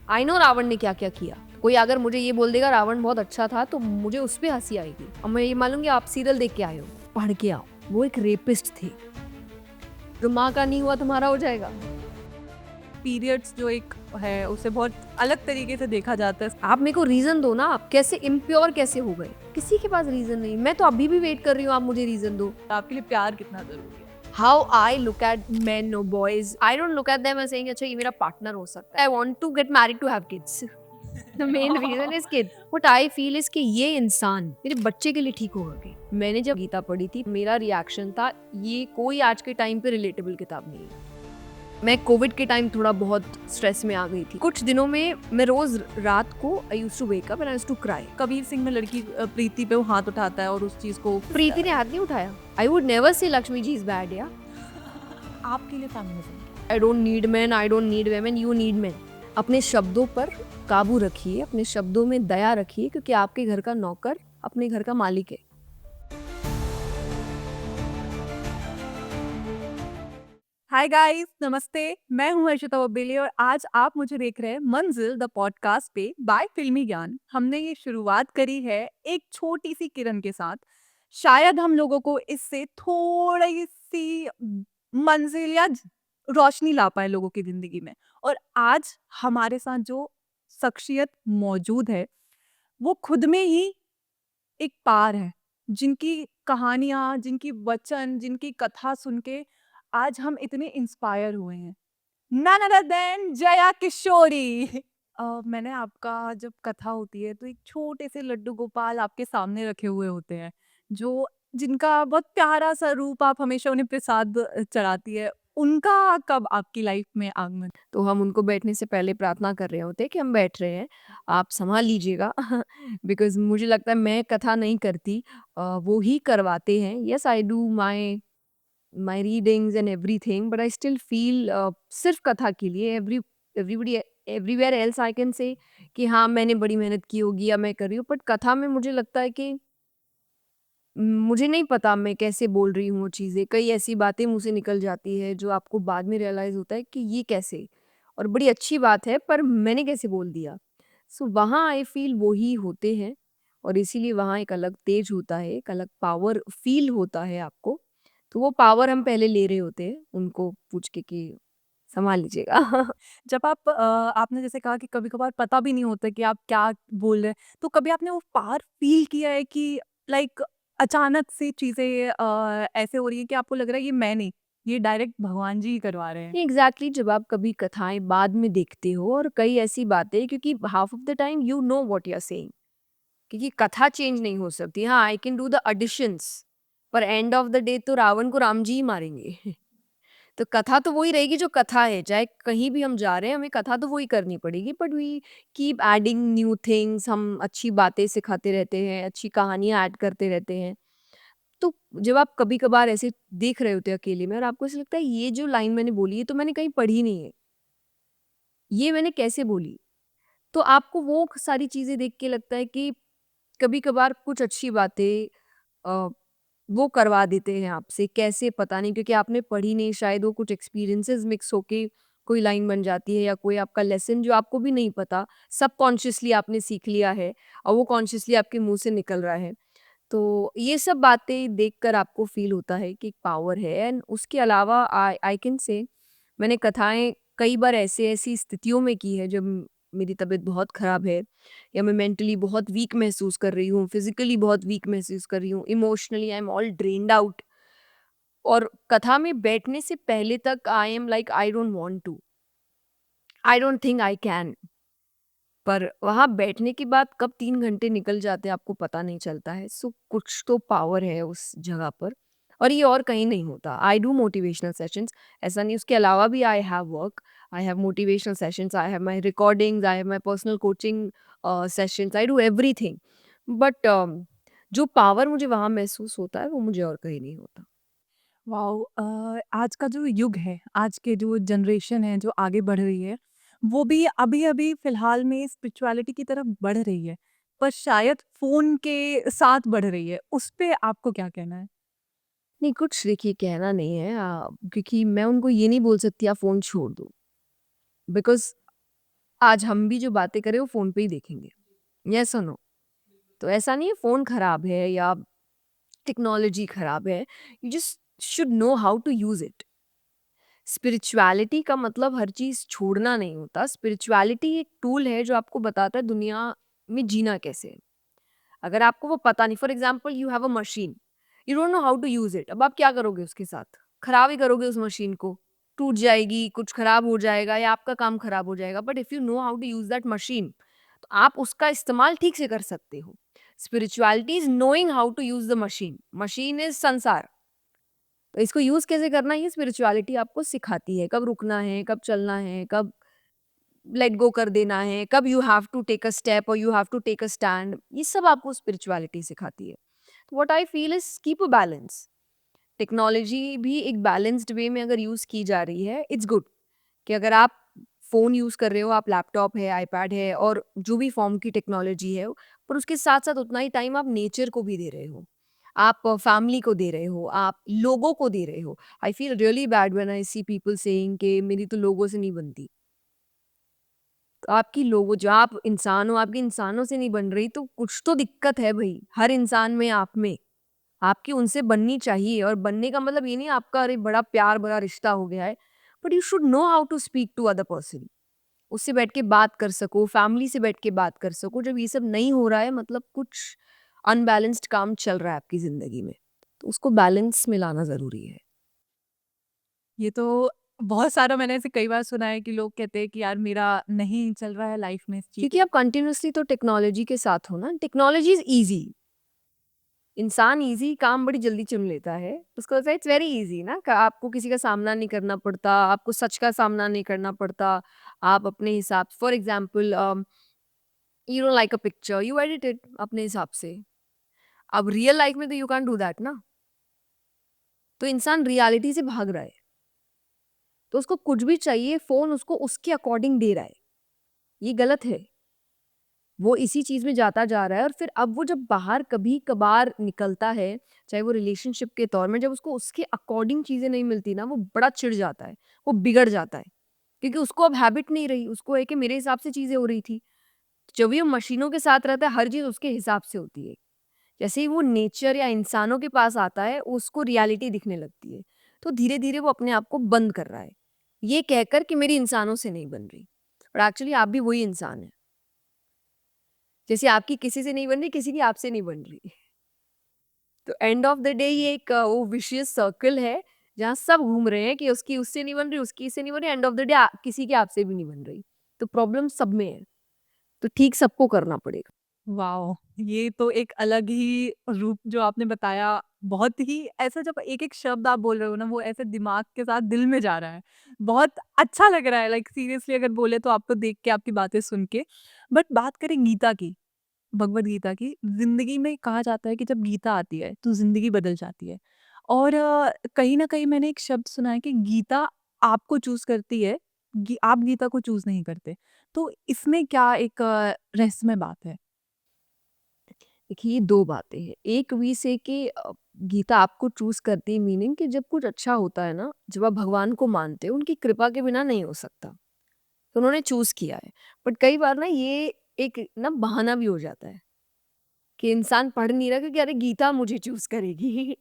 आई know Ravan ने क्या क्या किया। कोई अगर मुझे ये बोल देगा रावण बहुत अच्छा था तो मुझे उस पे हंसी आएगी, और मैं ये मानूंगी आप सीरियल देख के आए हो, पढ़ के आओ। वो एक रेपिस्ट थे। जो माँ का नहीं हुआ तुम्हारा हो जाएगा। पीरियड्स जो एक है उसे बहुत अलग तरीके से देखा जाता है। आप मेरे को रीजन दो ना, आप कैसे इम्प्योर कैसे हो गए? किसी के पास रीजन नहीं, मैं तो अभी भी वेट कर रही हूँ, आप मुझे रीजन दो। आपके लिए प्यार कितना जरूरी है? How I look at men or boys, I don't look at them as saying अच्छा ये मेरा पार्टनर हो सकता है। I want to get married to have kids. The main reason is kid. What I feel is कि ये इंसान मेरे बच्चे के लिए ठीक होगा कि मैंने जब गीता पढ़ी थी, मेरा रिएक्शन था ये कोई आज के टाइम पे रिलेटेबल किताब नहीं है। मैं कोविड के टाइम थोड़ा बहुत स्ट्रेस में आ गई थी। कुछ दिनों में मैं रोज रात को I used to wake up and I used to cry. Kabir Singh में लड़की प्रीति पे वो हाथ उठाता है और उस चीज को प्रीति ने हाथ नहीं उठाया। आई would never say Lakshmi ji is bad या आपके लिए feminism. I don't need man, I don't need women, you need man. अपने शब्दों पर काबू रखिए, अपने शब्दों में दया रखिए, क्योंकि आपके घर का नौकर अपने घर का मालिक है। हाय गाइस, नमस्ते। मैं हूं हर्षिता वब्बेली और आज आप मुझे देख रहे हैं मंजिल द पॉडकास्ट पे बाय फिल्मी ज्ञान। हमने ये शुरुआत करी है एक छोटी सी किरण के साथ। शायद हम लोगों को इससे थोड़ी सी मंजिल या रोशनी ला पाए लोगों की जिंदगी में। और आज हमारे साथ जो शख्सियत मौजूद है वो खुद में ही एक पार है, जिनकी कहानियाँ, जिनकी वचन, जिनकी कथा सुन के आज हम इतने इंस्पायर हुए हैं। None other than Jaya Kishori. मैंने आपका जब कथा होती है तो एक छोटे से लड्डू गोपाल आपके सामने रखे हुए होते हैं, जो जिनका बहुत प्यारा सा रूप आप हमेशा उन्हें प्रसाद चढ़ाती है। उनका कब आपकी लाइफ में आगमन? तो हम उनको बैठने से पहले प्रार्थना कर रहे होते कि हम बैठ रहे हैं, आप संभाल लीजिएगा। बिकॉज मुझे लगता है मैं कथा नहीं करती, वो ही करवाते हैं। Yes I do my readings and everything, but I still feel सिर्फ कथा के लिए everybody everywhere else I can say कि हाँ मैंने बड़ी मेहनत की होगी या मैं कर रही हूँ, बट कथा में मुझे लगता है कि मुझे नहीं पता मैं कैसे बोल रही हूँ वो चीज़ें। कई ऐसी बातें मुँह से निकल जाती है जो आपको बाद में रियलाइज़ होता है कि ये कैसे, और बड़ी अच्छी बात है पर मैंने कैसे बोल दिया। सो वहाँ आई फ़ील वो ही होते हैं, और इसीलिए वहाँ एक अलग तेज होता है, एक अलग पावर फ़ील होता है आपको। तो वो पावर हम पहले ले रहे होते हैं, उनको पूछ के कि सँभाल लीजिएगा। जब आप आपने जैसे कहा कि कभी-कभार पता भी नहीं होता कि आप क्या बोल रहे हैं, तो कभी आपने वो पार फ़ील किया है कि लाइक अचानक से चीज़ें ऐसे हो रही है कि आपको लग रहा है ये मैं नहीं, ये डायरेक्ट भगवान जी ही करवा रहे हैं? एग्जैक्टली जब आप कभी कथाएं बाद में देखते हो, और कई ऐसी बातें, क्योंकि half of the time you know what you are saying, क्योंकि कथा चेंज नहीं हो सकती। हाँ I can do the additions, पर एंड ऑफ द डे तो रावण को राम जी ही मारेंगे। तो कथा तो वही रहेगी जो कथा है, चाहे कहीं भी हम जा रहे हैं हमें कथा तो वही करनी पड़ेगी, but we keep adding new things. हम अच्छी बातें सिखाते रहते हैं, अच्छी कहानियां ऐड करते रहते हैं। तो जब आप कभी कभार ऐसे देख रहे होते हैं अकेले में, और आपको ऐसा लगता है ये जो लाइन मैंने बोली है तो मैंने कहीं पढ़ी नहीं है, ये मैंने कैसे बोली, तो आपको वो सारी चीजें देख के लगता है कि कभी कभार कुछ अच्छी बातें अ, वो करवा देते हैं आपसे, कैसे पता नहीं, क्योंकि आपने पढ़ी नहीं, शायद वो कुछ एक्सपीरियंसेस मिक्स होके कोई लाइन बन जाती है, या कोई आपका लेसन जो आपको भी नहीं पता, सबकॉन्शियसली आपने सीख लिया है और वो कॉन्शियसली आपके मुंह से निकल रहा है। तो ये सब बातें देखकर आपको फील होता है कि एक पावर है। एंड उसके अलावा आई आई कैन से मैंने कथाएं कई बार ऐसे ऐसी स्थितियों में की है जब मेरी तबीयत बहुत ख़राब है, या मैं मेंटली बहुत वीक महसूस कर रही हूँ, फिजिकली बहुत वीक महसूस कर रही हूँ, emotionally I am all drained out, और कथा में बैठने से पहले तक I am like I don't want to, I don't think I can, पर वहाँ बैठने के बाद कब 3 घंटे निकल जाते हैं आपको पता नहीं चलता है। सो कुछ तो पावर है उस जगह पर, और ये और कहीं नहीं होता। आई डू मोटिवेशनल सेशंस, ऐसा नहीं, उसके अलावा भी I have work, I have motivational sessions, I have my recordings, I have my personal coaching sessions, I do everything, but जो पावर मुझे वहाँ महसूस होता है वो मुझे और कहीं नहीं होता। वाओ! आज का जो युग है, आज के जो जनरेशन है जो आगे बढ़ रही है, वो भी अभी-अभी फ़िलहाल में स्पिरिचुअलिटी की तरफ बढ़ रही है, पर शायद फ़ोन के साथ बढ़ रही है। उस पे आपको क्या कहना है? नहीं, कुछ देखिए कहना नहीं है, क्योंकि मैं उनको ये नहीं बोल सकती आप फ़ोन छोड़ दो, बिकॉज़ आज हम भी जो बातें करें वो फ़ोन पे ही देखेंगे। येस और नो? तो ऐसा नहीं है फ़ोन खराब है या टेक्नोलॉजी खराब है, you just should know how to use it. Spirituality का मतलब हर चीज़ छोड़ना नहीं होता। स्पिरिचुअलिटी एक टूल है जो आपको बताता है दुनिया में जीना कैसे है। अगर आपको वो पता नहीं, for example you have a machine, you don't know how to use it, अब आप क्या करोगे उसके साथ? खराब ही करोगे उस मशीन को, टूट जाएगी, कुछ खराब हो जाएगा या आपका काम खराब हो जाएगा। But if you know how to use that machine, तो आप उसका इस्तेमाल ठीक से कर सकते हो। Spirituality is knowing how to use the machine. Machine is संसार। तो इसको यूज़ कैसे करना है, ये स्पिरिचुअलिटी आपको सिखाती है। कब रुकना है, कब चलना है, कब लेट गो कर देना है, कब you have to take a step और you have to take a stand, ये सब आपको स्पिरिचुअलिटी सिखाती है। What I feel is keep a balance. Technology भी एक बैलेंस्ड वे में अगर यूज़ की जा रही है, इट्स गुड। कि अगर आप फ़ोन यूज़ कर रहे हो, आप लैपटॉप है, आईपैड है और जो भी फ़ॉर्म की टेक्नोलॉजी है, पर उसके साथ-साथ उतना ही टाइम आप नेचर को भी दे रहे हो। आप फैमिली को दे रहे हो, आप लोगों को दे रहे हो। I feel really bad when I see people saying कि मेरी तो लोगों से नहीं बनती। तो आपकी लोगो जो आप इंसान हो, आपकी इंसानों से नहीं बन रही, तो कुछ तो दिक्कत है भई, हर इंसान में, आप में। आपकी उनसे बननी चाहिए और बनने का मतलब ये नहीं आपका अरे बड़ा प्यार भरा रिश्ता हो गया है, but you should know how to speak to other person. उससे बैठ के बात कर सको, फैमिली से बैठ के बात कर सको। जब ये सब नहीं हो रहा है मतलब कुछ अनबैलेंस्ड काम चल रहा है आपकी ज़िंदगी में। तो उसको बैलेंस में लाना ज़रूरी है। ये तो बहुत सारा मैंने ऐसे कई बार सुना है कि लोग कहते हैं कि यार मेरा नहीं चल रहा है लाइफ में इस चीज़। क्योंकि आप कंटिन्यूअसली तो टेक्नोलॉजी के साथ हो ना, टेक्नोलॉजी इज़ ईज़ी। इंसान ईज़ी काम बड़ी जल्दी चुन लेता है। उसको लगता है इट्स वेरी ईज़ी ना, क आपको किसी का सामना नहीं करना पड़ता, आपको सच का सामना नहीं करना पड़ता। आप अपने हिसाब for example you don't like a picture, you edit it अपने हिसाब से। अब रियल लाइफ़ में तो यू कांट डू दैट ना। तो इंसान रियलिटी से भाग रहा है। तो उसको कुछ भी चाहिए, फ़ोन उसको उसके अकॉर्डिंग दे रहा है। ये गलत है। वो इसी चीज़ में जाता जा रहा है और फिर अब वो जब बाहर कभी-कभार निकलता है, चाहे वो रिलेशनशिप के तौर में, जब उसको उसके अकॉर्डिंग चीज़ें नहीं मिलती ना, वो बड़ा चिढ़ जाता है, वो बिगड़ जाता है। क्योंकि उसको अब हैबिट नहीं रही, उसको है कि मेरे हिसाब से चीज़ें हो रही थी। जब ये मशीनों के साथ रहता है, हर चीज़ उसके हिसाब से होती है। जैसे ही वो नेचर या इंसानों के पास आता है, उसको रियलिटी दिखने लगती है। तो धीरे-धीरे वो अपने आप को बंद कर रहा है, ये कहकर कि मेरी इंसानों से नहीं बन रही। और एक्चुअली आप भी वही इंसान हैं। जैसे आपकी किसी से नहीं बन रही, किसी की आपसे नहीं बन रही। तो एंड ऑफ द डे ये एक वो विशियस सर्कल है, जहाँ सब घूम रहे हैं कि उसकी उससे नहीं बन रही, उसकी इससे नहीं बन रही, एंड ऑफ द डे किसी की आपसे भी नहीं बन रही। तो प्रॉब्लम सब में है, तो ठीक सबको करना पड़ेगा। वाओ! ये तो एक अलग ही रूप जो आपने बताया, बहुत ही ऐसा जब एक-एक शब्द आप बोल रहे हो ना, वो ऐसे दिमाग के साथ दिल में जा रहा है। बहुत अच्छा लग रहा है लाइक सीरियसली अगर बोले तो आपको देख के, आपकी बातें सुन के। बट बात करें गीता की, भगवद गीता की, ज़िंदगी में कहा जाता है कि जब गीता आती है, तो ज़िंदगी बदल जाती है। और कहीं न कहीं मैंने एक शब्द सुना है कि गीता आपको चूज़ करती है, आप गीता को चूज़ नहीं करते। तो इसमें क्या एक रहस्यमय बात है? देखिए ये 2 बातें हैं। एक वी से कि गीता आपको चूज़ करती है, मीनिंग कि जब कुछ अच्छा होता है ना, जब आप भगवान को मानते हो, उनकी कृपा के बिना नहीं हो सकता। तो उन्होंने चूज़ किया है। बट कई बार ना ये एक ना बहाना भी हो जाता है, कि इंसान पढ़ नहीं रहा क्योंकि अरे गीता मुझे चूज़ करेगी।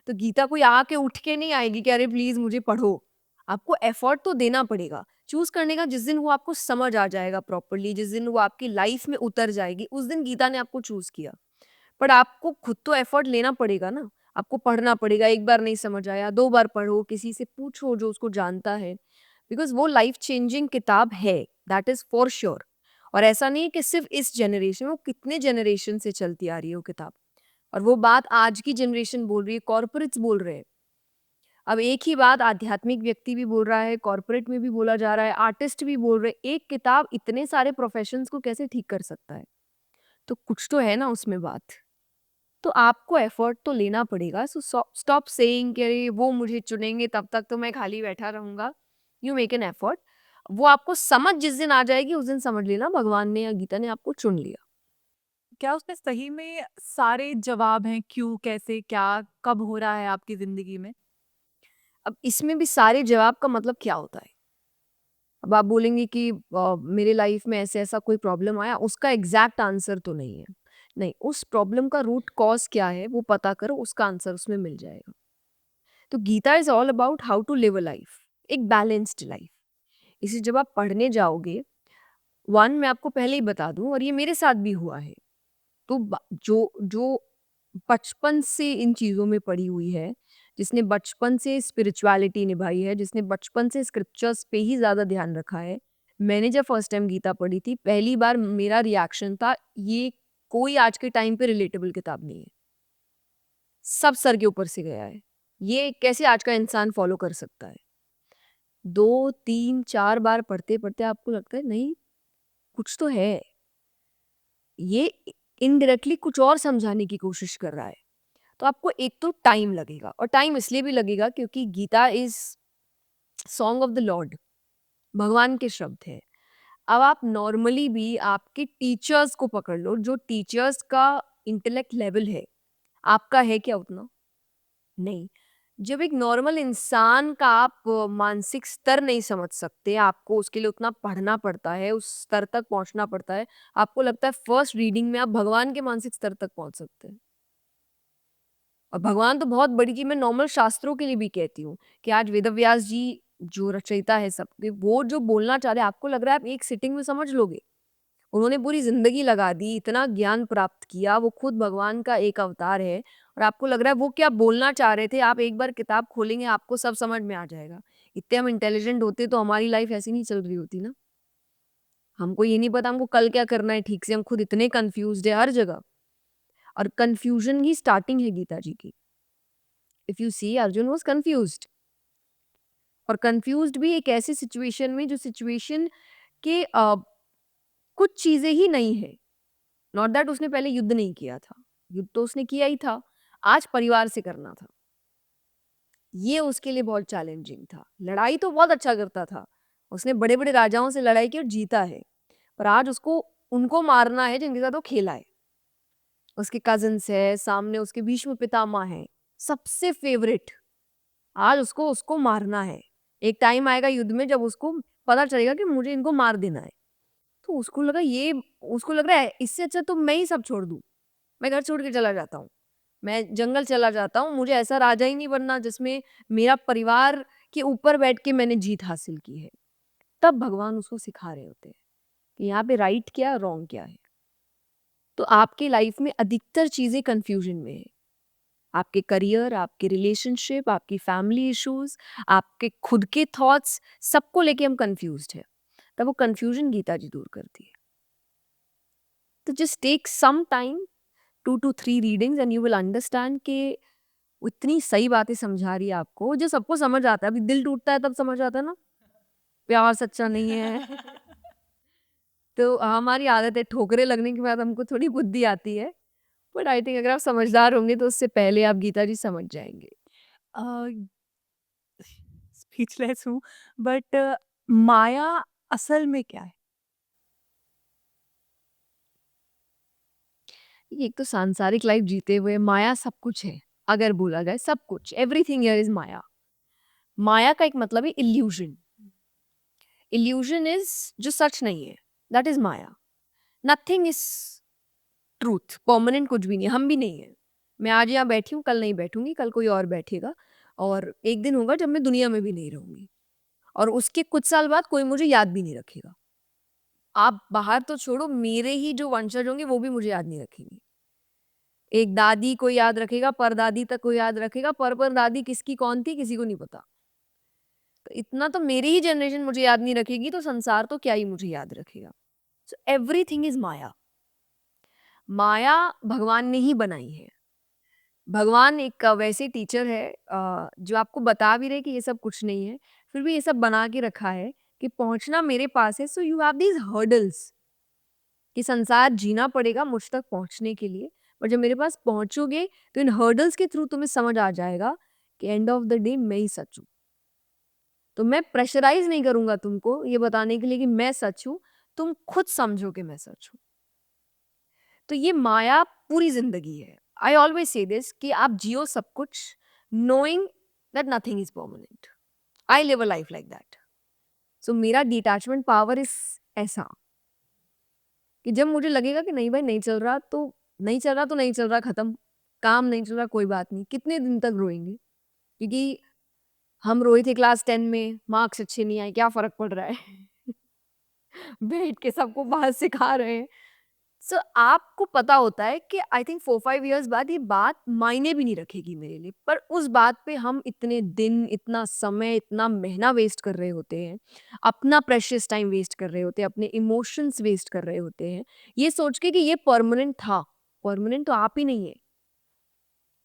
तो गीता कोई आके उठ के नहीं आएगी कि अरे प्लीज़ मुझे पढ़ो। आपको एफर्ट तो देना पड़ेगा। चूज़ करने का जिस दिन वो आपको समझ आ जाएगा प्रॉपर्ली, जिस दिन वो आपकी लाइफ़ में उतर जाएगी, उस दिन गीता ने आपको चूज़ किया। बट आपको खुद तो एफर्ट लेना पड़ेगा ना। आपको पढ़ना पड़ेगा, एक बार नहीं समझ आया, 2 बार पढ़ो, किसी से पूछो जो उसको जानता है। बिकॉज़ वो लाइफ़ चेंजिंग किताब है, दैट इज़ फॉर श्योर। और ऐसा नहीं है कि सिर्फ़ इस जनरेशन, वो कितने जनरेशन से चलती आ रही है वो किताब। और वो बात आज की जनरेशन बोल रही है, कॉर्पोरेट्स बोल रहे हैं। अब एक ही बात आध्यात्मिक व्यक्ति भी बोल रहा है, कॉर्पोरेट में भी बोला जा रहा है, आर्टिस्ट भी बोल रहे हैं। एक किताब इतने सारे प्रोफ़ेशंस को कैसे ठीक कर सकता है? तो कुछ तो है ना उसमें बात। तो आपको एफ़र्ट तो लेना पड़ेगा। सो स्टॉप सेइंग कि अरे वो मुझे चुनेंगे तब तक तो मैं खाली बैठा रहूँगा। You make an effort. वो आपको समझ जिस दिन आ जाएगी, उस दिन समझ लेना भगवान ने या गीता ने आपको चुन लिया। क्या उसमें सही में सारे जवाब हैं क्यों, कैसे, क्या, कब हो रहा है आपकी ज़िंदगी में? अब इसमें भी सारे जवाब का मतलब क्या होता है? अब आप बोलेंगे कि मेरे लाइफ में ऐसे-ऐसा कोई प्रॉब्लम आया, उसका एग्ज़ैक्ट आंसर तो नहीं है। नहीं, उस प्रॉब्लम का रूट कॉज़ क्या है, वो पता करो, उसका आंसर उसमें मिल जाएगा। तो Gita is all about how to live a life, एक बैलेंस्ड लाइफ। इसे जब आप पढ़ने जाओगे, वन मैं आपको पहले ही बता दूँ और ये मेरे साथ भी हुआ है। तो ब जो जो बचपन से इन चीज़ों में पड़ी हुई है, जिसने बचपन से स्पिरिचुअलिटी निभाई है, जिसने बचपन से स्क्रिप्चर्स पे ही ज़्यादा ध्यान रखा है। मैंने जब फर्स्ट टाइम गीता पढ़ी थी, पहली बार मेरा रिएक्शन था, ये कोई आज के टाइम पे रिलेटेबल किताब नहीं है। सब सर के ऊपर से गया है। ये कैसे आज का इंसान फॉलो कर सकता है? 2, 3, 4 बार पढ़ते-पढ़ते आपको लगता है नहीं, कुछ तो है। ये इनडायरेक्टली कुछ और समझाने की कोशिश कर रहा है। तो आपको एक तो टाइम लगेगा और टाइम इसलिए भी लगेगा क्योंकि Gita is song of the lord, भगवान के शब्द है। अब आप नॉर्मली भी आपके टीचर्स को पकड़ लो, जो टीचर्स का इंटेलेक्ट लेवल है, आपका है क्या उतना? नहीं। जब एक नॉर्मल इंसान का आप मानसिक स्तर नहीं समझ सकते, आपको उसके लिए उतना पढ़ना पड़ता है, उस स्तर तक पहुंचना पड़ता है, आपको लगता है फर्स्ट रीडिंग में आप भगवान के मानसिक स्तर तक पहुंच सकते हैं। और भगवान तो बहुत बड़ी चीज़, मैं नॉर्मल शास्त्रों के लिए भी कहती हूँ कि आज वेदव्यास जी जो रचयिता है सबके, वो जो बोलना चाह रहे हैं, आपको लग रहा है आप एक सिटिंग में समझ लोगे? उन्होंने पूरी ज़िंदगी लगा दी, इतना ज्ञान प्राप्त किया, वो खुद भगवान का एक अवतार है और आपको लग रहा है वो क्या बोलना चाह रहे थे, आप एक बार किताब खोलेंगे, आपको सब समझ में आ जाएगा। इतने हम इंटेलिजेंट होते तो हमारी लाइफ़ ऐसी नहीं चल रही होती ना। हमको ये नहीं पता हमको कल क्या करना है ठीक से, हम खुद इतने कन्फ्यूज़्ड है हर जगह और कन्फ्यूज़न ही स्टार्टिंग है गीता जी की। If you see Arjun was confused और कंफ्यूज्ड भी एक ऐसी सिचुएशन में जो सिचुएशन के कुछ चीजें ही नहीं है। नॉट दैट उसने पहले युद्ध नहीं किया था, युद्ध तो उसने किया ही था, आज परिवार से करना था। ये उसके लिए बहुत चैलेंजिंग था। लड़ाई तो बहुत अच्छा करता था, उसने बड़े बड़े राजाओं से लड़ाई की और जीता है, पर आज उसको उनको मारना है जिनके साथ वो खेला है। उसके कजिन्स है, सामने उसके भीष्म पितामह है, सबसे फेवरेट। आज उसको उसको मारना है। एक टाइम आएगा युद्ध में जब उसको पता चलेगा कि मुझे इनको मार देना है। तो उसको लग रहा है इससे अच्छा तो मैं ही सब छोड़ दूँ। मैं घर छोड़ के चला जाता हूँ। मैं जंगल चला जाता हूँ। मुझे ऐसा राजा ही नहीं बनना जिसमें मेरा परिवार के ऊपर बैठ के मैंने जीत हासिल की है। तब भगवान उसको सिखा रहे होते हैं कि यहाँ पे राइट क्या, रॉन्ग क्या है। तो आपकी लाइफ में अधिकतर चीज़ें कन्फ्यूजन में है। आपके करियर, आपके रिलेशनशिप, आपकी फैमिली इश्यूज, आपके खुद के थॉट्स, सबको लेके हम कंफ्यूज्ड है। तब वो कंफ्यूजन गीता जी दूर करती है। तो just take some time, 2 to 3 readings and you will understand कि वो इतनी सही बातें समझा रही है आपको जो सबको समझ आता है। अभी दिल टूटता है तब समझ आता है ना, प्यार सच्चा नहीं है। तो हमारी आदत है ठोकरें लगने के बाद हमको थोड़ी बुद्धि आती है। बट आई थिंक अगर आप समझदार होंगे तो उससे पहले आप गीता जी समझ जाएंगे। स्पीचलेस हूँ, बट माया असल में क्या है? एक तो सांसारिक लाइफ जीते हुए माया सब कुछ है। अगर बोला जाए सब कुछ, एवरीथिंग हियर इज माया। माया का एक मतलब है इल्यूजन। इल्यूजन इज जो सच नहीं है, that is Maya. Nothing is truth, permanent कुछ भी नहीं है, हम भी नहीं है। मैं आज यहाँ बैठी हूँ, कल नहीं बैठूंगी, कल कोई और बैठेगा और एक दिन होगा जब मैं दुनिया में भी नहीं रहूंगी और उसके कुछ साल बाद कोई मुझे याद भी नहीं रखेगा। आप बाहर तो छोड़ो, मेरे ही जो वंशज होंगे वो भी मुझे याद नहीं रखेंगे। एक दादी को याद रखेगा, परदादी तक को याद रखेगा, पर दादी किसकी कौन थी किसी को नहीं पता। तो इतना तो मेरी ही जनरेशन मुझे याद नहीं रखेगी, तो संसार तो क्या ही मुझे याद रखेगा। सो एवरीथिंग इज माया। माया भगवान ने ही बनाई है। भगवान एक वैसे टीचर है जो आपको बता भी रहे कि ये सब कुछ नहीं है, फिर भी ये सब बना के रखा है कि पहुंचना मेरे पास है। So you have these hurdles कि संसार जीना पड़ेगा मुझ तक पहुंचने के लिए। पर जब मेरे पास पहुंचोगे तो इन हर्डल्स के थ्रू तुम्हें समझ आ जाएगा कि एंड ऑफ द डे मैं ही सच हूँ। तो मैं प्रेशराइज नहीं करूंगा तुमको ये बताने के लिए कि मैं सच हूँ, तुम खुद समझो कि मैं सच हूँ। तो ये माया पूरी जिंदगी है। आई ऑलवेज से दिस कि आप जियो सब कुछ, knowing that nothing is permanent. I live a life like that. So मेरा डिटैचमेंट पावर इज ऐसा कि जब मुझे लगेगा कि नहीं भाई नहीं चल रहा तो नहीं चल रहा तो नहीं चल रहा, खत्म। काम नहीं चल रहा, कोई बात नहीं, कितने दिन तक रोएंगे? क्योंकि हम रोए थे क्लास 10 में, मार्क्स अच्छे नहीं आए, क्या फर्क पड़ रहा है? बैठ के सबको बात सिखा रहे हैं। सो आपको पता होता है कि आई थिंक 4-5 इयर्स बाद ये बात मायने भी नहीं रखेगी मेरे लिए, पर उस बात पे हम इतने दिन, इतना समय, इतना महीना वेस्ट कर रहे होते हैं, अपना प्रेशियस टाइम वेस्ट कर रहे होते हैं, अपने इमोशंस वेस्ट कर रहे होते हैं, ये सोच के कि ये परमानेंट था। परमानेंट तो आप ही नहीं है।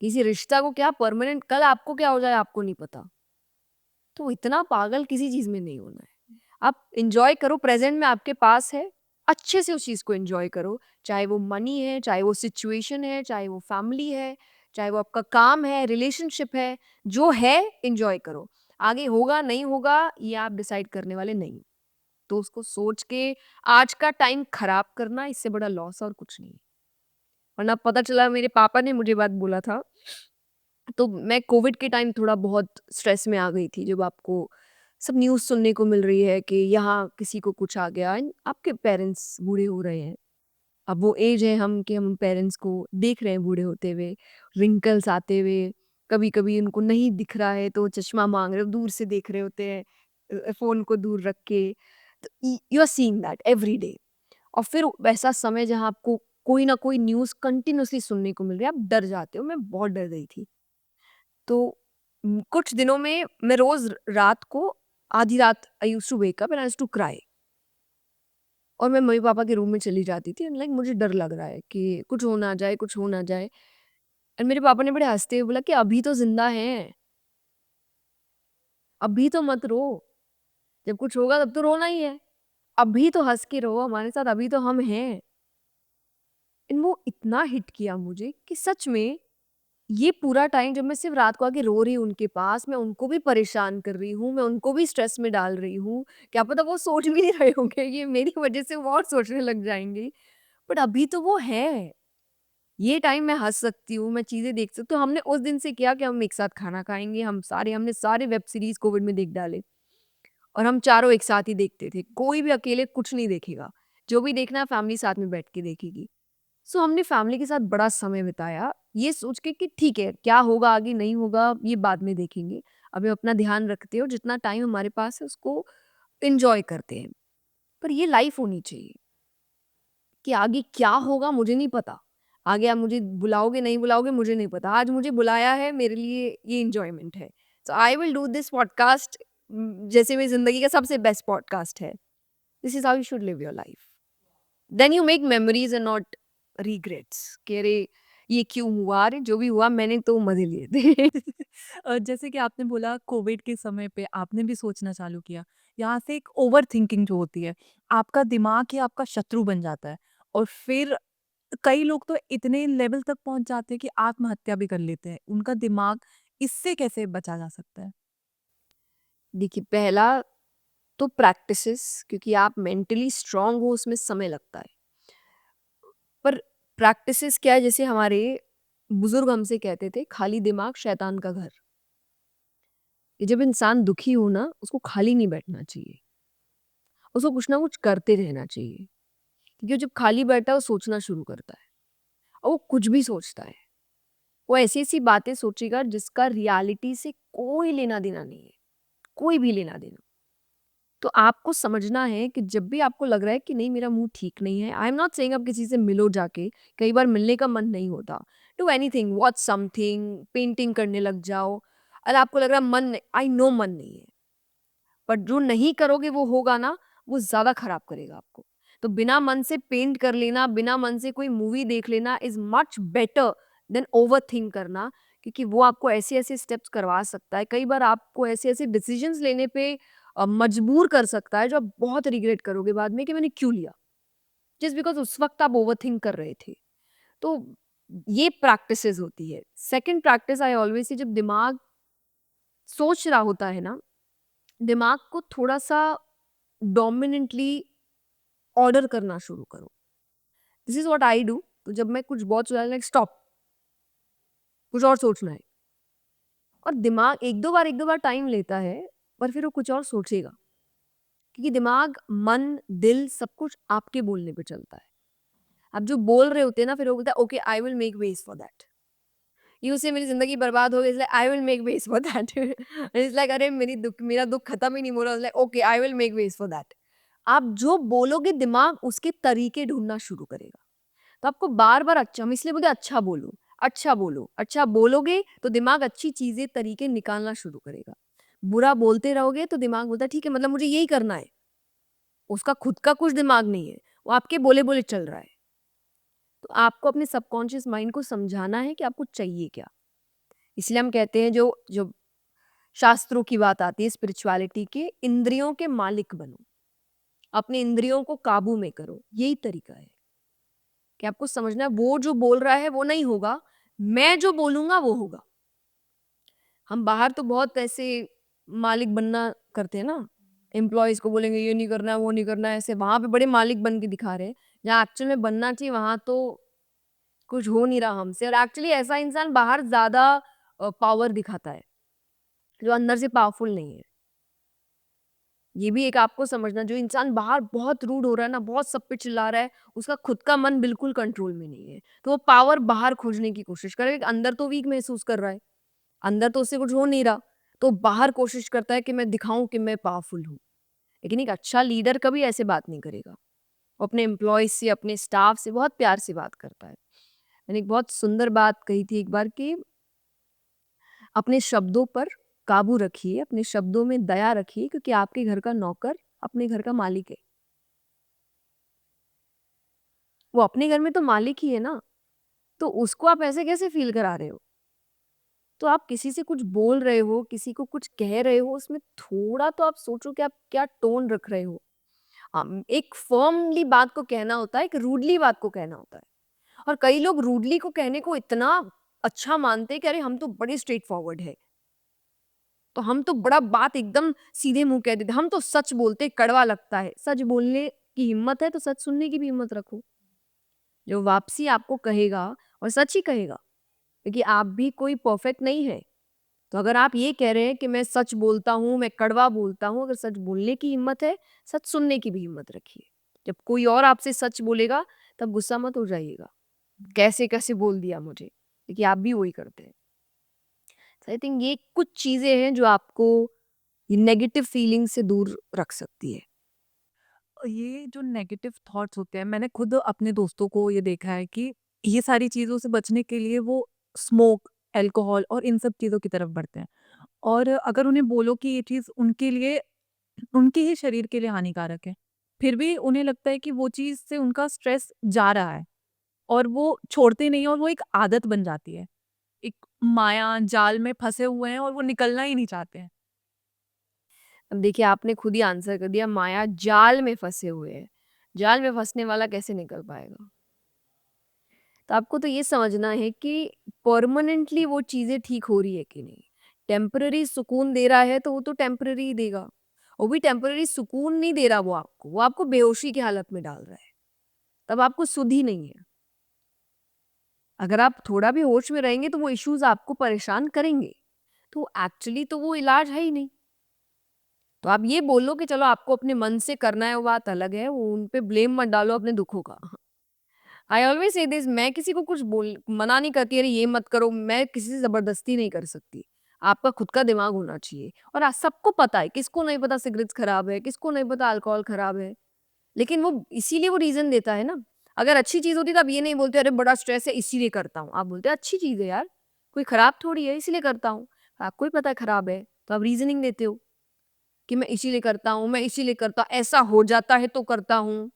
किसी रिश्ता को क्या परमानेंट, कल आपको क्या हो जाए आपको नहीं पता। तो इतना पागल किसी चीज़ में नहीं होना है। आप एन्जॉय करो, प्रेज़ेंट में आपके पास है, अच्छे से उस चीज़ को एन्जॉय करो। चाहे वो मनी है, चाहे वो सिचुएशन है, चाहे वो फैमिली है, चाहे वो आपका काम है, रिलेशनशिप है, जो है एन्जॉय करो। आगे होगा, नहीं होगा, ये आप डिसाइड करने वाले नहीं हो। तो उसको सोच के आज का टाइम खराब करना इससे बड़ा लॉस और कुछ नहीं है। वरना पता चला, मेरे पापा ने मुझे बात बोला था, तो मैं कोविड के टाइम थोड़ा बहुत स्ट्रेस में आ गई थी, जब आपको सब न्यूज़ सुनने को मिल रही है कि यहाँ किसी को कुछ आ गया एंड आपके पेरेंट्स बूढ़े हो रहे हैं। अब वो एज है हम कि हम पेरेंट्स को देख रहे हैं बूढ़े होते हुए, रिंकल्स आते हुए, कभी-कभी उनको नहीं दिख रहा है तो चश्मा माँग रहे हो, दूर से देख रहे होते हैं फ़ोन को दूर रख के। तो you are seeing that every day. और फिर वैसा समय जहाँ आपको कोई ना कोई न्यूज़ कंटिन्यूअसली सुनने को मिल रहा है, आप डर जाते हो। मैं बहुत डर गई थी। तो कुछ दिनों में मैं रोज़ रात को आधी रात I used to wake up and I used to cry, और मैं मम्मी-पापा के रूम में चली जाती थी एंड लाइक मुझे डर लग रहा है कि कुछ हो ना जाए, कुछ हो ना जाए। एंड मेरे पापा ने बड़े हँसते हुए बोला कि अभी तो ज़िंदा हैं, अभी तो मत रो, जब कुछ होगा तब तो रोना ही है। अभी तो हँस के रहो हमारे साथ, अभी तो हम हैं। एंड वो इतना हिट किया मुझे कि सच में ये पूरा टाइम जब मैं सिर्फ रात को आके रो रही हूँ उनके पास, मैं उनको भी परेशान कर रही हूँ, मैं उनको भी स्ट्रेस में डाल रही हूँ। क्या पता वो सोच भी नहीं रहे होंगे, ये मेरी वजह से वो और सोचने लग जाएँगे। बट अभी तो वो है। ये टाइम मैं हँस सकती हूँ, मैं चीज़ें देख सकती हूँ। तो हमने उस दिन से किया कि हम एक साथ खाना खाएँगे, हमने सारे वेब सीरीज़ कोविड में देख डाले और हम चारों एक साथ ही देखते थे। कोई भी अकेले कुछ नहीं देखेगा। जो भी देखना है फैमिली साथ में बैठ के देखेगी। सो हमने फैमिली के साथ बड़ा समय बिताया, ये सोच के कि ठीक है, क्या होगा आगे नहीं होगा ये बाद में देखेंगे। अभी अपना ध्यान रखते हैं और जितना टाइम हमारे पास है उसको एन्जॉय करते हैं। पर ये लाइफ़ होनी चाहिए कि आगे क्या होगा मुझे नहीं पता। आगे आप मुझे बुलाओगे, नहीं बुलाओगे मुझे नहीं पता। आज मुझे बुलाया है, मेरे लिए ये एन्जॉयमेंट है। So I will do this podcast जैसे मेरी ज़िंदगी का सबसे बेस्ट पॉडकास्ट है। This is how you should live your life. Then you make memories and not regrets कि अरे ये क्यों हुआ, अरे जो भी हुआ मैंने तो मजे लिए थे। जैसे कि आपने बोला कोविड के समय पे आपने भी सोचना चालू किया। यहाँ से एक ओवरथिंकिंग जो होती है, आपका दिमाग ही आपका शत्रु बन जाता है और फिर कई लोग तो इतने लेवल तक पहुँच जाते हैं कि आत्महत्या भी कर लेते हैं। उनका दिमाग इससे कैसे बचा जा सकता है? देखिए, पहला तो प्रैक्टिसेस, क्योंकि आप मेंटली स्ट्रांग हो उसमें समय लगता है। पर प्रैक्टिसेस क्या है, जैसे हमारे बुजुर्ग हमसे कहते थे, खाली दिमाग शैतान का घर। कि जब इंसान दुखी हो ना, उसको खाली नहीं बैठना चाहिए, उसको कुछ ना कुछ करते रहना चाहिए। क्योंकि वो जब खाली बैठा है वो सोचना शुरू करता है, और वो कुछ भी सोचता है। वो ऐसी ऐसी बातें सोचेगा जिसका रियलिटी से कोई लेना देना नहीं है, कोई भी लेना देना। तो आपको समझना है कि जब भी आपको लग रहा है कि नहीं मेरा मूड ठीक नहीं है, आई एम नॉट सेइंग आप किसी से मिलो जाके, कई बार मिलने का मन नहीं होता। Do anything, watch something, painting करने लग जाओ। अगर आपको लग रहा है मन, आई नो मन नहीं है, बट जो नहीं करोगे वो होगा ना, वो ज़्यादा खराब करेगा आपको। तो बिना मन से पेंट कर लेना, बिना मन से कोई मूवी देख लेना is much better than overthink करना, क्योंकि वो आपको ऐसे-ऐसे स्टेप्स करवा सकता है। कई बार आपको ऐसे-ऐसे डिसीजंस लेने पे मजबूर कर सकता है, जो आप बहुत रिग्रेट करोगे बाद में कि मैंने क्यों लिया? जस्ट बिकॉज़ उस वक़्त आप ओवरथिंक कर रहे थे। तो ये प्रैक्टिसेज़ होती है। सेकंड प्रैक्टिस आई ऑलवेज़ से, जब दिमाग सोच रहा होता है ना, दिमाग को थोड़ा-सा डोमिनेंटली ऑर्डर करना शुरू करो। This is what I do. तो जब मैं कुछ बहुत सोचा, लाइक स्टॉप, कुछ और सोचना है, और दिमाग 1-2 बार टाइम लेता है, पर फिर वो कुछ और सोचेगा। क्योंकि दिमाग, मन, दिल सब कुछ आपके बोलने पे चलता है। आप जो बोल रहे होते हैं ना, फिर वो बोलता है okay I will make ways for that. ये उससे मेरी ज़िंदगी बर्बाद हो गई, इसलिए I will make ways for that. It's like अरे मेरा दुःख खत्म ही नहीं हो रहा, like okay I will make ways for that. आप जो बोलोगे दिमाग उसके तरीके ढूँढना शुरू करेगा। तो आपको बार-बार अच्छा, हम इसलिए बोलते हैं अच्छा बोलो, अच्छा बोलो। अच्छा बोलोगे तो दिमाग अच्छी चीज़ें, तरीके निकालना शुरू करेगा। बुरा बोलते रहोगे तो दिमाग बोलता है ठीक है, मतलब मुझे यही करना है। उसका खुद का कुछ दिमाग नहीं है, वो आपके बोले-बोले चल रहा है। तो आपको अपने सबकॉन्शियस माइंड को समझाना है कि आपको चाहिए क्या। इसलिए हम कहते हैं जो जो शास्त्रों की बात आती है स्पिरिचुअलिटी के, इंद्रियों के मालिक बनो। अपने इंद्रियों को काबू में करो। यही तरीका है कि आपको समझना है वो जो बोल रहा है वो नहीं होगा, मैं जो बोलूँगा वो होगा। हम बाहर तो बहुत ऐसे मालिक बनना करते हैं ना, एम्प्लॉइज़ को बोलेंगे ये नहीं करना है, वो नहीं करना है, ऐसे वहाँ पे बड़े मालिक बन के दिखा रहे हैं। जहाँ एक्चुअल में बनना चाहिए वहाँ तो कुछ हो नहीं रहा हमसे, और एक्चुअली ऐसा इंसान बाहर ज़्यादा पावर दिखाता है, जो अंदर से पावरफुल नहीं है। ये भी एक आपको समझना, जो इंसान बाहर बहुत रूड हो रहा है ना, बहुत सब पे चिल्ला रहा है, उसका खुद का मन बिल्कुल कंट्रोल में नहीं है। तो वो पावर बाहर खोजने की कोशिश करेगा, अंदर तो वीक महसूस कर रहा है, अंदर तो उससे कुछ हो नहीं रहा, तो बाहर कोशिश करता है कि मैं दिखाऊँ कि मैं पावरफुल हूँ। लेकिन एक अच्छा लीडर कभी ऐसे बात नहीं करेगा। वो अपने एम्प्लॉइज़ से, अपने स्टाफ से बहुत प्यार से बात करता है। मैंने एक बहुत सुंदर बात कही थी एक बार कि अपने शब्दों पर काबू रखिए, अपने शब्दों में दया रखिए, क्योंकि आपके घर का नौकर अपने घर का मालिक है। वो अपने घर में तो मालिक ही है ना, तो उसको आप ऐसे कैसे फ़ील करा रहे हो? तो आप किसी से कुछ बोल रहे हो, किसी को कुछ कह रहे हो, उसमें थोड़ा तो आप सोचो कि आप क्या टोन रख रहे हो। एक फ़र्मली बात को कहना होता है, एक रूडली बात को कहना होता है। और कई लोग रूडली को कहने को इतना अच्छा मानते हैं कि अरे हम तो बड़े स्ट्रेट फॉरवर्ड है। तो हम तो बड़ा बात एकदम सीधे मुँह कह देते हैं, हम तो सच बोलते, कड़वा लगता है। सच बोलने की हिम्मत है तो सच सुनने की भी हिम्मत रखो। जो वापसी आपको कहेगा और सच ही कहेगा, क्योंकि आप भी कोई परफेक्ट नहीं है। तो अगर आप ये कह रहे हैं कि मैं सच बोलता हूँ, मैं कड़वा बोलता हूँ, अगर सच बोलने की हिम्मत है, सच सुनने की भी हिम्मत रखिए। जब कोई और आपसे सच बोलेगा, तब गुस्सा मत हो जाइएगा। कैसे-कैसे बोल दिया मुझे, क्योंकि आप भी वही करते हैं। तो आई थिंक ये कुछ चीज़ें हैं जो आपको ये नेगेटिव फीलिंग से दूर रख सकती है। ये जो नेगेटिव थॉट्स होते हैं, मैंने खुद अपने दोस्तों को ये देखा है कि ये सारी चीज़ों से बचने के लिए वो स्मोक, अल्कोहल और इन सब चीज़ों की तरफ बढ़ते हैं। और अगर उन्हें बोलो कि ये चीज़ उनके लिए, उनके ही शरीर के लिए हानिकारक है, फिर भी उन्हें लगता है कि वो चीज़ से उनका स्ट्रेस जा रहा है और वो छोड़ते नहीं हैं और वो एक आदत बन जाती है। एक माया जाल में फँसे हुए हैं और वो निकलना ही नहीं चाहते हैं। अब देखिए आपने खुद ही आंसर कर दिया, माया जाल में फँसे हुए हैं। जाल में फँसने वाला कैसे निकल पाएगा? तो आपको तो ये समझना है कि परमानेंटली वो चीज़ें ठीक हो रही है कि नहीं। टेम्पररी सुकून दे रहा है तो वो तो टेम्पररी ही देगा। वो भी टेम्पररी सुकून नहीं दे रहा वो आपको बेहोशी की हालत में डाल रहा है। तब आपको सुध ही नहीं है। अगर आप थोड़ा भी होश में रहेंगे तो वो इश्यूज़ आपको परेशान करेंगे। तो एक्चुअली तो वो इलाज है ही नहीं। तो आप ये बोलो कि चलो आपको अपने मन से करना है वो बात अलग है, वो उन पे ब्लेम मत डालो अपने दुखों का। आई ऑलवेज़ से दिस, मैं किसी को कुछ बोल मना नहीं करती, अरे ये मत करो, मैं किसी से ज़बरदस्ती नहीं कर सकती। आपका खुद का दिमाग होना चाहिए और सबको पता है, किसको नहीं पता सिगरेट्स खराब है, किसको नहीं पता अल्कोहल खराब है। लेकिन वो इसीलिए वो रीज़न देता है ना। अगर अच्छी चीज़ होती तो आप ये नहीं बोलते अरे बड़ा स्ट्रेस है इसीलिए करता हूँ। आप बोलते अच्छी चीज़ है यार, कोई खराब थोड़ी है इसलिए करता हूँ। आपको ही पता है खराब है, तो आप रीज़निंग देते हो कि मैं इसीलिए करता हूँ, मैं इसीलिए करता हूँ, ऐसा हो जाता है तो करता हूँ।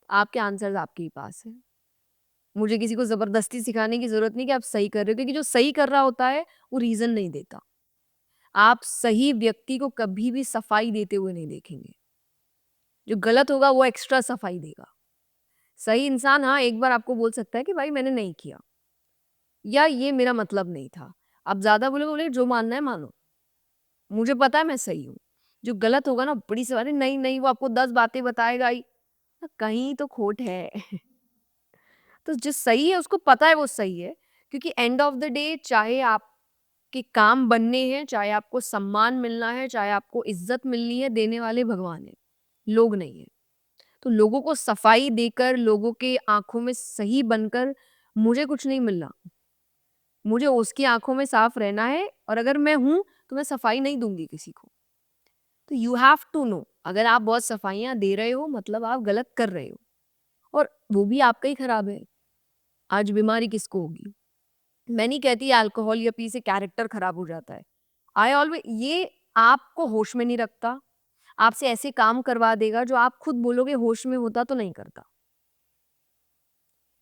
आपके आंसर्स आपके ही पास हैं। मुझे किसी को ज़बरदस्ती सिखाने की ज़रूरत नहीं कि आप सही कर रहे हो, क्योंकि जो सही कर रहा होता है, वो रीज़न नहीं देता। आप सही व्यक्ति को कभी भी सफाई देते हुए नहीं देखेंगे। जो गलत होगा वो एक्स्ट्रा सफाई देगा। सही इंसान हाँ, एक बार आपको बोल सकता है कि भाई मैंने नहीं किया या ये मेरा मतलब नहीं था। आप ज़्यादा बोले जो मानना है मानो। मुझे पता है मैं सही हूँ। जो गलत होगा ना बड़ी सी अरे नहीं, नहीं वो आपको 10 बातें बताएगा ही। कहीं तो खोट है। तो जो सही है उसको पता है वो सही है, क्योंकि एंड ऑफ द डे चाहे आपके काम बनने हैं, चाहे आपको सम्मान मिलना है, चाहे आपको इज्जत मिलनी है, देने वाले भगवान है। लोग नहीं है। तो लोगों को सफाई देकर, लोगों के आँखों में सही बनकर मुझे कुछ नहीं मिलना। मुझे उसकी आँखों में साफ रहना है और अगर मैं हूँ, तो मैं सफाई नहीं दूँगी किसी को। तो यू हैव टू नो अगर आप बहुत सफाइयाँ दे रहे हो मतलब आप गलत कर रहे हो और वो भी आपका ही खराब है। आज बीमारी किसको होगी? मैं नहीं कहती अल्कोहल या पी से कैरेक्टर खराब हो जाता है। आई ऑलवे ये आपको होश में नहीं रखता, आपसे ऐसे काम करवा देगा जो आप खुद बोलोगे होश में होता तो नहीं करता।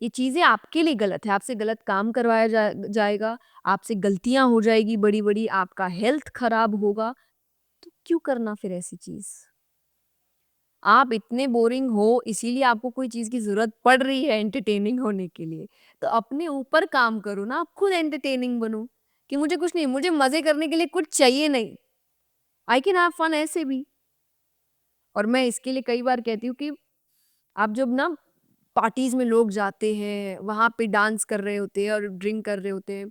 ये चीज़ें आपके लिए गलत है, आपसे गलत काम करवाया जाएगा, आपसे गलतियाँ हो जाएगी बड़ी-बड़ी, आपका हेल्थ खराब होगा, तो क्यों करना फिर ऐसी चीज़? आप इतने बोरिंग हो इसीलिए आपको कोई चीज़ की ज़रूरत पड़ रही है एंटरटेनिंग होने के लिए, तो अपने ऊपर काम करो ना, आप खुद एंटरटेनिंग बनो, कि मुझे कुछ नहीं, मुझे मज़े करने के लिए कुछ चाहिए नहीं। आई कैन हैव फन ऐसे भी। और मैं इसके लिए कई बार कहती हूँ कि आप जब ना पार्टीज़ में लोग जाते हैं, वहाँ पे डांस कर रहे होते हैं और ड्रिंक कर रहे होते हैं,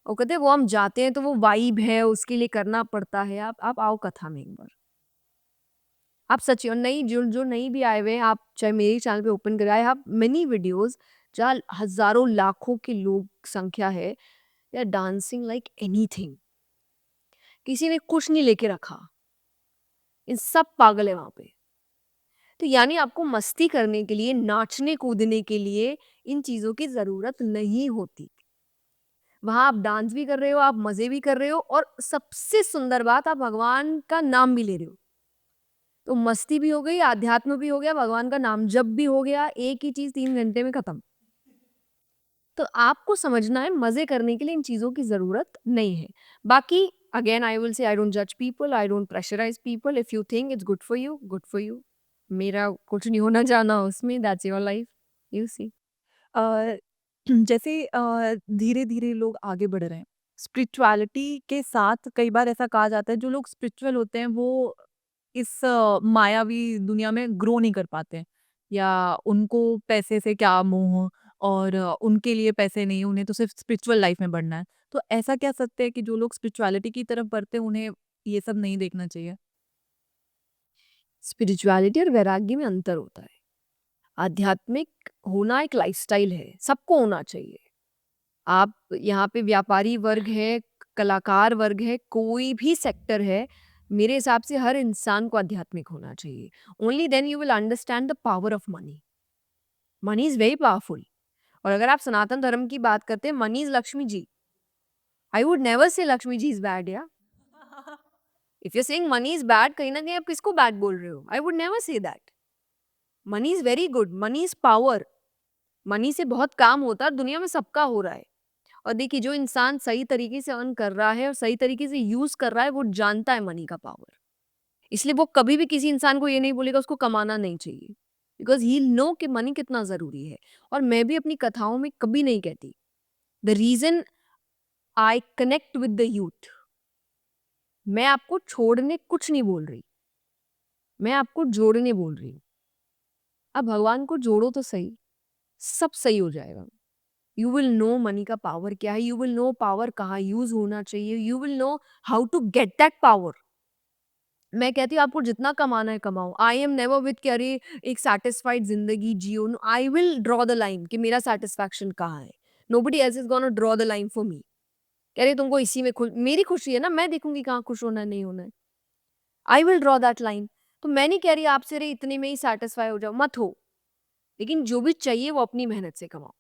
और कहते हैं वो हम जाते हैं तो वो वाइब है, उसके लिए करना पड़ता है। आप आओ कथा में एक बार। आप सच और नहीं जो जो नहीं भी आए हुए हैं, आप चाहे मेरे चैनल पे ओपन कराएँ, आई हैव मेनी वीडियोज़ जहाँ हज़ारों, लाखों की लोग संख्या है, they are dancing like anything. किसी ने कुछ नहीं लेके रखा। इन सब पागल है वहाँ पे। तो यानी आपको मस्ती करने के लिए, नाचने कूदने के लिए इन चीज़ों की ज़रूरत नहीं होती। वहाँ आप डांस भी कर रहे हो, आप मज़े भी कर रहे हो और सबसे सुंदर बात आप भगवान का नाम भी ले रहे हो। तो मस्ती भी हो गई, आध्यात्म भी हो गया, भगवान का नाम जप भी हो गया, एक ही चीज़ 3 घंटे में खत्म। तो आपको समझना है मज़े करने के लिए इन चीज़ों की ज़रूरत नहीं है। बाकी again I will say I don't जज people, I don't pressurise people, if you think it's good for you. मेरा कुछ नहीं होना जाना उसमें, that's your life, you see. Uh, जैसे धीरे-धीरे लोग आगे बढ़ रहे हैं। स्पिरिचुअलिटी के साथ कई बार ऐसा कहा जाता है जो लोग स्पिरिचुअल होते हैं वो इस मायावी दुनिया में ग्रो नहीं कर पाते हैं या उनको पैसे से क्या मोह और उनके लिए पैसे नहीं, उन्हें तो सिर्फ स्पिरिचुअल लाइफ में बढ़ना है। तो ऐसा क्या सत्य है कि जो लोग स्पिरिचुअलिटी की तरफ बढ़ते हैं उन्हें ये सब नहीं देखना चाहिए? स्पिरिचुअलिटी और वैराग्य में अंतर होता है। आध्यात्मिक होना एक लाइफ़स्टाइल है, सबको होना चाहिए। आप यहाँ पे व्यापारी वर्ग है, कलाकार वर्ग है, कोई भी सेक्टर है, मेरे हिसाब से हर इंसान को आध्यात्मिक होना चाहिए। Only then you will understand the power of money. Money is very powerful और अगर आप सनातन धर्म की बात करते हैं, money is Lakshmi ji. I would never say Lakshmi ji is bad या if you are saying money is bad, कहीं न कहीं आप किसको बैड बोल रहे हो? I would never say that. Money is very good, money is power. Money से बहुत काम होता है और दुनिया में सबका हो रहा है। और देखिए जो इंसान सही तरीके से अर्न कर रहा है और सही तरीके से यूज़ कर रहा है, वो जानता है मनी का पावर। इसलिए वो कभी भी किसी इंसान को ये नहीं बोलेगा उसको कमाना नहीं चाहिए। बिकॉज़ ही विल नो कि मनी कितना ज़रूरी है। और मैं भी अपनी कथाओं में कभी नहीं कहती, the reason I connect with the youth, मैं आपको छोड़ने कुछ नहीं बोल रही, मैं आपको जोड़ने बोल रही हूँ। अब भगवान को जोड़ो तो सही, सब सही हो जाएगा। यू विल नो मनी का पावर क्या है, यू विल नो पावर कहाँ यूज़ होना चाहिए, you will know how to get that power. मैं कहती हूँ आपको जितना कमाना है कमाओ। आई एम नेवर विथ कि अरे एक सैटिस्फाइड ज़िंदगी जियो। No, I will draw the line कि मेरा सैटिस्फैक्शन कहाँ है। Nobody else is gonna draw the line for me. कह रहे तुमको इसी में मेरी खुशी है ना, मैं देखूँगी कहाँ खुश होना है, नहीं होना है। आई विल ड्रॉ दैट लाइन। तो मैं नहीं कह रही आपसे अरे इतने में ही सैटिस्फाई हो जाओ, मत हो। लेकिन जो भी चाहिए वो अपनी मेहनत से कमाओ।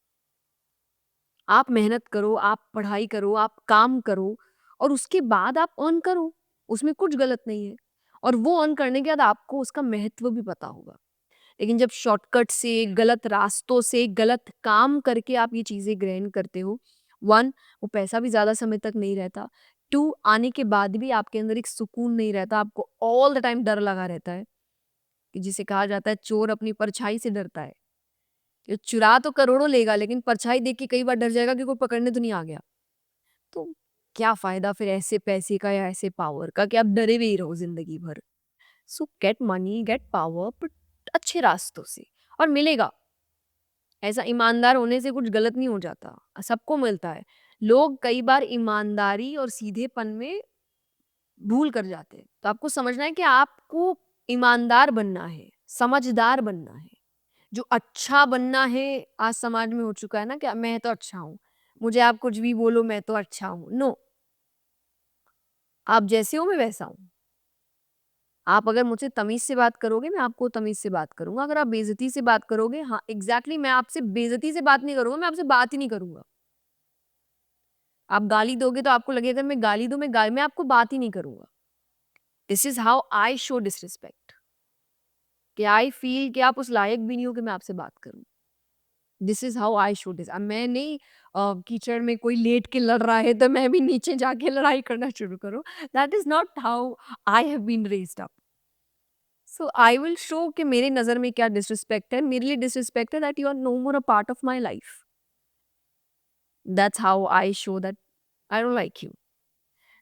आप मेहनत करो, आप पढ़ाई करो, आप काम करो और उसके बाद आप अर्न करो, उसमें कुछ गलत नहीं है। और वो अर्न करने के बाद आपको उसका महत्व भी पता होगा। लेकिन जब शॉर्टकट से, गलत रास्तों से, गलत काम करके आप ये चीज़ें ग्रहण करते हो, 1 वो पैसा भी ज़्यादा समय तक नहीं रहता, 2 आने के बाद भी आपके अंदर एक सुकून नहीं रहता, आपको ऑल द टाइम डर लगा रहता है, कि जिसे कहा जाता है चोर अपनी परछाई से डरता है। ये चुरा तो करोड़ों लेगा लेकिन परछाई देख के कई बार डर जाएगा कि कोई पकड़ने तो नहीं आ गया। तो क्या फ़ायदा फिर ऐसे पैसे का या ऐसे पावर का कि आप डरे हुए ही रहो ज़िंदगी भर। So get money, get power but अच्छे रास्तों से और मिलेगा। ऐसा ईमानदार होने से कुछ गलत नहीं हो जाता, सबको मिलता है। लोग कई बार ईमानदारी और सीधेपन में भूल कर जाते हैं। तो आपको समझना है कि आपको ईमानदार बनना है, समझदार बनना है, जो अच्छा बनना है। आज समाज में हो चुका है ना कि मैं तो अच्छा हूँ, मुझे आप कुछ भी बोलो मैं तो अच्छा हूँ। नो, आप जैसे हो मैं वैसा हूँ। आप अगर मुझसे तमीज़ से बात करोगे, मैं आपको तमीज़ से बात करूँगा। अगर आप बेइज़्ज़ती से बात करोगे, हाँ, एग्ज़ैक्टली मैं आपसे बेइज़्ज़ती से बात नहीं करूँगा, मैं आपसे बात ही नहीं करूँगा। आप गाली दोगे तो आपको लगेगा अगर मैं गाली दूँ, मैं आपको बात ही नहीं करूँगा। This is how I show disrespect, कि आई फ़ील कि आप उस लायक भी नहीं हो कि मैं आपसे बात करूँ। This is how I show अब मैं नहीं कीचड़ में कोई लेट के लड़ रहा है तो मैं भी नीचे जाके लड़ाई करना शुरू करूँ। That is not how I have been raised up. So I will show कि मेरी नज़र में क्या डिसरिस्पेक्ट है। मेरे लिए डिसरिस्पेक्ट है that you are no more a part of my life. That's how I show that I don't like you.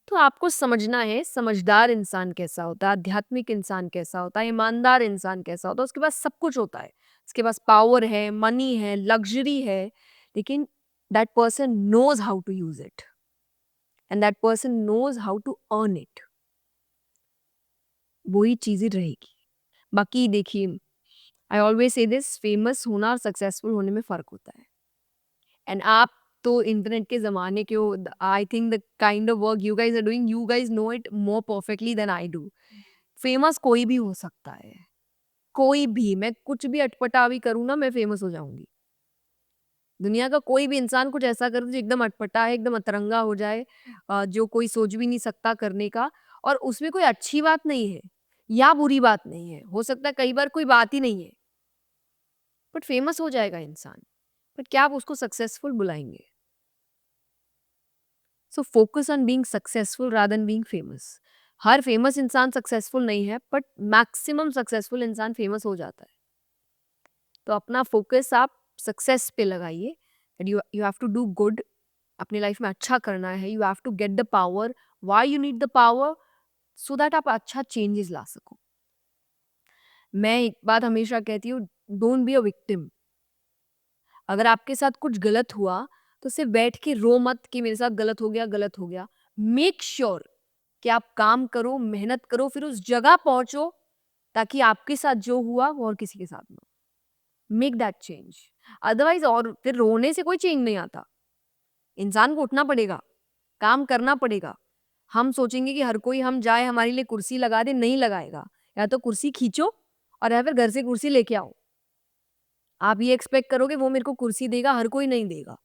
तो आपको समझना है समझदार इंसान कैसा होता है, आध्यात्मिक इंसान कैसा होता है, ईमानदार इंसान कैसा होता है। उसके पास सब कुछ होता है, उसके पास पावर है, मनी है, लग्जरी है, लेकिन that person knows how to use it and that person knows how to earn it. वही चीजें रहेगी। बाकी देखिए, I always say this, famous होना और सक्सेसफुल होने में फर्क होता है। एंड आप तो इंटरनेट के ज़माने के हो, I think the kind of work you guys are doing, you guys know it more perfectly than I do. Famous कोई भी हो सकता है, कोई भी। मैं कुछ भी अटपटा भी करूँ ना, मैं फेमस हो जाऊँगी। दुनिया का कोई भी इंसान कुछ ऐसा करे जो एकदम अटपटा है, एकदम अतरंगा हो जाए, जो कोई सोच भी नहीं सकता करने का, और उसमें कोई अच्छी बात नहीं है या बुरी बात नहीं है। हो सकता है कई बार कोई बात ही नहीं है, बट फेमस हो जाएगा इंसान। बट क्या आप उसको सक्सेसफुल बुलाएँगे? So focus on being successful rather than being famous. Her famous इंसान सक्सेसफुल नहीं है, बट मैक्सिमम सक्सेसफुल इंसान फेमस हो जाता है। तो अपना फोकस आप सक्सेस पे लगाइए। You you have to do good, अपनी लाइफ में अच्छा करना है। You have to get the power. Why you need the power? So that आप अच्छा चेंजेस ला सको। मैं एक बात हमेशा कहती हूँ, डोंट बी अ विक्टिम। अगर आपके साथ कुछ गलत हुआ तो सिर्फ बैठ के रो मत कि मेरे साथ गलत हो गया, गलत हो गया। मेक श्योर कि आप काम करो, मेहनत करो, फिर उस जगह पहुंचो ताकि आपके साथ जो हुआ वो और किसी के साथ ना हो। Make that change. अदरवाइज और फिर रोने से कोई चेंज नहीं आता। इंसान को उठना पड़ेगा, काम करना पड़ेगा। हम सोचेंगे कि हर कोई हम जाए हमारे लिए कुर्सी लगा दे, नहीं लगाएगा। या तो कुर्सी खींचो और या फिर घर से कुर्सी लेके आओ। आप ये एक्सपेक्ट करोगे वो मेरे को कुर्सी देगा, हर कोई नहीं देगा,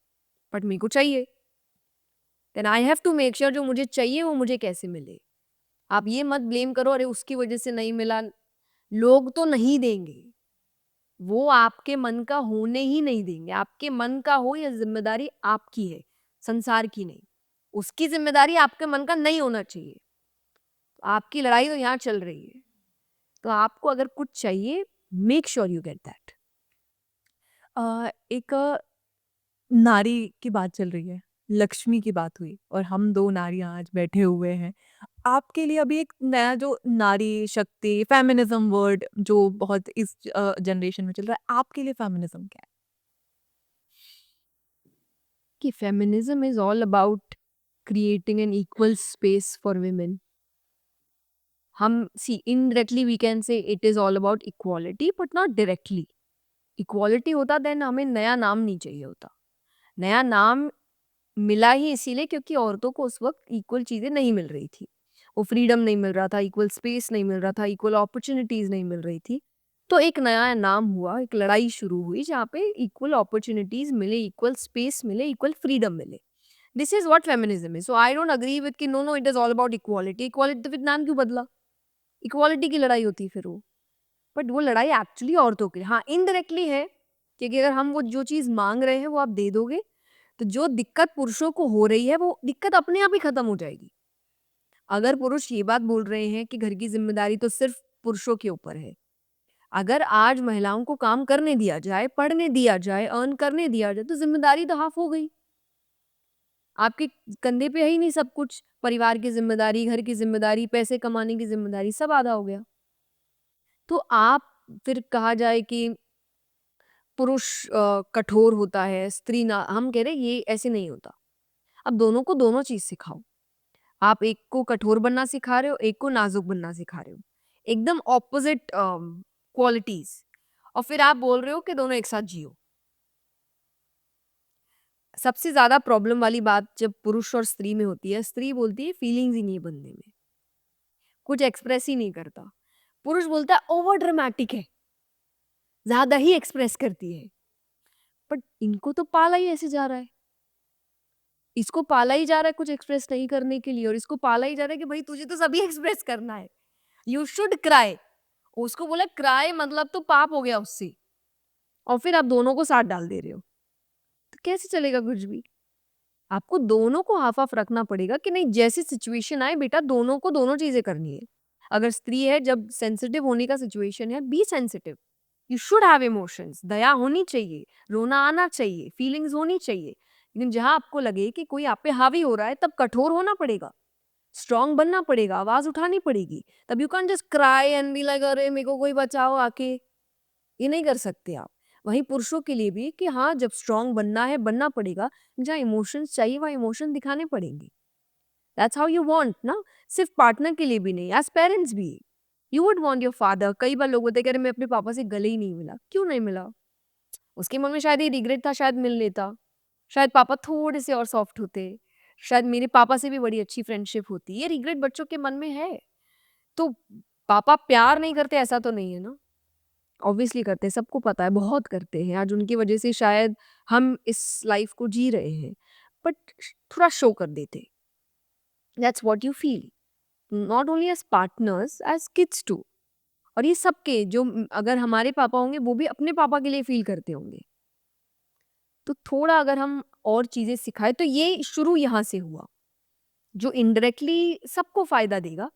बट मेरे को चाहिए। Then I have to make sure जो मुझे चाहिए वो मुझे कैसे मिले। आप ये मत ब्लेम करो अरे उसकी वजह से नहीं मिला। लोग तो नहीं देंगे, वो आपके मन का होने ही नहीं देंगे। आपके मन का हो, ये जिम्मेदारी आपकी है, संसार की नहीं। उसकी जिम्मेदारी आपके मन का नहीं होना चाहिए। आपकी लड़ाई तो यहाँ चल रही है। तो आपको अगर कुछ चाहिए, make sure you get that. एक नारी की बात चल रही है, लक्ष्मी की बात हुई और हम 2 नारियाँ आज बैठे हुए हैं। आपके लिए अभी एक नया जो नारी शक्ति, फेमिनिज़्म वर्ड जो बहुत इस जनरेशन में चल रहा है, आपके लिए फेमिनिज़्म क्या है? कि feminism is all about creating an equal space for women। हम see indirectly we can say it is all about equality, but not directly. Equality होता देन हमें नया नाम नहीं चाहिए होता। नया नाम मिला ही इसीलिए क्योंकि औरतों को उस वक्त इक्वल चीजें नहीं मिल रही थी। वो फ्रीडम नहीं मिल रहा था, इक्वल स्पेस नहीं मिल रहा था, इक्वल अपॉर्चुनिटीज नहीं मिल रही थी। तो एक नया नाम हुआ, एक लड़ाई शुरू हुई जहाँ पे इक्वल अपॉर्चुनिटीज मिले, इक्वल स्पेस मिले, इक्वल फ्रीडम मिले। This is what feminism is. So I don't agree with कि no no it is all about equality. Equality तो फिर नाम क्यों बदला? इक्वालिटी की लड़ाई होती फिर वो। बट वो लड़ाई एक्चुअली औरतों की, हाँ इनडायरेक्टली है, क्योंकि अगर हम वो जो चीज मांग रहे हैं वो आप दे दोगे तो जो दिक्कत पुरुषों को हो रही है वो दिक्कत अपने आप ही खत्म हो जाएगी। अगर पुरुष ये बात बोल रहे हैं कि घर की जिम्मेदारी तो सिर्फ पुरुषों के ऊपर है, अगर आज महिलाओं को काम करने दिया जाए, पढ़ने दिया जाए, अर्न करने दिया जाए, तो जिम्मेदारी तो हाफ हो गई। आपके कंधे पे है ही नहीं सब कुछ। परिवार की जिम्मेदारी, घर की जिम्मेदारी, पैसे कमाने की जिम्मेदारी, सब आधा हो गया। तो आप फिर कहा जाए कि पुरुष कठोर होता है, स्त्री ना, हम कह रहे हैं ये ऐसे नहीं होता। अब दोनों को दोनों चीज़ सिखाओ। आप एक को कठोर बनना सिखा रहे हो, एक को नाज़ुक बनना सिखा रहे हो। एकदम ऑपोजिट क्वालिटीज, और फिर आप बोल रहे हो कि दोनों एक साथ जियो। सबसे ज्यादा प्रॉब्लम वाली बात जब पुरुष और स्त्री में होती है, स्त्री बोलती है फीलिंग्स ही नहीं है बंदे में, कुछ एक्सप्रेस ही नहीं करता। पुरुष बोलता है ओवर ड्रामेटिक है, ज्यादा ही एक्सप्रेस करती है। बट इनको तो पाला ही ऐसे जा रहा है, इसको पाला ही जा रहा है कुछ एक्सप्रेस नहीं करने के लिए, और इसको पाला ही जा रहा है कि भाई तुझे तो सभी एक्सप्रेस करना है, यू शुड क्राई। उसको बोला क्राई मतलब तो पाप हो गया उससे, और फिर आप दोनों को साथ डाल दे रहे हो, तो कैसे चलेगा कुछ भी। आपको दोनों को हाफ हाफ रखना पड़ेगा कि नहीं, जैसी सिचुएशन आए बेटा दोनों को दोनों चीजें करनी है। अगर स्त्री है, जब सेंसिटिव होने का सिचुएशन है, be sensitive, you should have emotions, दया होनी चाहिए, रोना आना चाहिए, फीलिंग्स होनी चाहिए। लेकिन जहां आपको लगे कि कोई आप पे हावी हो रहा है, तब कठोर होना पड़ेगा, स्ट्रांग बनना पड़ेगा, आवाज उठानी पड़ेगी। तब you can just cry and be like अरे मेरे को कोई बचाओ आके, ये नहीं कर सकते आप। वहीं पुरुषों के लिए भी कि हाँ, जब स्ट्रांग बनना है बनना पड़ेगा, जहाँ इमोशंस चाहिए वहाँ इमोशन दिखाने पड़ेंगे। दैट्स हाउ यू वांट ना। सिर्फ पार्टनर के लिए भी नहीं, एज पेरेंट्स भी। You would want your father, कई बार लोग बोलते हैं कि अरे मैं अपने पापा से गले ही नहीं मिला, क्यों नहीं मिला? उसके मन में शायद ये रिग्रेट था, शायद मिल लेता, शायद पापा थोड़े से और सॉफ्ट होते, शायद मेरे पापा से भी बड़ी अच्छी फ्रेंडशिप होती। ये रिग्रेट बच्चों के मन में है। तो पापा प्यार नहीं करते ऐसा तो नहीं है ना, ऑब्वियसली करते हैं, सबको पता है, बहुत करते हैं। आज उनकी वजह से शायद हम इस लाइफ को जी रहे हैं, बट थोड़ा शो कर देते। That's what you feel, not only as partners, as kids too. और ये सबके जो अगर हमारे पापा होंगे वो भी अपने पापा के लिए फील करते होंगे। तो थोड़ा अगर हम और चीजें सिखाए, तो ये शुरू यहाँ से हुआ, जो इनडायरेक्टली सबको फायदा देगा।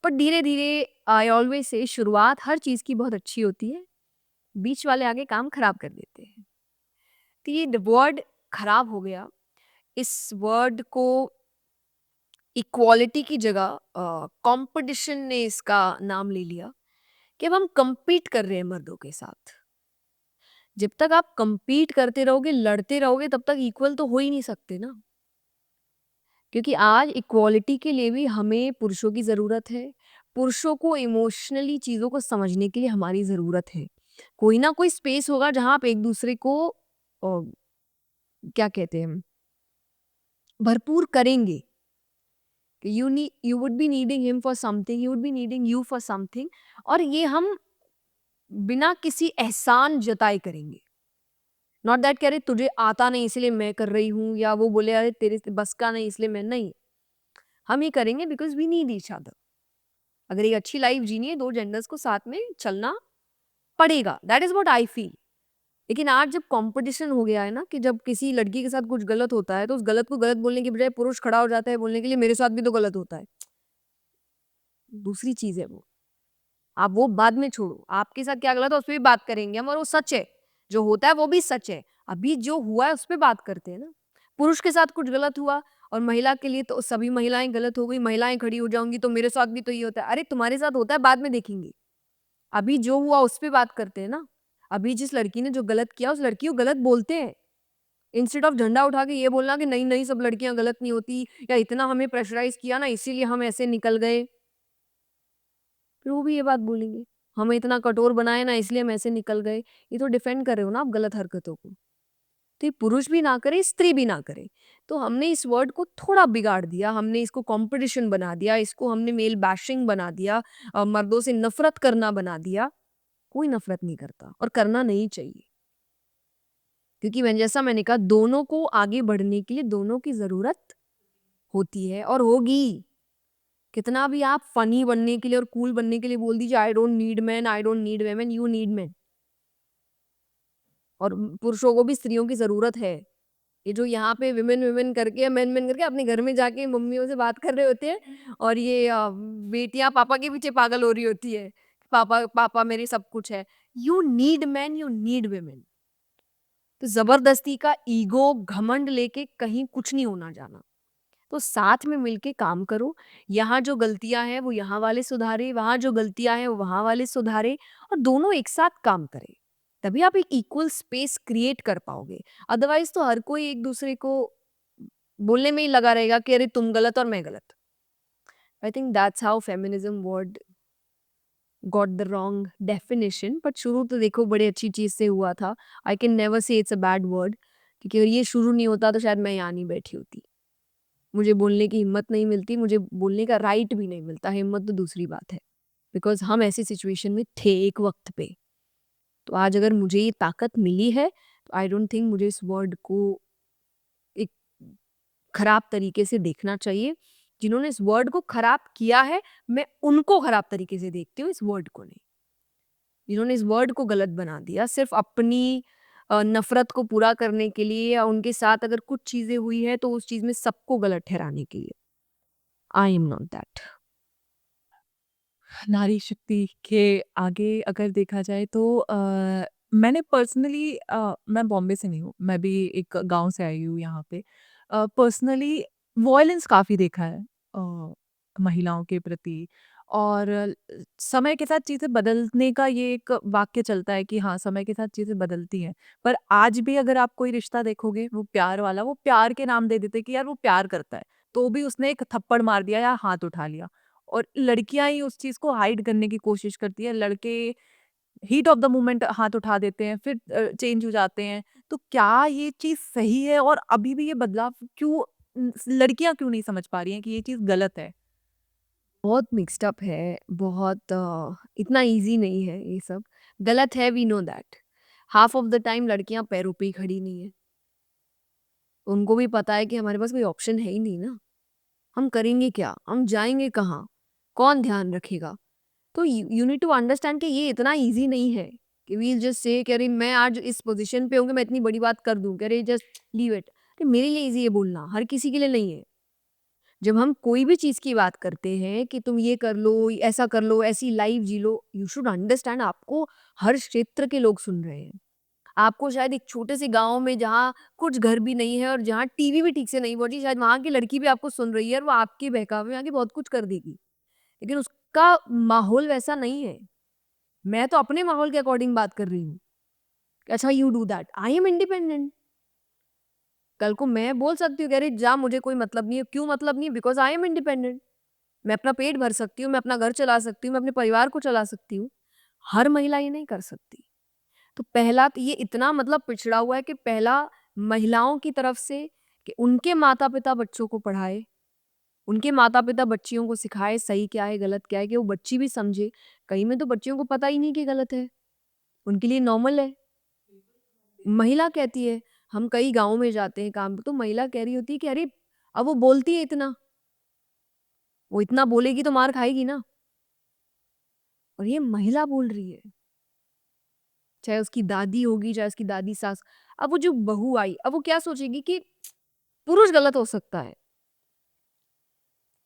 पर धीरे धीरे, आई ऑलवेज से, शुरुआत हर चीज की बहुत अच्छी होती है, बीच वाले आगे काम खराब कर देते हैं। तो ये वर्ड खराब हो गया। इस वर्ड को इक्वालिटी की जगह कंपटीशन ने इसका नाम ले लिया, कि अब हम compete कर रहे हैं मर्दों के साथ। जब तक आप compete करते रहोगे, लड़ते रहोगे, तब तक इक्वल तो हो ही नहीं सकते ना। क्योंकि आज इक्वालिटी के लिए भी हमें पुरुषों की ज़रूरत है। पुरुषों को इमोशनली चीज़ों को समझने के लिए हमारी ज़रूरत है। कोई ना कोई स्पेस होगा जहाँ आप एक दूसरे को क्या कहते हैं, भरपूर करेंगे। You would be needing him for something, he would be needing you for something, और ये हम बिना किसी एहसान जताए करेंगे। नॉट दैट कि अरे तुझे आता नहीं इसलिए मैं कर रही हूँ, या वो बोले अरे तेरे से बस का नहीं इसलिए मैं नहीं। हम ये करेंगे because we need each other. अगर एक अच्छी लाइफ जीनी है, दो जेंडर्स को साथ में चलना पड़ेगा, that is what I feel. लेकिन आज जब कंपटीशन हो गया है ना, कि जब किसी लड़की के साथ कुछ गलत होता है, तो उस गलत को गलत बोलने की बजाय पुरुष खड़ा हो जाता है बोलने के लिए मेरे साथ भी तो गलत होता है। दूसरी चीज है वो, आप वो बाद में छोड़ो, आपके साथ क्या गलत है उस पर भी बात करेंगे हम, और वो सच है, जो होता है वो भी सच है। अभी जो हुआ है उस पर बात करते हैं ना। पुरुष के साथ कुछ गलत हुआ और महिला के लिए तो सभी महिलाएं गलत हो गई, महिलाएं खड़ी हो जाऊंगी तो मेरे साथ भी तो ये होता है। अरे तुम्हारे साथ होता है बाद में देखेंगे, अभी जो हुआ उस पर बात करते हैं ना। अभी जिस लड़की ने जो गलत किया उस लड़की को गलत बोलते हैं, इंस्टेड ऑफ झंडा उठा के ये बोलना कि नहीं नहीं सब लड़कियां गलत नहीं होती, या इतना हमें प्रेशराइज किया ना इसीलिए हम ऐसे निकल गए। फिर वो भी ये बात बोलेंगे, हमें इतना कठोर बनाए ना इसलिए हम ऐसे निकल गए। ये तो डिफेंड कर रहे हो ना आप गलत हरकतों को। तो ये पुरुष भी ना करे, स्त्री भी ना करे। तो हमने इस वर्ड को थोड़ा बिगाड़ दिया, हमने इसको कंपटीशन बना दिया, इसको हमने मेल बैशिंग बना दिया, मर्दों से नफरत करना बना दिया। कोई नफरत नहीं करता और करना नहीं चाहिए, क्योंकि जैसा मैंने कहा, दोनों को आगे बढ़ने के लिए दोनों की जरूरत होती है और होगी। कितना भी आप फनी बनने के लिए और कूल बनने के लिए बोल दीजिए I don't need man, I don't need women, you need man. और पुरुषों को भी स्त्रियों की जरूरत है। ये जो यहाँ पे विमेन विमेन करके, मेन मेन करके अपने घर में जाके मम्मियों से बात कर रहे होते हैं, और ये बेटियां पापा के पीछे पागल हो रही होती है, पापा पापा मेरे सब कुछ है। You need man, you need women. तो जबरदस्ती का ईगो घमंड लेके कहीं कुछ नहीं होना जाना। तो साथ में मिलके काम करो। यहाँ जो गलतियां हैं वो यहाँ वाले सुधारे, वहां जो गलतियां हैं वो वहां वाले सुधारे, और दोनों एक साथ काम करें। तभी आप एक इक्वल स्पेस क्रिएट कर पाओगे। अदरवाइज तो हर कोई एक दूसरे को बोलने में ही लगा रहेगा कि अरे तुम गलत और मैं गलत। I think that's how feminism word got the wrong definition, but शुरू तो देखो बड़े अच्छी चीज़ से हुआ था। I can never say it's a bad word, क्योंकि अगर ये शुरू नहीं होता तो शायद मैं यहाँ नहीं बैठी होती। मुझे बोलने की हिम्मत नहीं मिलती, मुझे बोलने का राइट भी नहीं मिलता, हिम्मत तो दूसरी बात है। बिकॉज़ हम ऐसी सिचुएशन में थे एक वक़्त पे। तो आज अगर मुझे ये ताकत मिली है, तो आई डोंट थिंक मुझे इस वर्ड को एक खराब तरीके से देखना चाहिए। जिन्होंने इस वर्ड को खराब किया है, मैं उनको खराब तरीके से देखती हूँ, इस वर्ड को नहीं। जिन्होंने इस वर्ड को गलत बना दिया सिर्फ़ अपनी नफ़रत को पूरा करने के लिए, या उनके साथ अगर कुछ चीज़ें हुई है तो उस चीज़ में सबको गलत ठहराने के लिए। आई एम नॉट दैट। नारी शक्ति के आगे अगर देखा जाए तो मैंने पर्सनली मैं बॉम्बे से नहीं हूँ, मैं भी एक गाँव से आई हूँ यहाँ पे। पर्सनली वॉयलेंस काफ़ी देखा है महिलाओं के प्रति, और समय के साथ चीज़ें बदलने का ये एक वाक्य चलता है कि हाँ, समय के साथ चीज़ें बदलती हैं। पर आज भी अगर आप कोई रिश्ता देखोगे, वो प्यार वाला, वो प्यार के नाम दे देते हैं कि यार वो प्यार करता है, तो भी उसने एक थप्पड़ मार दिया या हाथ उठा लिया। और लड़कियाँ ही उस चीज़ को हाइड करने की कोशिश करती हैं, लड़के हीट ऑफ द मोमेंट हाथ उठा देते हैं, फिर चेंज हो जाते हैं। तो क्या ये चीज़ सही है, और अभी भी ये बदलाव क्यों लड़कियाँ क्यों नहीं समझ पा रही हैं कि ये चीज़ गलत है? बहुत मिक्स्ड अप है, बहुत इतना ईज़ी नहीं है ये सब। गलत है, we know that. Half of the time लड़कियाँ पैरों पे ही खड़ी नहीं हैं। उनको भी पता है कि हमारे पास कोई ऑप्शन है ही नहीं ना। हम करेंगे क्या? हम जाएँगे कहाँ? कौन ध्यान रखेगा? तो यू नीड टू अंडरस्टैंड कि ये इतना ईज़ी नहीं है कि वील जस्ट से कि अरे मैं आज इस पोज़ीशन पे हूँ कि मैं इतनी बड़ी बात कर दूँ कि अरे जस्ट लीव इट। तो मेरे लिए ईज़ी है बोलना, हर किसी के लिए नहीं है। जब हम कोई भी चीज़ की बात करते हैं कि तुम ये कर लो, ऐसा कर लो, ऐसी लाइफ़ जी लो, यू शुड अंडरस्टैंड आपको हर क्षेत्र के लोग सुन रहे हैं। आपको शायद एक छोटे से गाँव में जहाँ कुछ घर भी नहीं है और जहाँ टीवी भी ठीक से नहीं पहुँची, शायद वहाँ की लड़की भी आपको सुन रही है और वो आपके बहकावे में आके बहुत कुछ कर देगी। लेकिन उसका माहौल वैसा नहीं है। मैं तो अपने माहौल के अकॉर्डिंग बात कर रही हूँ। अच्छा you do that, I am independent. कल को मैं बोल सकती हूँ कि अरे जा मुझे कोई मतलब नहीं है। क्यों मतलब नहीं है? Because I am independent. मैं अपना पेट भर सकती हूँ, मैं अपना घर चला सकती हूँ, मैं अपने परिवार को चला सकती हूँ। हर महिला ये नहीं कर सकती। तो पहला तो ये इतना मतलब पिछड़ा हुआ है कि पहला महिलाओं की तरफ से कि उनके माता-पिता बच्चों को पढ़ाए, उनके माता-पिता बच्चियों को सिखाए सही क्या है, गलत क्या है, कि वो बच्ची भी समझे। कई में तो बच्चियों को पता ही नहीं कि गलत है, उनके लिए नॉर्मल है। महिला कहती है, हम कई गाँव में जाते हैं काम पे, तो महिला कह रही होती है कि अरे! अब वो बोलती है इतना, वो इतना बोलेगी तो मार खाएगी ना, और ये महिला बोल रही है। चाहे उसकी दादी होगी, चाहे उसकी दादी सास। अब वो जो बहू आई, अब वो क्या सोचेगी कि पुरुष गलत हो सकता है,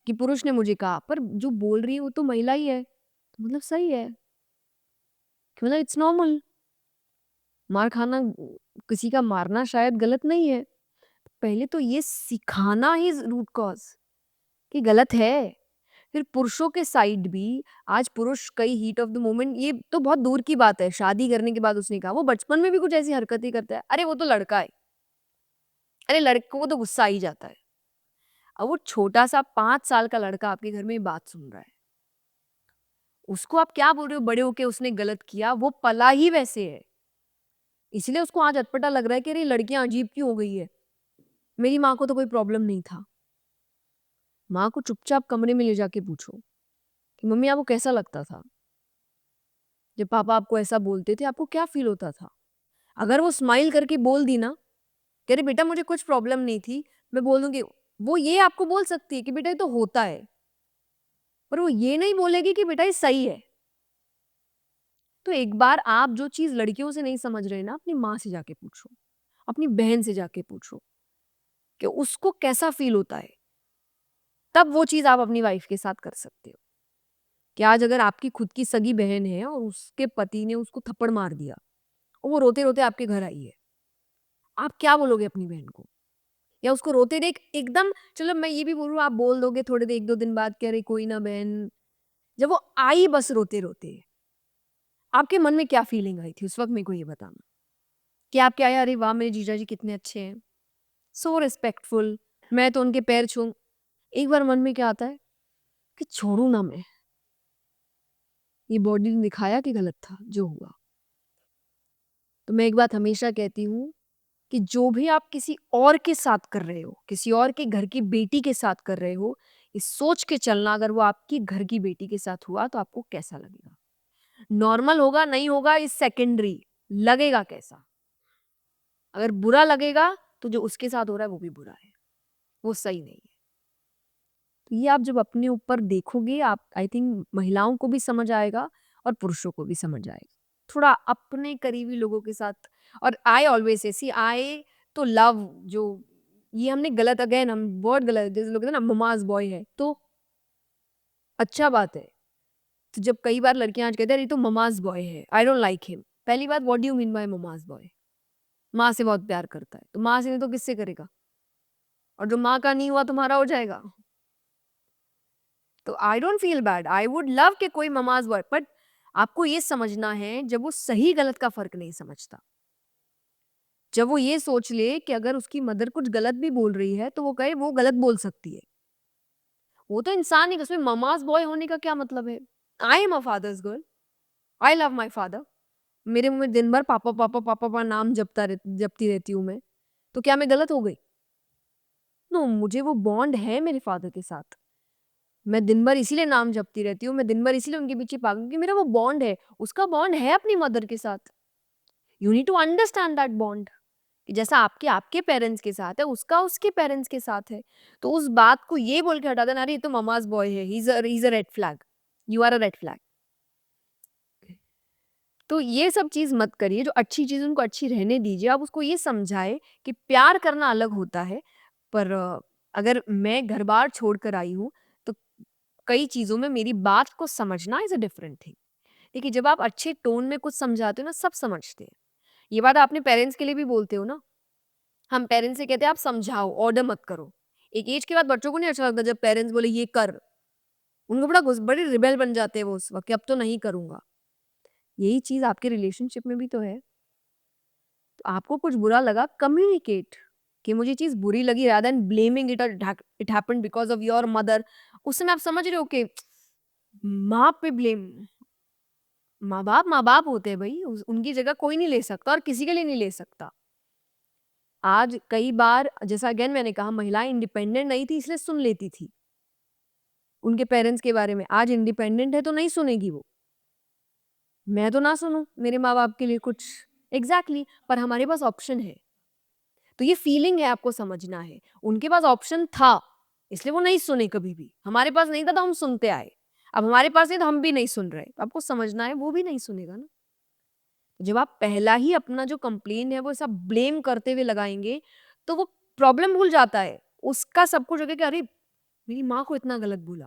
कि पुरुष ने मुझे कहा, पर जो बोल रही है वो तो महिला ही है। तो मतलब सही है, कि मतलब इट्स नॉर्मल। मार खाना, किसी का मारना शायद गलत नहीं है। पहले तो ये सिखाना ही रूट कॉज़ कि गलत है। फिर पुरुषों के साइड भी, आज पुरुष कई हीट ऑफ द मोमेंट, ये तो बहुत दूर की बात है, शादी करने के बाद उसने कहा, वो बचपन में भी कुछ ऐसी हरकतें करता है। अरे वो तो लड़का है, अरे लड़के को तो गुस्सा आ ही जाता है। अब वो छोटा-सा 5 साल का लड़का आपके घर में ये बात सुन रहा है। उसको आप क्या बोल रहे हो बड़े होके उसने गलत किया, वो पला ही वैसे है। इसलिए उसको आज अटपटा लग रहा है कि अरे लड़कियाँ अजीब क्यों हो गई है। मेरी माँ को तो कोई प्रॉब्लम नहीं था। माँ को चुपचाप कमरे में ले जाके पूछो कि मम्मी आपको कैसा लगता था? जब पापा आपको ऐसा बोलते थे, आपको क्या फ़ील होता था? अगर वो स्माइल करके बोल दी ना कि अरे बेटा मुझे कुछ प्रॉब्लम नहीं थी, मैं बोल दूँगी, वो ये आपको बोल सकती है कि बेटा ये तो होता है। पर वो ये नहीं बोलेगी कि बेटा ये सही है। तो एक बार आप जो चीज़ लड़कियों से नहीं समझ रहे ना, अपनी माँ से जाके पूछो, अपनी बहन से जाके पूछो कि उसको कैसा फ़ील होता है। तब वो चीज़ आप अपनी वाइफ़ के साथ कर सकते हो। कि आज अगर आपकी खुद की सगी बहन है और उसके पति ने उसको थप्पड़ मार दिया और वो रोते-रोते आपके घर आई है, आप क्या बोलोगे अपनी बहन को? या उसको रोते देख एकदम, चलो मैं ये भी बोलूँ आप बोल दोगे थोड़े देर 1-2 दिन बाद कि अरे कोई ना बहन, जब वो आई बस रोते-रोते, आपके मन में क्या फीलिंग आई थी उस वक़्त मेरे को ये बताना? कि आप क्या, अरे वाह! मेरे जीजा जी कितने अच्छे हैं, सो रिस्पेक्टफुल, मैं तो उनके पैर छूऊँ। एक बार मन में क्या आता है कि छोड़ूँ ना मैं, ये बॉडी ने दिखाया कि गलत था जो हुआ। तो मैं एक बात हमेशा कहती हूँ कि जो भी आप किसी और के साथ कर रहे हो, किसी और के घर की बेटी के साथ कर रहे हो, इस सोच के चलना अगर वो आपकी घर की बेटी के साथ हुआ तो आपको कैसा लगेगा? नॉर्मल होगा, नहीं होगा इज़ सेकेंडरी, लगेगा कैसा? अगर बुरा लगेगा तो जो उसके साथ हो रहा है वो भी बुरा है, वो सही नहीं है। तो ये आप जब अपने ऊपर देखोगे आप आई थिंक महिलाओं को भी समझ आएगा और पुरुषों को भी समझ आएगा। थोड़ा अपने करीबी लोगों के साथ और आई ऑलवेज से सी आई तो लव जो ये हमने गलत अगेन हम वर्ड गलत जैसे लोग कहते हैं ना ममाज बॉय है तो अच्छा बात है। तो जब कई बार लड़कियां आज कहते हैं ये तो ममाज बॉय है आई डोंट लाइक हिम। पहली बात what do you mean by mama's boy? माँ से बहुत प्यार करता है तो माँ से नहीं तो किससे करेगा? और जो माँ का नहीं हुआ तुम्हारा हो जाएगा। तो I don't feel bad I would love कि कोई ममाज बॉय बट आपको ये समझना है जब वो सही गलत का फर्क नहीं समझता, जब वो ये सोच ले कि अगर उसकी मदर कुछ गलत भी बोल रही है तो वो कहे वो गलत बोल सकती है, वो तो इंसान ही उसमें ममाज बॉय होने का क्या मतलब है? I am a father's girl, I love my father. मेरे मुंह में दिन भर पापा पापा पापा पापा नाम जपती रहती हूँ मैं, तो क्या मैं गलत हो गई? नो मुझे वो बॉन्ड है मेरे फादर के साथ, मैं दिन भर इसीलिए नाम जपती रहती हूँ, मैं दिन भर इसीलिए उनके पीछे पागल क्योंकि मेरा वो बॉन्ड है, उसका बॉन्ड है अपनी मदर के साथ। You need to understand that bond कि जैसा आपके आपके पेरेंट्स के साथ है, उसका उसके पेरेंट्स के साथ है। तो उस बात को ये बोल के हटा देना, अरे ये तो ममाज़ बॉय है, he is a red flag, you are a red flag. तो ये सब चीज़ मत करिए, जो अच्छी चीज़ उनको अच्छी रहने दीजिए। आप उसको ये समझाएँ कि प्यार करना अलग होता है, पर अगर मैं घर-बार छोड़कर आई हूँ, तो कई चीज़ों में मेरी बात को समझना इज़ अ डिफरेंट थिंग। देखिए, जब आप अच्छे टोन में कुछ समझाते हो ना, सब समझते हैं। ये बात आप अपने पेरेंट्स के लिए भी बोलते हो ना। हम पेरेंट्स से कहते हैं आप समझाओ, ऑर्डर मत करो। एक एज के बाद बच्चों को नहीं अच्छा लगता जब पेरेंट्स बोले ये कर, उनको बड़े रिबेल बन जाते हैं वो उस वक़्त कि अब तो नहीं करूँगा। यही चीज़ आपके रिलेशनशिप में भी तो है। तो आपको कुछ बुरा लगा कम्युनिकेट कि मुझे चीज़ बुरी लगी rather than blaming it happened because of your mother. उस समय आप समझ रहे हो कि माँ पे ब्लेम माँ-बाप होते हैं भई, उस उनकी जगह कोई नहीं ले सकता और किसी के लिए नहीं ले सकता। आज कई बार जैसा अगेन मैंने कहा महिलाएँ इंडिपेंडेंट नहीं थी इसलिए सुन लेती थी, उनके पेरेंट्स के बारे में। आज इंडिपेंडेंट है तो नहीं सुनेगी वो। मैं तो ना सुनूँ मेरे माँ-बाप के लिए कुछ एग्ज़ैक्टली पर हमारे पास ऑप्शन है। तो ये फीलिंग है आपको समझना है। उनके पास ऑप्शन था, इसलिए वो नहीं सुने कभी भी। हमारे पास नहीं था तो हम सुनते आए। अब हमारे पास है तो हम भी नहीं सुन रहे। आपको समझना है वो भी नहीं सुनेगा ना। जब आप पहला ही अपना जो कंप्लेन है वो ऐसा ब्लेम करते हुए लगाएँगे, तो वो प्रॉब्लम भूल जाता है। उसका सब कुछ हो गया कि अरे! मेरी माँ को इतना गलत बोला।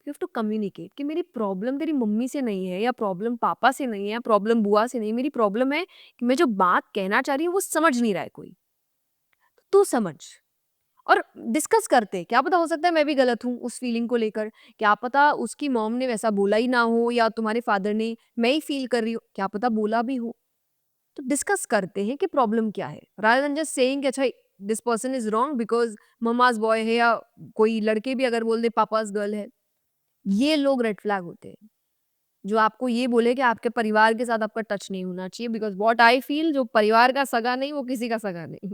यू हैव टू कम्युनिकेट कि मेरी प्रॉब्लम तेरी मम्मी से नहीं है या प्रॉब्लम पापा से नहीं है या प्रॉब्लम बुआ से नहीं, मेरी प्रॉब्लम है कि मैं जो बात कहना चाह रही हूँ वो समझ नहीं रहा है कोई। तू समझ और डिस्कस करते हैं। क्या पता हो सकता है मैं भी गलत हूँ उस फीलिंग को लेकर। क्या पता उसकी मॉम ने वैसा बोला ही ना हो या तुम्हारे फादर ने मैं ही फील कर रही हूँ, क्या पता बोला भी हो। तो डिस्कस करते हैं कि प्रॉब्लम क्या है रादर देन जस्ट सेइंग कि अच्छा this person is wrong because mama's boy है या कोई लड़के भी अगर बोल दे पापाज गर्ल है। ये लोग रेड फ्लैग होते हैं जो आपको ये बोले कि आपके परिवार के साथ आपका टच नहीं होना चाहिए बिकॉज व्हाट आई फील जो परिवार का सगा नहीं वो किसी का सगा नहीं।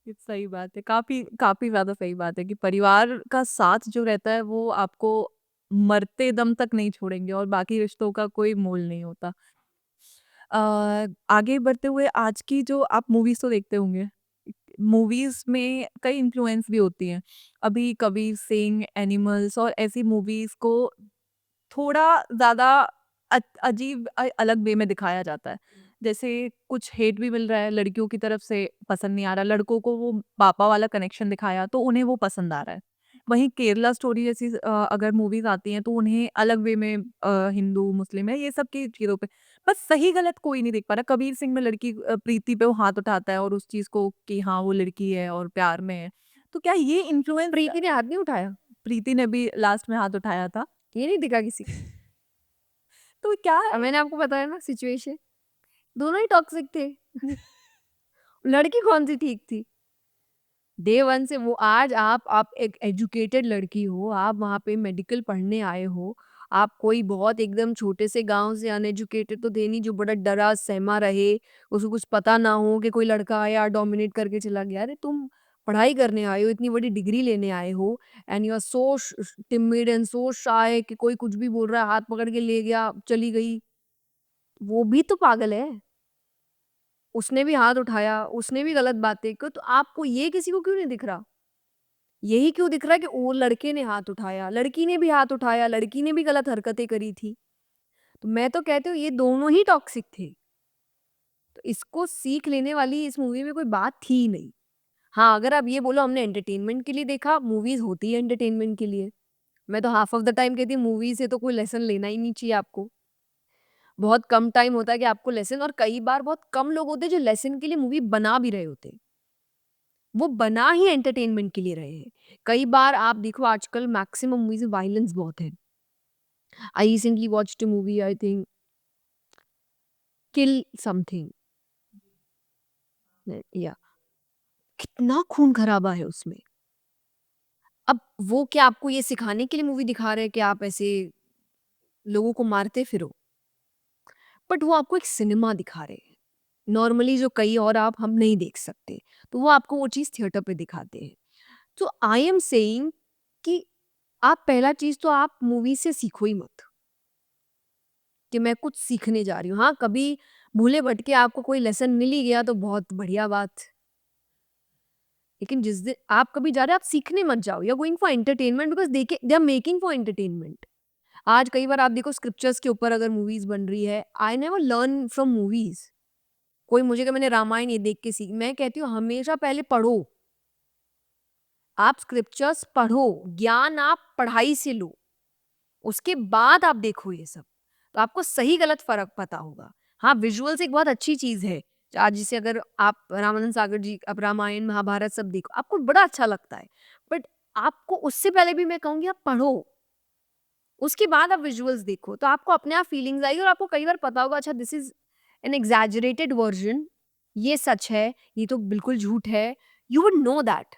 ये सही बात है। काफ़ी काफ़ी ज़्यादा सही बात है कि परिवार का साथ जो रहता है वो आपको मरते दम तक नहीं छोड़ेंगे और बाकी रिश्तों का कोई मोल नहीं होता। आगे बढ़ते हुए आज की जो आप मूवीज़ तो देखते होंगे। मूवीज़ में कई इन्फ्लुएंस भी होती हैं। अभी कबीर सिंह, एनिमल्स और ऐसी मूवीज़ को थोड़ा ज़्यादा अजीब अलग वे में दिखाया जाता है। जैसे कुछ हेट भी मिल रहा है, लड़कियों की तरफ से पसंद नहीं आ रहा, लड़कों को वो पापा वाला कनेक्शन दिखाया तो उन्हें वो पसंद आ रहा है। वहीं केरला स्टोरी जैसी अगर मूवीज़ आती हैं तो उन्हें अलग वे में हिंदू, मुस्लिम है ये सब की चीज़ों पे बस सही गलत कोई नहीं देख पा रहा। कबीर सिंह में लड़की प्रीति पे वो हाथ उठाता है और उस चीज़ को कि हाँ, वो लड़की है और प्यार में है। तो क्या ये इन्फ्लुएंस प्रीति ने हाथ नहीं उठाया, प्रीति ने भी लास्ट में हाथ उठाया था। ये नहीं दिखा किसी को। तो क्या अब मैंने आपको बताया ना सिचुएशन, दोनों ही टॉक्सिक थे। लड़की कौन सी ठीक थी? डे वन से वो आज आप एक एजुकेटेड लड़की हो, आप वहाँ पे मेडिकल पढ़ने आए हो, आप कोई बहुत एकदम छोटे से गाँव से अनएजुकेटेड तो थे नहीं जो बड़ा डरा सहमा रहे, उसको कुछ पता ना हो कि कोई लड़का आया डोमिनेट करके चला गया। अरे तुम पढ़ाई करने आए हो, इतनी बड़ी डिग्री लेने आए हो and you are so timid and so shy कि कोई कुछ भी बोल रहा है, हाथ पकड़ के ले गया, चली गई। वो भी तो पागल है। उसने भी हाथ उठाया, उसने भी गलत बातें की, तो आपको ये किसी को क्यों नहीं दिख रहा? यही क्यों दिख रहा है कि वो लड़के ने हाथ उठाया, लड़की ने भी हाथ उठाया, लड़की ने भी गलत हरकतें करी थी। तो मैं तो कहती हूँ ये दोनों ही टॉक्सिक थे। तो इसको सीख लेने वाली इस मूवी में कोई बात थी ही नहीं। हाँ, अगर आप ये बोलो हमने एंटरटेनमेंट के लिए देखा, मूवीज़ होती है एंटरटेनमेंट के लिए। मैं तो हाफ ऑफ द टाइम कहती हूँ मूवी से तो कोई लेसन लेना ही नहीं चाहिए आपको। बहुत कम टाइम होता है कि आपको लेसन और कई बार बहुत कम लोग होते हैं जो लेसन के लिए मूवी बना भी रहे होते हैं। वो बना ही एंटरटेनमेंट के लिए रहे हैं। कई बार आप देखो आजकल मैक्सिमम मूवीज़ में वायलेंस बहुत है। I recently watched a movie, I think, Kill Something. या कितना खून खराबा है उसमें। अब वो क्या आपको ये सिखाने के लिए मूवी दिखा रहे हैं कि आप ऐसे लोगों को मारते फिरो, बट वो आपको एक सिनेमा दिखा रहे हैं। नॉर्मली जो कई और आप हम नहीं देख सकते, तो वो आपको वो चीज़ थिएटर पे दिखाते हैं। तो आई एम सेइंग कि आप पहला चीज़ तो आप मूवी से सीखो ही मत कि मैं कुछ सीखने जा रही हूँ। हाँ, कभी भूले-भटके आपको कोई लेसन मिल ही गया तो बहुत बढ़िया बात। लेकिन जिस दिन आप कभी जा रहे हैं आप सीखने मत जाओ, you are going for entertainment because they are making for entertainment. आज कई बार आप देखो स्क्रिप्चर्स के ऊपर अगर मूवीज़ बन रही है, I never learn from movies. कोई मुझे कहे मैंने रामायण ये देख के सीखी, मैं कहती हूँ हमेशा पहले पढ़ो। आप स्क्रिप्चर्स पढ़ो, ज्ञान आप पढ़ाई से लो, उसके बाद आप देखो ये सब, तो आपको सही-गलत फ़र्क पता होगा। हाँ, विजुअल्स एक बहुत अच्छी चीज़ है। आज जैसे अगर आप रामानंद सागर जी अब रामायण, महाभारत सब देखो, आपको बड़ा अच्छा लगता है। बट आपको उससे पहले भी मैं कहूँगी आप पढ़ो, उसके बाद आप विजुअल्स देखो, तो आपको अपने आप फीलिंग्स आएगी और आपको कई बार पता होगा अच्छा दिस इज़ एन एक्ज़ैजरेटेड वर्ज़न, ये सच है, ये तो बिल्कुल झूठ है। You would know that.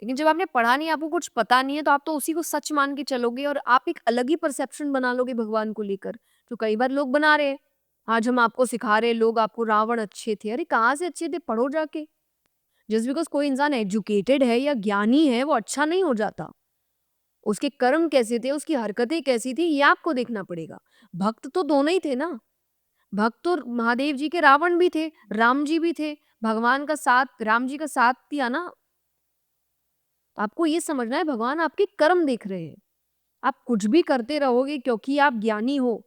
लेकिन जब आपने पढ़ा नहीं, आपको कुछ पता नहीं है, तो आप तो उसी को सच मान के चलोगे और आप एक अलग ही परसेप्शन बना लोगे भगवान को लेकर, जो कई बार लोग बना रहे हैं। आज हम आपको सिखा रहे हैं, लोग आपको रावण अच्छे थे। अरे कहाँ से अच्छे थे? पढ़ो जाके। जस्ट बिकॉज़ कोई इंसान एजुकेटेड है या ज्ञानी है, वो अच्छा नहीं हो जाता। उसके कर्म कैसे थे, उसकी हरकतें कैसी थी, ये आपको देखना पड़ेगा। भक्त तो दोनों ही थे ना। भक्त तो महादेव जी के रावण भी थे, राम जी भी थे। भगवान का साथ राम जी का साथ दिया ना। आपको ये समझना है भगवान आपके कर्म देख रहे हैं। आप कुछ भी करते रहोगे क्योंकि आप ज्ञानी हो,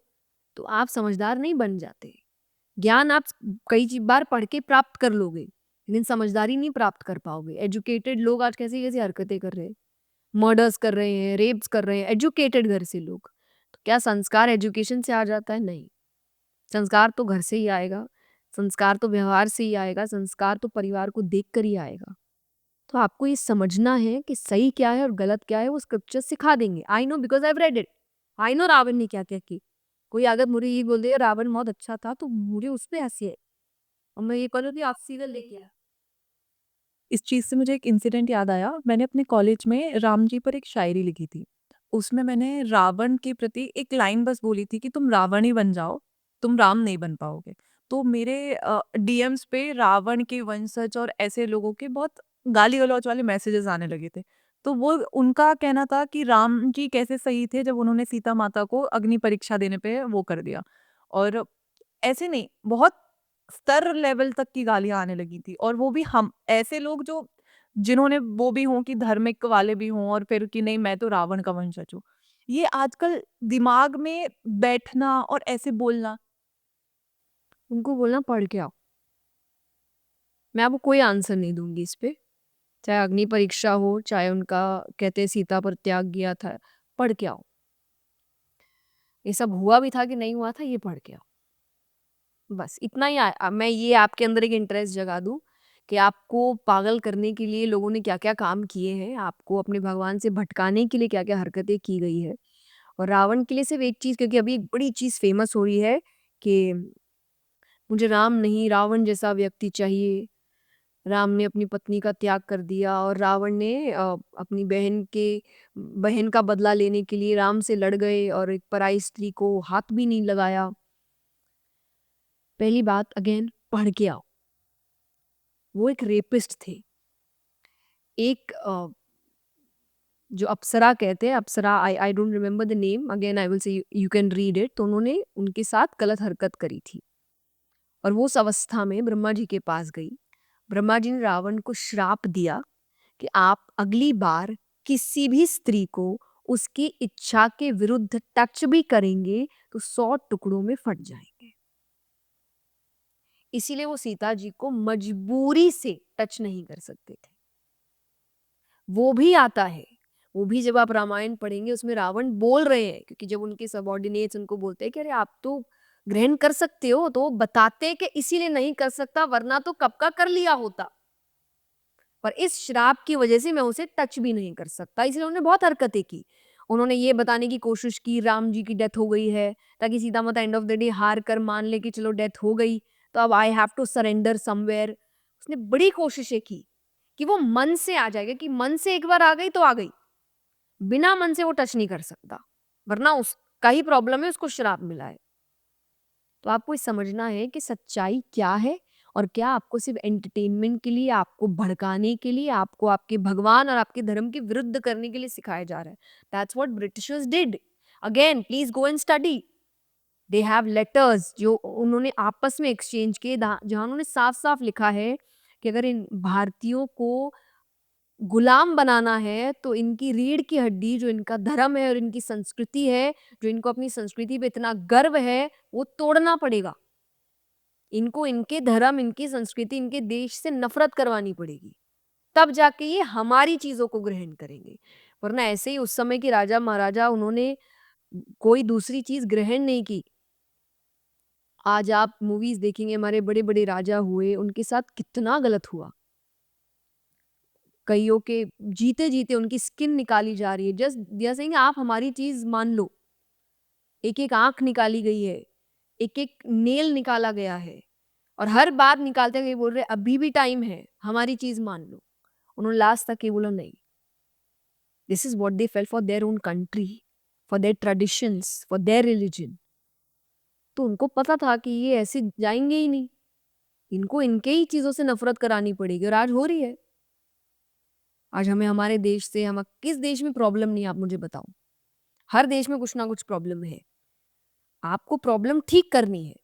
तो आप समझदार नहीं बन जाते। ज्ञान आप बार पढ़ के प्राप्त कर लोगे, लेकिन समझदारी नहीं प्राप्त कर पाओगे। एजुकेटेड लोग आज कैसी-कैसी हरकतें कर रहे हैं। मर्डर्स कर रहे हैं, रेप्स कर रहे हैं, एजुकेटेड घर से लोग। तो क्या संस्कार एजुकेशन से आ जाता है? नहीं। संस्कार तो घर से ही आएगा, संस्कार तो व्यवहार से ही आएगा, संस्कार तो परिवार को देखकर ही आएगा। तो आपको ये समझना है कि सही क्या है और गलत क्या है, वो स्क्रिप्चर सिखा देंगे। I know because I have read it. I know Ravan ने क्या-क्या की। कोई अगर मुझे ये बोल दे रावण बहुत अच्छा था, तो मुझे उस पे हँसी है और मैं ये कहूँगी आप सीरियल लेके आ। इस चीज़ से मुझे एक इंसिडेंट याद आया। मैंने अपने कॉलेज में राम जी पर एक शायरी लिखी थी। उसमें मैंने रावण के प्रति एक लाइन बस बोली थी कि तुम रावण ही बन जाओ, तुम राम नहीं बन पाओगे। तो मेरे डीएम्स पे रावण के वंशज और ऐसे लोगों के बहुत गाली-गलौच वाले मैसेजेस आने लगे थे। तो वो उनका कहना था कि राम जी कैसे सही थे जब उन्होंने सीता माता को अग्नि परीक्षा देने पे वो कर दिया। और ऐसे नहीं, बहुत स्तर लेवल तक की गालियाँ आने लगी थी और वो भी हम ऐसे लोग जो जिन्होंने वो भी हों कि धार्मिक वाले भी हों और फिर कि नहीं मैं तो रावण का वंशज हूँ। ये आजकल दिमाग में बैठना और ऐसे बोलना। उनको बोलना पढ़ के आओ। मैं आपको कोई आंसर नहीं दूँगी इस पे। चाहे अग्नि परीक्षा हो, चाहे उनका कहते हैं सीता पर त्याग किया था, पढ़ के आओ। ये सब हुआ भी था कि नहीं हुआ था, ये पढ़ के आओ। बस इतना ही मैं ये आपके अंदर एक इंटरेस्ट जगा दूँ कि आपको पागल करने के लिए लोगों ने क्या-क्या काम किए हैं, आपको अपने भगवान से भटकाने के लिए क्या-क्या हरकतें की गई है। और रावण के लिए सिर्फ़ एक चीज़ क्योंकि अभी एक बड़ी चीज़ फ़ेमस हो रही है कि मुझे राम नहीं रावण जैसा व्यक्ति चाहिए। राम ने अपनी पत्नी का त्याग कर दिया और रावण ने अपनी बहन का बदला लेने के लिए राम से लड़ गए और एक पराई स्त्री को हाथ भी नहीं लगाया। पहली बात, अगेन पढ़ के आओ। वो एक रेपिस्ट थे। एक जो अप्सरा कहते हैं, अप्सरा, I don't remember the name, again I will say you can read it. तो उन्होंने उनके साथ गलत हरकत करी थी और वो उस अवस्था में ब्रह्मा जी के पास गई। ब्रह्मा जी ने रावण को श्राप दिया कि आप अगली बार किसी भी स्त्री को उसकी इच्छा के विरुद्ध टच भी करेंगे तो 100 टुकड़ों में फट जाएंगे। इसीलिए वो सीता जी को मजबूरी से टच नहीं कर सकते थे। वो भी आता है, वो भी जब आप रामायण पढ़ेंगे उसमें रावण बोल रहे हैं, क्योंकि जब उनके सबॉर्डिनेट्स उनको बोलते हैं कि अरे आप तो ग्रहण कर सकते हो, तो वो बताते हैं कि इसीलिए नहीं कर सकता वरना तो कब का कर लिया होता, पर इस श्राप की वजह से मैं उसे टच भी नहीं कर सकता। इसलिए उन्होंने बहुत हरकतें की। उन्होंने ये बताने की कोशिश की राम जी की डेथ हो गई है, ताकि सीता माता एंड ऑफ द डे हार कर मान ले कि चलो डेथ हो गई तो अब I have to surrender somewhere. उसने बड़ी कोशिशें की कि वो मन से आ जाएगा, कि मन से एक बार आ गई तो आ गई, बिना मन से वो टच नहीं कर सकता, वरना उसका ही प्रॉब्लम है, उसको श्राप मिला है। तो आपको ये समझना है कि सच्चाई क्या है और क्या आपको सिर्फ एंटरटेनमेंट के लिए, आपको भड़काने के लिए, आपको आपके भगवान और आपके धर्म के विरुद्ध करने के लिए सिखाया जा रहा है। That's what Britishers did. Again please go and study. They have letters जो उन्होंने आपस में एक्सचेंज किए, जहां उन्होंने साफ साफ लिखा है कि अगर इन भारतीयों को गुलाम बनाना है तो इनकी रीढ़ की हड्डी, जो इनका धर्म है और इनकी संस्कृति है, जो इनको अपनी संस्कृति पे इतना गर्व है, वो तोड़ना पड़ेगा। इनको इनके धर्म, इनकी संस्कृति, इनके देश से नफरत करवानी पड़ेगी, तब जाके ये हमारी चीजों को ग्रहण करेंगे। वरना ऐसे ही उस समय के राजा महाराजा, उन्होंने कोई दूसरी चीज ग्रहण नहीं की। आज आप मूवीज देखेंगे, हमारे बड़े बड़े राजा हुए, उनके साथ कितना गलत हुआ। कईयों के जीते जीते उनकी स्किन निकाली जा रही है, जस्ट जैसे कि आप हमारी चीज मान लो। एक एक आंख निकाली गई है, एक एक नेल निकाला गया है, और हर बात निकालते हुए बोल रहे अभी भी टाइम है, हमारी चीज मान लो। उन्होंने लास्ट तक ये बोला नहीं, this is what they fail for their own country, for their traditions, for their religion. तो उनको पता था कि ये ऐसे जाएंगे ही नहीं, इनको इनके ही चीजों से नफरत करानी पड़ेगी, और आज हो रही है। आज हमें हमारे देश से, हम किस देश में प्रॉब्लम नहीं है, आप मुझे बताओ। हर देश में कुछ ना कुछ प्रॉब्लम है। आपको प्रॉब्लम ठीक करनी है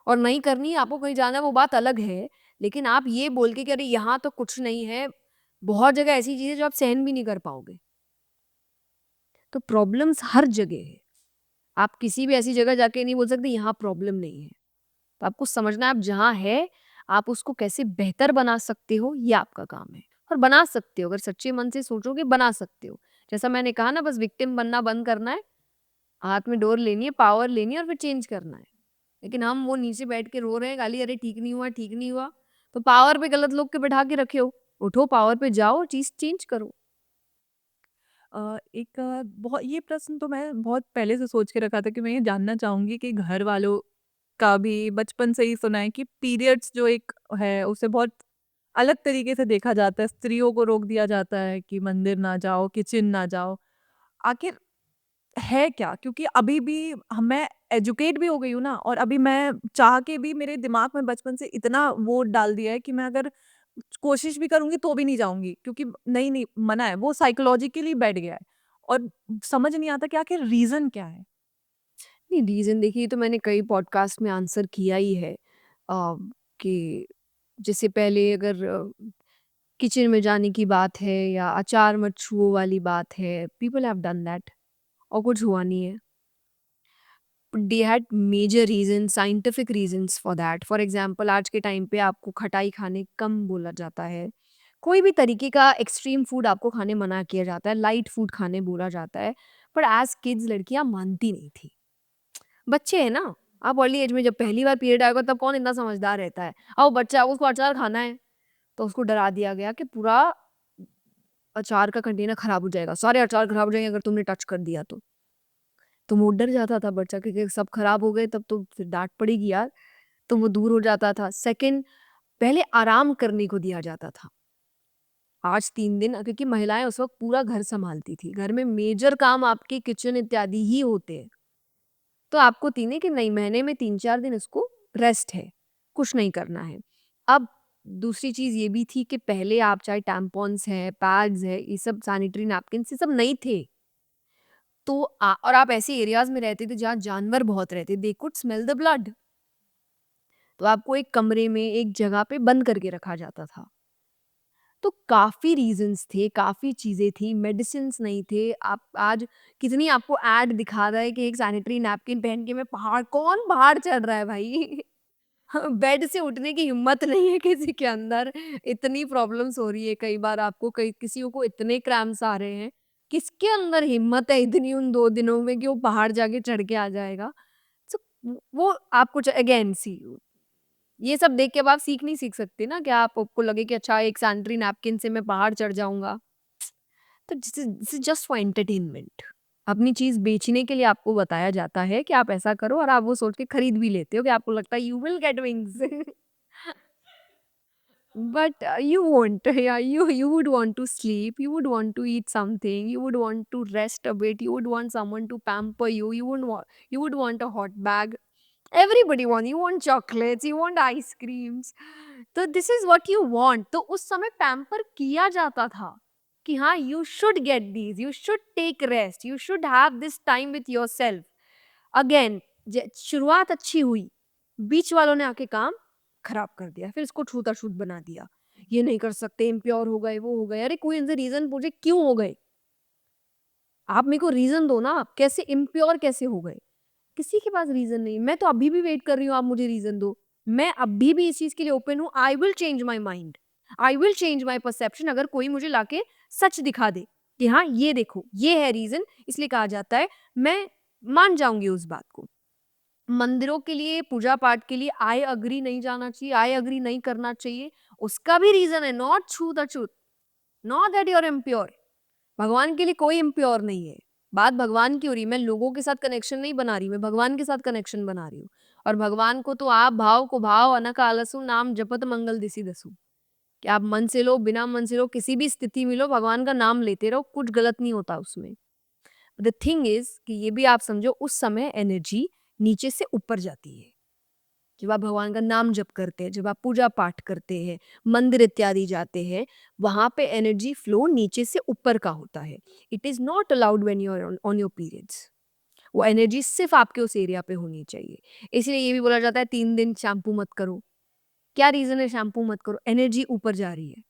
और नहीं करनी है, आपको कहीं जाना है, वो बात अलग है। लेकिन आप ये बोल के कि अरे यहाँ तो कुछ नहीं है, बहुत जगह ऐसी चीजें जो आप सहन भी नहीं कर पाओगे। तो प्रॉब्लम्स हर जगह है। आप किसी भी ऐसी जगह जाके नहीं बोल सकते यहाँ प्रॉब्लम नहीं है। तो आपको समझना है आप जहाँ है, आप उसको कैसे बेहतर बना सकते हो, ये आपका काम है। और बना सकते हो, अगर सच्चे मन से सोचोगे बना सकते हो। जैसा मैंने कहा ना, बस विक्टिम बनना बंद करना है, हाथ में डोर लेनी है, पावर लेनी है और फिर चेंज करना है। लेकिन हम वो नीचे बैठ के रो रहे हैं गाली, अरे ठीक नहीं हुआ, ठीक नहीं हुआ। तो पावर पे गलत लोग के बैठा के रखे हो, उठो पावर पे जाओ, चीज चेंज करो। एक बहुत ये प्रश्न तो मैं बहुत पहले से सोच के रखा था कि मैं ये जानना चाहूँगी कि घर वालों का भी बचपन से ही सुना है कि पीरियड्स जो एक है उसे बहुत अलग तरीके से देखा जाता है। स्त्रियों को रोक दिया जाता है कि मंदिर ना जाओ, किचन ना जाओ। आखिर है क्या? क्योंकि अभी भी मैं एजुकेट भी हो गई हूँ ना, और अभी मैं चाह के भी मेरे दिमाग में बचपन से इतना वो डाल दिया है कि मैं अगर कोशिश भी करूँगी तो भी नहीं जाऊँगी, क्योंकि नहीं, नहीं मना है, वो साइकोलॉजिकली बैठ गया है और समझ नहीं आता कि आखिर रीज़न क्या है? नहीं, रीजन देखिए, ये तो मैंने कई पॉडकास्ट में आंसर किया ही है। कि जैसे पहले अगर किचन में जाने की बात है या अचार मत छुओ वाली बात है, पीपल हैव डन दैट और कुछ हुआ नहीं है। They had major reason, scientific reasons for that. For example, आज के टाइम पे आपको खटाई खाने कम बोला जाता है, कोई भी तरीके का एक्सट्रीम फूड आपको खाने मना किया जाता है, लाइट फूड खाने बोला जाता है। पर एज किड्स लड़कियां मानती नहीं थी। बच्चे हैं ना, आप अर्ली एज में जब पहली बार पीरियड आएगा तब कौन इतना समझदार रहता है। अब बच्चा, उसको अचार खाना है, तो उसको डरा दिया गया कि पूरा अचार का कंटेनर खराब हो जाएगा, सारे अचार खराब हो जाएंगे अगर तुमने टच कर दिया तो वो डर जाता था बच्चा, क्योंकि सब खराब हो गए तब तो फिर डांट पड़ेगी यार, तो वो दूर हो जाता था। सेकंड, पहले आराम करने को दिया जाता था। आज 3 दिन क्योंकि महिलाएँ उस वक़्त पूरा घर सँभालती थी। घर में मेजर काम आपके किचन इत्यादि ही होते हैं। तो आपको 3 है कि नहीं, महीने में 3-4 दिन इसको रेस्ट है, कुछ नहीं करना है। अब दूसरी चीज़ ये भी थी कि पहले आप चाहे टैम्पॉन्स हैं, पैड्स हैं, ये सब सैनिटरी नैपकिन्स ये सब नहीं थे। तो और आप ऐसे एरियाज़ में रहते थे जहाँ जानवर बहुत रहते, they could smell the blood. तो आपको एक कमरे में, एक जगह पे बंद करके रखा जाता था। तो काफ़ी रीज़न्स थे, काफ़ी चीज़ें थी, मेडिसिन्स नहीं थे। आप आज कितनी आपको ऐड दिखा रहा है कि एक सैनिटरी नैपकिन पहन के मैं पहाड़, कौन पहाड़ चढ़ रहा है भाई? बेड से उठने की हिम्मत नहीं है किसी के अंदर। इतनी प्रॉब्लम्स हो रही है कई बार आपको, कई किसियों को इतने क्रैम्प्स आ रहे हैं। किसके अंदर हिम्मत है इतनी उन 2 दिनों में कि वो पहाड़ जाके चढ़ के आ जाएगा? सो वो आपको अगेन सी ये सब देख के अब आप सीख नहीं सीख सकते ना कि आपको लगे कि अच्छा एक सैनिटरी नैपकिन से मैं पहाड़ चढ़ जाऊँगा। तो this is just for entertainment. अपनी चीज़ बेचने के लिए आपको बताया जाता है कि आप ऐसा करो और आप वो सोच के खरीद भी लेते हो कि आपको लगता है you will get wings. But you won't. Yeah, you would want to sleep. You would want to eat something. You would want to rest a bit. You would want someone to pamper you. You would want a hot bag. Everybody want. You want chocolates. You want ice creams. तो this is what you want. तो उस समय pamper किया जाता था कि हाँ, you should get these. You should take rest. You should have this time with yourself. Again शुरुआत अच्छी हुई, बीच वालों ने आके काम खराब कर दिया, फिर इसको छूता-छूत बना दिया। ये नहीं कर सकते, इम्प्योर हो गए, वो हो गए। अरे कोई इनसे रीज़न पूछे क्यों हो गए? आप मेरे को रीज़न दो ना, आप कैसे इम्प्योर कैसे हो गए? किसी के पास रीज़न नहीं। मैं तो अभी भी वेट कर रही हूँ, आप मुझे रीज़न दो। मैं अभी भी इस चीज़ के लिए ओपन हूँ। I will change my mind. I will change my perception अगर कोई मुझे लाके सच दिखा दे कि हाँ, ये देखो, ये है रीज़न, इसलिए कहा जाता है। मैं मान जाऊँगी उस बात को। मंदिरों के लिए, पूजा-पाठ के लिए आई एग्री नहीं जाना चाहिए, आई एग्री नहीं करना चाहिए। उसका भी रीज़न है, नॉट छूत-अछूत, not that you are impure. भगवान के लिए कोई इम्प्योर नहीं है। बात भगवान की हो रही है, मैं लोगों के साथ कनेक्शन नहीं बना रही, मैं भगवान के साथ कनेक्शन बना रही हूँ। और भगवान को तो आप भाव को भाव अनक आलसु नाम जपत मंगल दिसि दसु। कि आप मन से लो, बिना मन से लो, किसी भी स्थिति में लो, भगवान का नाम लेते रहो, कुछ गलत नहीं होता उसमें। द थिंग इज़ कि ये भी आप समझो उस समय एनर्जी नीचे से ऊपर जाती है। जब आप भगवान का नाम जप करते हैं, जब आप पूजा पाठ करते हैं, मंदिर इत्यादि जाते हैं, वहाँ पे एनर्जी फ्लो नीचे से ऊपर का होता है। It is not allowed when you are on your periods. वो एनर्जी सिर्फ़ आपके उस एरिया पे होनी चाहिए। इसलिए ये भी बोला जाता है 3 दिन शैम्पू मत करो। क्या रीज़न है शैम्पू मत करो? एनर्जी ऊपर जा रही है।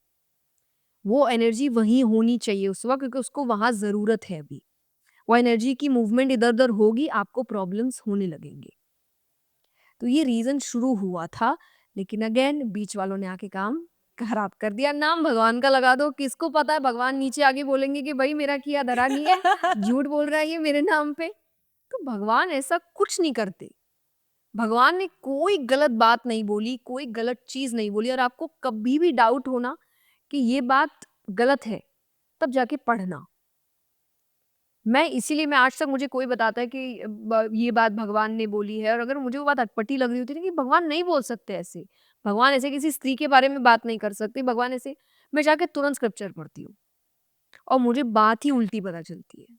वो एनर्जी वहीं होनी चाहिए उस वक़्त क्योंकि उसको वहाँ ज़रूरत है अभी। वो एनर्जी की मूवमेंट इधर-उधर होगी, आपको प्रॉब्लम्स होने लगेंगे। तो ये रीज़न शुरू हुआ था, लेकिन अगेन बीच वालों ने आके काम खराब कर दिया। नाम भगवान का लगा दो, किसको पता है भगवान नीचे आके बोलेंगे कि भई मेरा किया धरा नहीं है, झूठ बोल रहा है ये मेरे नाम पे। तो भगवान ऐसा कुछ नहीं करते। भगवान ने कोई गलत बात नहीं बोली, कोई गलत चीज़ नहीं बोली और आपको कभी भी डाउट हो ना कि ये बात गलत है, तब जाके पढ़ना। मैं आज तक मुझे कोई बताता है कि ये बात भगवान ने बोली है और अगर मुझे वो बात अटपटी लग रही होती है ना कि भगवान नहीं बोल सकते ऐसे। भगवान ऐसे किसी स्त्री के बारे में बात नहीं कर सकते। भगवान ऐसे मैं जाके तुरंत स्क्रिप्चर पढ़ती हूँ और मुझे बात ही उल्टी पता चलती है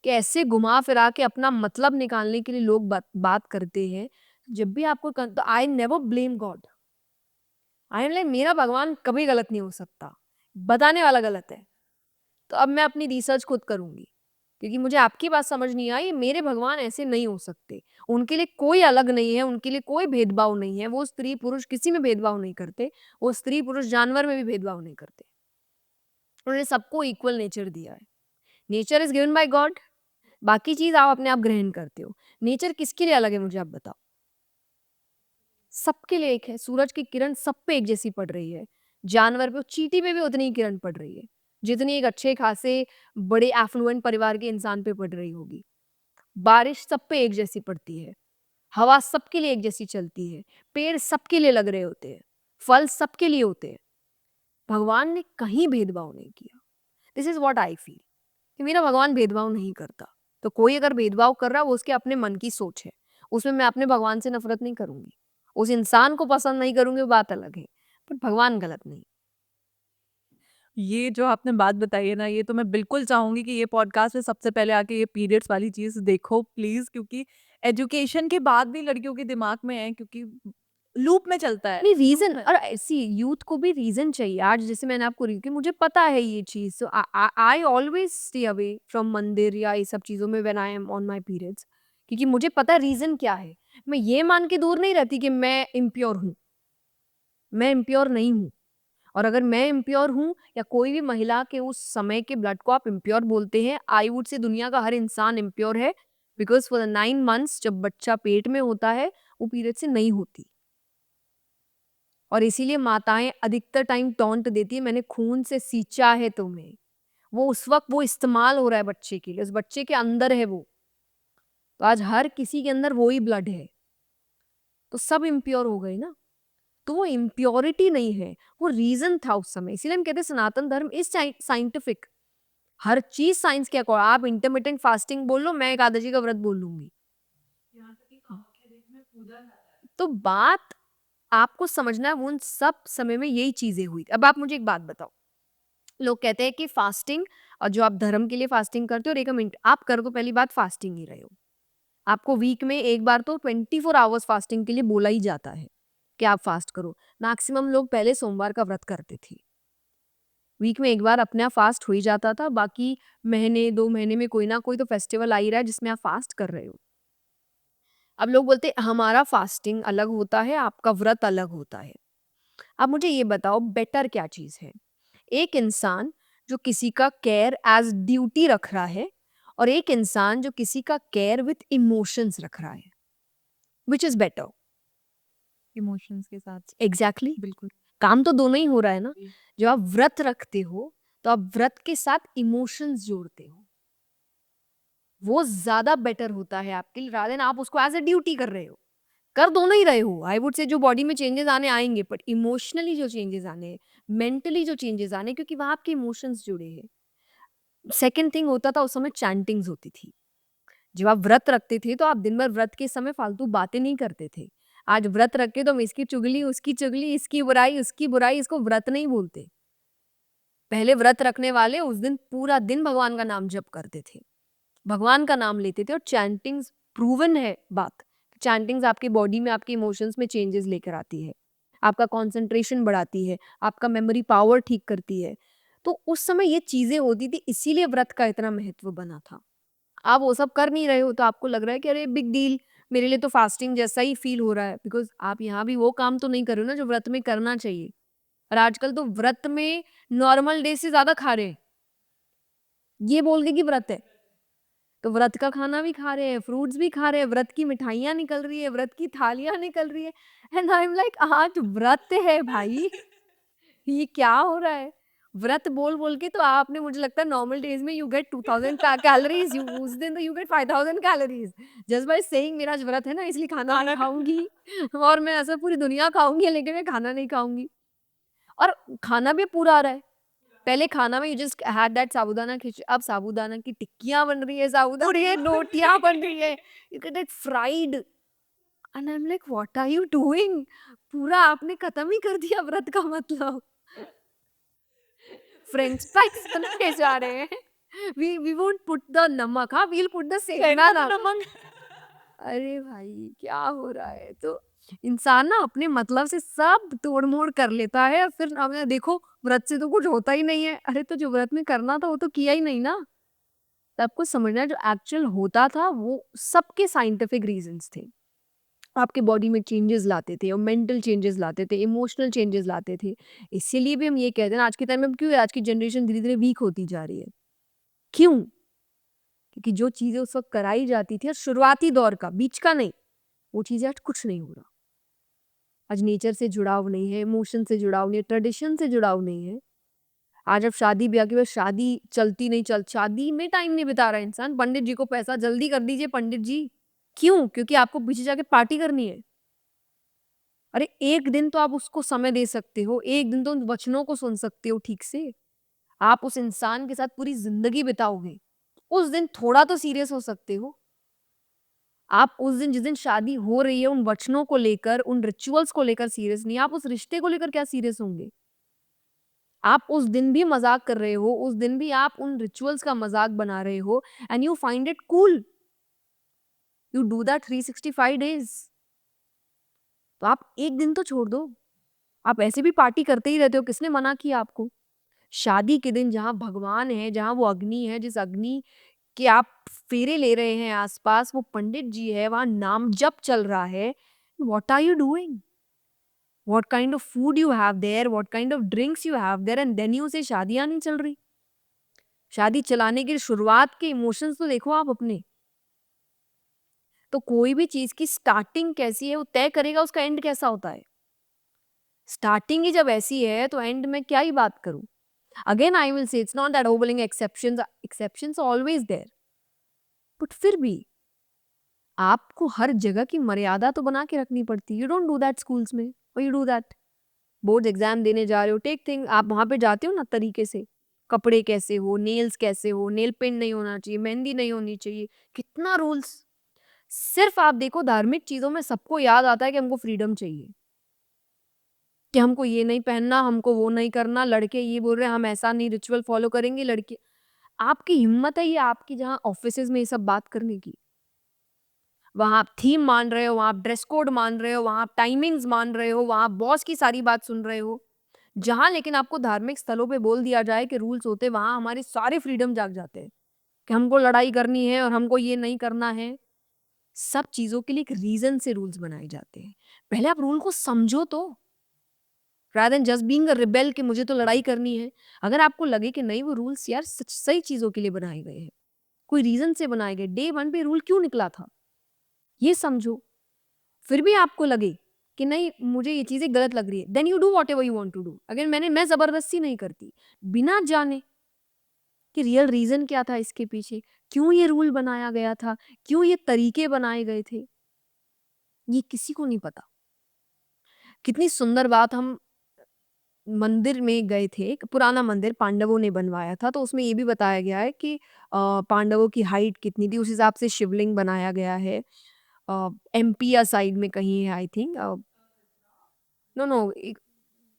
कि ऐसे घुमा-फिरा के अपना मतलब निकालने के लिए लोग बात बात करते हैं। जब भी आपको तो I never blame God. I am like मेरा भगवान कभी गलत नहीं हो सकता। बताने वाला गलत है। तो अब मैं अपनी रिसर्च खुद करूँगी। क्योंकि मुझे आपकी बात समझ नहीं आई, मेरे भगवान ऐसे नहीं हो सकते। उनके लिए कोई अलग नहीं है, उनके लिए कोई भेदभाव नहीं है, वो स्त्री-पुरुष किसी में भेदभाव नहीं करते, वो स्त्री-पुरुष जानवर में भी भेदभाव नहीं करते। उन्होंने सबको इक्वल नेचर दिया है। Nature is given by God, बाकी चीज़ आप अपने आप ग्रहण करते हो। नेचर किसके लिए अलग है मुझे आप बताओ? सबके लिए एक है, सूरज की किरण सब पे एक जैसी पड़ रही है। जानवर पे चींटी पे भी उतनी ही किरण पड़ रही है, जितनी एक अच्छे-खासे बड़े एफ्लुएंट परिवार के इंसान पे पड़ रही होगी। बारिश सब पे एक जैसी पड़ती है, हवा सबके लिए एक जैसी चलती है, पेड़ सबके लिए लग रहे होते हैं, फल सबके लिए होते हैं। भगवान ने कहीं भेदभाव नहीं किया। This is what I feel कि मेरा भगवान भेदभाव नहीं करता। तो कोई अगर भेदभाव कर रहा है वो उसके अपने मन की सोच है। उसमें मैं अपने भगवान से नफ़रत नहीं करूँगी। उस इंसान को पसंद नहीं करूँगी वो बात अलग है। पर भगवान गलत नहीं। ये जो आपने बात बताई है ना, ये तो मैं बिल्कुल चाहूँगी कि ये पॉडकास्ट में सबसे पहले आके ये पीरियड्स वाली चीज़ देखो प्लीज़, क्योंकि एजुकेशन के बाद भी लड़कियों के दिमाग में है, क्योंकि लूप में चलता है, नहीं, लूप रीज़न में। और ऐसी यूथ को भी रीज़न चाहिए। आज जैसे मैंने आपको कि मुझे पता है ये चीज़, so I always stay away from मंदिर या ये सब चीज़ों में when I am on my periods, क्योंकि मुझे पता है रीज़न क्या है। मैं ये मान के दूर नहीं रहती कि मैं इम्प्योर हूँ, मैं इम्प्योर नहीं हूँ। और अगर मैं इम्प्योर हूँ या कोई भी महिला के उस समय के ब्लड को आप इम्प्योर बोलते हैं, आई वुड से दुनिया का हर इंसान इम्प्योर है, बिकॉज़ फॉर द 9 मंथ्स जब बच्चा पेट में होता है, वो पीरियड से नहीं होती। और इसीलिए माताएँ अधिकतर टाइम टॉन्ट देती है, मैंने खून से सींचा है तुम्हें। वो उस वक़्त वो इस्तेमाल हो रहा है बच्चे के लिए, उस बच्चे के अंदर है वो। तो आज हर किसी के अंदर वो ही ब्लड है, तो सब इम्प्योर हो गए ना। तो वो इम्प्योरिटी नहीं है, वो रीज़न था उस समय। इसीलिए हम कहते हैं सनातन धर्म is scientific. Her cheese science के अकॉर्ड, आप इंटरमिटेंट फास्टिंग बोल लो, मैं एकादशी का व्रत बोल लूँगी। तो बात आपको समझना है, वो उन सब समय में यही चीज़ें हुई। अब आप मुझे एक बात बताओ, लोग कहते हैं कि फास्टिंग और जो आप धर्म के लिए फास्टिंग करते हो और 1 मिनट आप कर तो पहली बात फास्टिंग ही रहे हो। आपको वीक में एक बार तो 24 आवर्स फास्टिंग के लिए बोला ही जाता है कि आप फास्ट करो। मैक्सिमम लोग पहले सोमवार का व्रत करते थे। वीक में एक बार अपने आप फास्ट हो ही जाता था, बाकी महीने 2 महीने में कोई ना कोई तो फेस्टिवल आ ही रहा है जिसमें आप फास्ट कर रहे हो। अब लोग बोलते हैं हमारा फास्टिंग अलग होता है, आपका व्रत अलग होता है। अब मुझे ये बताओ बेटर क्या चीज़ है? एक इंसान जो किसी का केयर एज़ ड्यूटी रख रहा है और एक इंसान जो किसी का केयर विथ इमोशंस रख रहा है। Which is better? इमोशंस के साथ। एग्ज़ैक्टली। बिल्कुल। काम तो दोनों ही हो रहा है ना। जी। जब आप व्रत रखते हो, तो आप व्रत के साथ इमोशंस जोड़ते हो। वो ज़्यादा बेटर होता है आपके लिए रादर देन आप उसको एज़ अ ड्यूटी कर रहे हो। कर दोनों ही रहे हो। आई वुड से जो बॉडी में चेंजेज़ आने आएँगे, बट इमोशनली जो चेंजेज़ आने हैं, मेंटली जो चेंजेज़ आने हैं, क्योंकि वहाँ आपके इमोशंस जुड़े हैं। सेकंड थिंग होता था उस समय चैंटिंग्स होती थी। जब आप व्रत रखते थे तो आप दिन भर व्रत के समय फालतू बातें नहीं करते थे। आज व्रत रख के तो हम इसकी चुगली, इसकी बुराई, उसकी बुराई, इसको व्रत नहीं बोलते। पहले व्रत रखने वाले उस दिन पूरा दिन भगवान का नाम जप करते थे। भगवान का नाम लेते थे और चैंटिंग्स प्रूवन है बात। चैंटिंग्स आपकी बॉडी में आपके इमोशंस में चेंजेस लेकर आती है। आपका कंसंट्रेशन बढ़ाती है, आपका मेमोरी पावर ठीक करती है। तो उस समय ये चीज़ें होती थी, इसीलिए व्रत का इतना महत्व बना था। आप वो सब कर नहीं रहे हो तो आपको लग रहा है कि अरे बिग डील, मेरे लिए तो फास्टिंग जैसा ही फील हो रहा है, बिकॉज़ आप यहाँ भी वो काम तो नहीं कर रहे हो ना जो व्रत में करना चाहिए। और आजकल तो व्रत में नॉर्मल डे से ज़्यादा खा रहे हैं, ये बोल के कि व्रत है। तो व्रत का खाना भी खा रहे हैं, फ्रूट्स भी खा रहे हैं, व्रत की मिठाइयाँ निकल रही है, व्रत की थालियाँ निकल रही है, एंड आई एम लाइक आज व्रत है भाई, ये क्या हो रहा है? व्रत बोल-बोल के तो आपने मुझे लगता है नॉर्मल डेज़ में यू गेट 2000 कैलोरीज़, यू उस दिन तो you get 5000 calories just by saying मेरा आज व्रत है ना इसलिए खाना नहीं खाऊँगी और मैं ऐसा पूरी दुनिया खाऊँगी लेकिन मैं खाना नहीं खाऊँगी। और खाना भी पूरा आ रहा है। पहले खाना में यू जस्ट हैड दैट साबूदाना खिचड़ी, अब साबूदाना की टिक्कियाँ बन रही है, साबूदाना की रोटियाँ बन रही है, you get it fried and I am like what are you doing? पूरा आपने खत्म ही कर दिया व्रत का मतलब। फ्रेंच फ्राइज़ बनाए जा रहे हैं। वी वोंट पुट द नमक, हाँ, वी विल पुट द सेंधा सेंधा नमक। नमक। अरे भाई क्या हो रहा है? तो इंसान ना अपने मतलब से सब तोड़-मोड़ कर लेता है और फिर अब देखो व्रत से तो कुछ होता ही नहीं है। अरे तो जो व्रत में करना था वो तो किया ही नहीं ना। तो आपको समझना है जो एक्चुअल होता था वो सबके साइंटिफिक रीज़न्स थे। आपके बॉडी में चेंजेस लाते थे और मेंटल चेंजेस लाते थे, इमोशनल चेंजेस लाते थे। इसीलिए भी हम ये कहते हैं ना आज के टाइम में क्यों आज की जनरेशन धीरे-धीरे वीक होती जा रही है। क्यों? क्योंकि जो चीज़ें उस वक़्त कराई जाती थी और शुरुआती दौर का, बीच का नहीं, वो चीज़ें आज कुछ नहीं हो रहा। आज नेचर से जुड़ाव नहीं है, इमोशन से जुड़ाव नहीं है, ट्रेडिशन से जुड़ाव नहीं है। आज अब शादी-ब्याह के बाद शादी चलती नहीं चल शादी में टाइम नहीं बिता रहा है इंसान, पंडित जी को पैसा जल्दी कर दीजिए पंडित जी। क्यों? क्योंकि आपको पीछे जाके पार्टी करनी है। अरे 1 दिन तो आप उसको समय दे सकते हो, 1 दिन तो उन वचनों को सुन सकते हो ठीक से। आप उस इंसान के साथ पूरी ज़िंदगी बिताओगे, उस दिन थोड़ा तो सीरियस हो सकते हो। आप उस दिन जिस दिन शादी हो रही है उन वचनों को लेकर, उन रिचुअल्स को लेकर सीरियस नहीं, आप उस रिश्ते को लेकर क्या सीरियस होंगे? आप उस दिन भी मज़ाक कर रहे हो, उस दिन भी आप उन रिचुअल्स का मज़ाक बना रहे हो and you find it cool. You do that 365 days. तो आप एक दिन तो छोड़ दो। आप ऐसे भी पार्टी करते ही रहते हो, किसने मना किया आपको? शादी के दिन जहाँ भगवान है, जहाँ वो अग्नि है, जिस अग्नि के आप फेरे ले रहे हैं आस-पास, वो पंडित जी है, वहाँ नाम जप चल रहा है। What are you doing? What kind of food you have there, what kind of drinks you have there, and then you say शादियाँ नहीं चल रही। शादी चलाने की शुरुआत के इमोशंस तो देखो आप अपने। तो कोई भी चीज़ की स्टार्टिंग कैसी है वो तय करेगा उसका एंड कैसा होता है। स्टार्टिंग ही जब ऐसी है तो एंड में क्या ही बात करूँ। Again I will say it's not that ओवरलिंग एक्सेप्शंस ऑलवेज देयर, बट फिर भी आपको हर जगह की मर्यादा तो बना के रखनी पड़ती है। You don't do that schools में, और you do that boards exam देने जा रहे हो, टेक थिंग आप वहाँ पे जाते हो ना तरीके से, कपड़े कैसे हो, नेल्स कैसे हो, नेल पेंट नहीं होना चाहिए, मेहंदी नहीं होनी चाहिए, कितना रूल्स। सिर्फ आप देखो धार्मिक चीजों में सबको याद आता है कि हमको फ्रीडम चाहिए, कि हमको ये नहीं पहनना, हमको वो नहीं करना, लड़के ये बोल रहे हैं हम ऐसा नहीं रिचुअल फॉलो करेंगे, लड़के। आपकी हिम्मत है ये आपकी जहाँ ऑफिसेज में ये सब बात करने की, वहाँ आप थीम मान रहे हो, वहाँ आप ड्रेस कोड मान रहे हो, वहाँ आप टाइमिंग्स मान रहे हो, वहाँ आप बॉस की सारी बात सुन रहे हो। जहाँ लेकिन आपको धार्मिक स्थलों पे बोल दिया जाए कि रूल्स होते हैं, वहाँ हमारे सारे फ्रीडम जाग जाते हैं कि हमको लड़ाई करनी है और हमको ये नहीं करना है। सब चीज़ों के लिए एक रीज़न से रूल्स बनाए जाते हैं। पहले आप रूल को समझो तो, rather than just being a rebel कि मुझे तो लड़ाई करनी है। अगर आपको लगे कि नहीं वो रूल्स यार सच सही चीज़ों के लिए बनाए गए हैं, कोई रीज़न से बनाए गए, डे 1 पे रूल क्यों निकला था, ये समझो। फिर भी आपको लगे कि नहीं मुझे ये चीज़ें गलत लग रही है, then you do whatever you want to do. अगर मैं ज़बरदस्ती नहीं करती, बिना जाने कि रियल रीज़न क्या था इसके पीछे, क्यों ये रूल बनाया गया था, क्यों ये तरीके बनाए गए थे, ये किसी को नहीं पता। कितनी सुंदर बात, हम मंदिर में गए थे, एक पुराना मंदिर पांडवों ने बनवाया था, तो उसमें ये भी बताया गया है कि पांडवों की हाइट कितनी थी, उस हिसाब से शिवलिंग बनाया गया है। एमपी या साइड में कहीं है आई थिंक, नो नो एक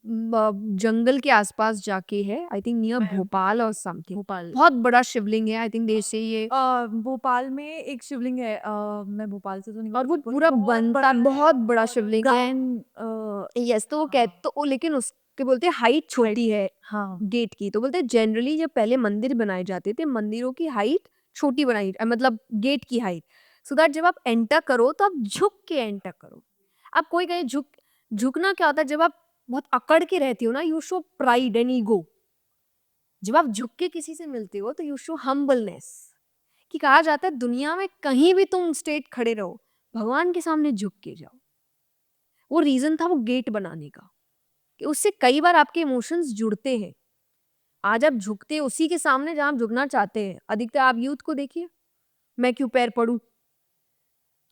जंगल के आसपास जाके है, आई थिंक नियर भोपाल और समथिंग। भोपाल। बहुत बड़ा शिवलिंग है, आई थिंक देश से ये। भोपाल में एक शिवलिंग है, मैं भोपाल से तो नहीं और वो बोल पूरा बहुत बनता बड़ा है, बहुत बड़ा शिवलिंग है। गायन यस, तो वो कह तो वो लेकिन उसके बोलते हैं हाइट छोटी है हाँ गेट की, तो बोलते हैं जनरली जब पहले मंदिर बनाए जाते थे मंदिरों की हाइट छोटी बनाई, मतलब गेट की हाइट, सो दैट जब आप एंटर करो तो आप झुक के एंटर करो। आप कोई कहे झुकना क्या होता है, जब आप बहुत अकड़ के रहती हो ना, you show pride and ego. जब आप झुक के किसी से मिलते हो तो यू शो हम्बलनेस। कि कहा जाता है दुनिया में कहीं भी तुम स्ट्रेट खड़े रहो, भगवान के सामने झुक के जाओ। वो रीजन था वो गेट बनाने का, कि उससे कई बार आपके इमोशंस जुड़ते हैं। आज आप झुकते हैं उसी के सामने जहां आप झुकना चाहते हैं। अधिकतर आप यूथ को देखिए, मैं क्यों पैर पड़ूं,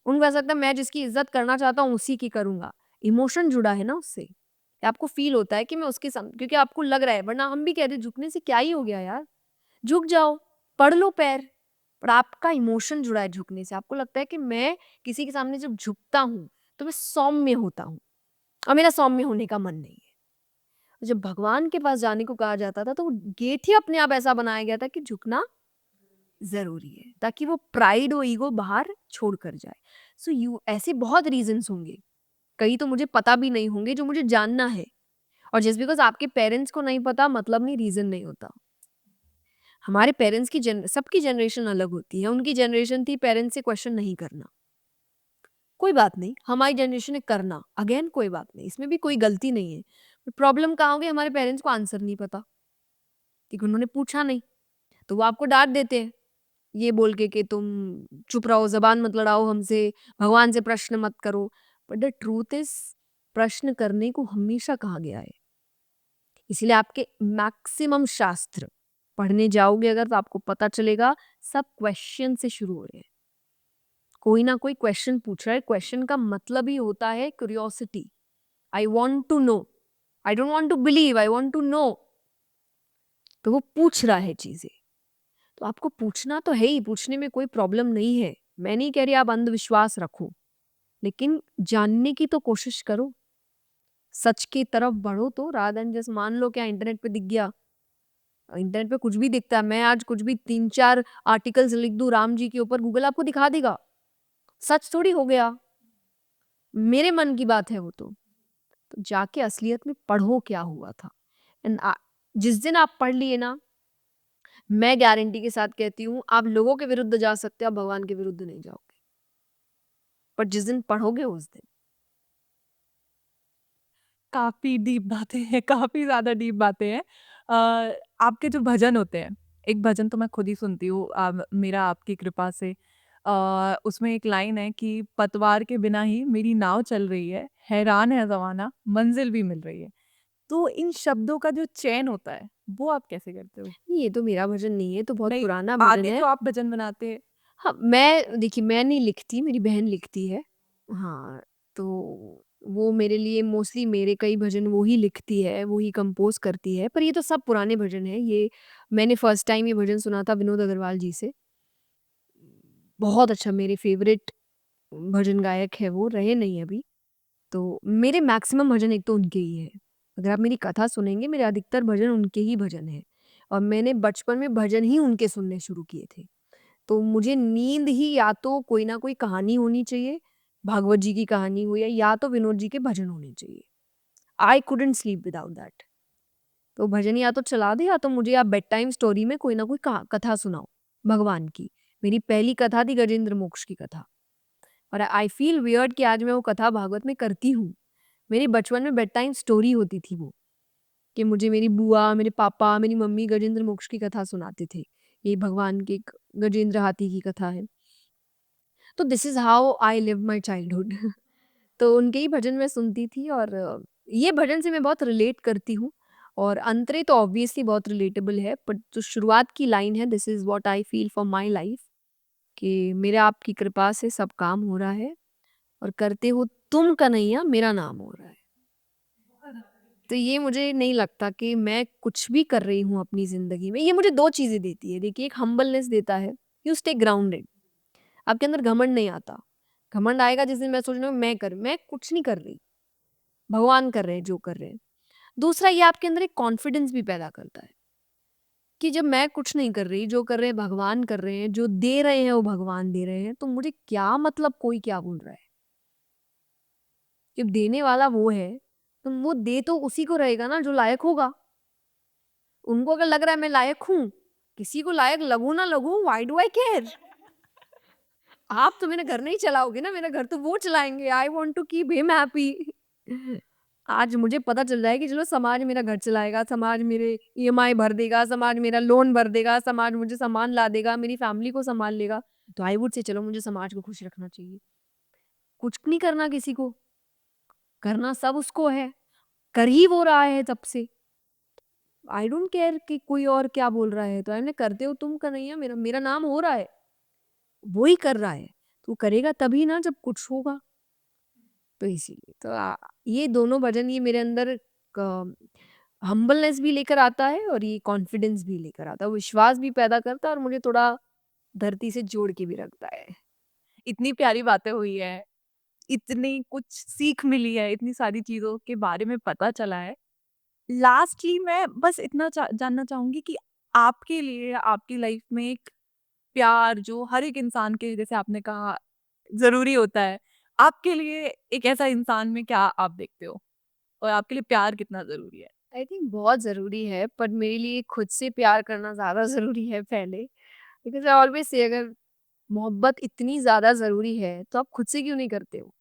उनको ऐसा लगता है मैं जिसकी इज्जत करना चाहता हूँ उसी की करूंगा। इमोशन जुड़ा है ना उससे, कि आपको फील होता है कि मैं उसके सामने, क्योंकि आपको लग रहा है, वरना हम भी कहते हैं झुकने से क्या ही हो गया यार, झुक जाओ, पढ़ लो पैर। पर आपका इमोशन जुड़ा है झुकने से, आपको लगता है कि मैं किसी के सामने जब झुकता हूँ तो मैं सौम्य होता हूँ, और मेरा सौम्य होने का मन नहीं है। जब भगवान के पास जाने को कहा जाता था तो वो गेट ही अपने आप ऐसा बनाया गया था कि झुकना जरूरी है, ताकि वो प्राइड और ईगो बाहर छोड़ कर जाए। सो यू ऐसे बहुत रीजंस होंगे, कई तो मुझे पता भी नहीं होंगे जो मुझे जानना है। और जस्ट बिकॉज आपके पेरेंट्स को नहीं पता मतलब नहीं रीजन नहीं होता। हमारे पेरेंट्स की सबकी जनरेशन अलग होती है। उनकी जनरेशन थी पेरेंट्स से क्वेश्चन नहीं करना, कोई बात नहीं। हमारी जनरेशन है करना, अगेन कोई बात नहीं, इसमें भी कोई गलती नहीं है। प्रॉब्लम कहाँ होगी, हमारे पेरेंट्स को आंसर नहीं पता क्योंकि उन्होंने पूछा नहीं, तो वो आपको डांट देते हैं ये बोल के कि तुम चुप रहो, जबान मत लड़ाओ हमसे, भगवान से प्रश्न मत करो। बट द ट्रूथ इज, प्रश्न करने को हमेशा कहा गया है। इसीलिए आपके मैक्सिमम शास्त्र पढ़ने जाओगे अगर तो आपको पता चलेगा सब क्वेश्चन से शुरू हो रहे हैं। कोई ना कोई क्वेश्चन पूछ रहा है, क्वेश्चन का मतलब ही होता है curiosity. I want to know, I don't want to believe, I want to know. तो वो पूछ रहा है चीजें, तो आपको पूछना तो है ही, पूछने में कोई प्रॉब्लम नहीं है। मैं नहीं कह रही आप अंधविश्वास रखो, लेकिन जानने की तो कोशिश करो, सच की तरफ बढ़ो तो रादर देन जस्ट मान लो क्या इंटरनेट पे दिख गया। इंटरनेट पे कुछ भी दिखता है, मैं आज कुछ भी 3-4 आर्टिकल्स लिख दूँ राम जी के ऊपर, गूगल आपको दिखा देगा। सच थोड़ी हो गया, मेरे मन की बात है वो तो। तो जाके असलियत में पढ़ो क्या हुआ था। एंड जिस दिन आप पढ़ लिए ना, मैं गारंटी के साथ कहती हूँ आप लोगों के विरुद्ध जा सकते हो, आप भगवान के विरुद्ध नहीं जाओगे। पर जिस दिन पढ़ोगे उस दिन। काफ़ी डीप बातें हैं, काफ़ी ज़्यादा डीप बातें हैं। आपके जो भजन होते हैं, एक भजन तो मैं खुद ही सुनती हूँ मेरा आपकी कृपा से। उसमें एक लाइन है कि पतवार के बिना ही मेरी नाव चल रही हैरान है ज़माना, मंज़िल भी मिल रही है। तो इन शब्दों का जो चयन होता है, वो आप कैसे करते हो? ये तो मेरा भजन नहीं है, ये तो बहुत नहीं, पुराना भजन आगे है। जो आप भजन बनाते हैं हाँ, मैं देखिए मैं नहीं लिखती, मेरी बहन लिखती है। हाँ, तो वो मेरे लिए मोस्टली मेरे कई भजन वो ही लिखती है, वो ही कंपोज़ करती है। पर ये तो सब पुराने भजन हैं, ये मैंने फर्स्ट टाइम ये भजन सुना था विनोद अग्रवाल जी से। बहुत अच्छा मेरे फ़ेवरेट भजन गायक है वो, रहे नहीं अभी। तो मेरे मैक्सिमम भजन एक तो उनके ही हैं। अगर आप मेरी कथा सुनेंगे, मेरे अधिकतर भजन उनके ही भजन हैं और मैंने बचपन में भजन ही उनके सुनने शुरू किए थे। तो मुझे नींद ही या तो कोई ना कोई कहानी होनी चाहिए, भागवत जी की कहानी हो या तो विनोद जी के भजन होने चाहिए। I couldn't sleep without that. तो भजन या तो चला दे या तो मुझे आप बेड टाइम स्टोरी में कोई ना कोई कथा सुनाओ भगवान की। मेरी पहली कथा थी गजेंद्र मोक्ष की कथा और आई फील वियर्ड कि आज मैं वो कथा भागवत में करती हूँ। मेरी बचपन में बेड टाइम स्टोरी होती थी वो, कि मुझे मेरी बुआ, मेरे पापा, मेरी मम्मी गजेंद्र मोक्ष की कथा सुनाते थे। ये भगवान के एक गजेंद्र हाथी की कथा है। तो this is how I live my childhood. तो उनके ही भजन मैं सुनती थी और ये भजन से मैं बहुत रिलेट करती हूँ और अंतरे तो ऑब्वियसली बहुत रिलेटेबल है, बट जो शुरुआत की लाइन है this is what I feel for my life कि मेरे आपकी कृपा से सब काम हो रहा है और करते हो तुम कन्हैया मेरा नाम हो रहा है। तो ये मुझे नहीं लगता कि मैं कुछ भी कर रही हूँ अपनी ज़िंदगी में, ये मुझे 2 चीज़ें देती है। देखिए एक हम्बलनेस देता है, यू स्टे ग्राउंडेड। आपके अंदर घमंड नहीं आता। घमंड आएगा जिस दिन मैं सोच रही हूँ मैं कुछ नहीं कर रही, भगवान कर रहे हैं जो कर रहे हैं। दूसरा ये आपके अंदर एक कॉन्फिडेंस भी पैदा करता है, कि जब मैं कुछ नहीं कर रही, जो कर रहे हैं भगवान कर रहे हैं, जो दे रहे हैं वो भगवान दे रहे हैं, तो मुझे क्या मतलब कोई क्या बोल रहा है? जब देने वाला वो है, तो वो दे तो उसी को रहेगा ना जो लायक होगा। उनको अगर लग रहा है मैं लायक हूँ, किसी को लायक लगूँ ना लगूँ, व्हाई डू आई केयर? आप तो मेरा घर नहीं चलाओगे ना, मेरा घर तो वो चलाएँगे। I want to keep him happy. आज मुझे पता चल रहा है कि चलो समाज मेरा घर चलाएगा, समाज मेरे ईएमआई भर देगा, समाज मेरा लोन भर देगा, समाज मुझे सामान ला देगा, मेरी फैमिली को सँभाल लेगा। तो आई वुड से चलो मुझे समाज को खुश रखना चाहिए। कुछ नहीं करना किसी को, करना सब उसको है, कर ही वो रहा है तब से। आई डोंट केयर कि कोई और क्या बोल रहा है, तो मैंने करते हो तुम कन्हैया मेरा मेरा नाम हो रहा है, वो ही कर रहा है। तो करेगा तभी ना जब कुछ होगा। तो इसीलिए तो ये दोनों भजन ये मेरे अंदर हम्बलनेस भी लेकर आता है और ये कॉन्फिडेंस भी लेकर आता है, विश्वास भी पैदा करता है और मुझे थोड़ा धरती से जोड़ के भी रखता है। इतनी प्यारी बातें हुई हैं, इतनी कुछ सीख मिली है, इतनी सारी चीज़ों के बारे में पता चला है। लास्टली मैं बस इतना जानना चाहूँगी कि आपके लिए आपकी लाइफ में एक प्यार जो हर एक इंसान के जैसे आपने कहा ज़रूरी होता है, आपके लिए एक ऐसा इंसान में क्या आप देखते हो? और आपके लिए प्यार कितना ज़रूरी है? आई थिंक बहुत ज़रूरी है, पर मेरे लिए खुद से प्यार करना ज़्यादा ज़रूरी है पहले। बिकॉज़ आई ऑलवेज़ से अगर मोहब्बत इतनी ज़्यादा ज़रूरी है, तो आप खुद से क्यों नहीं करते हो?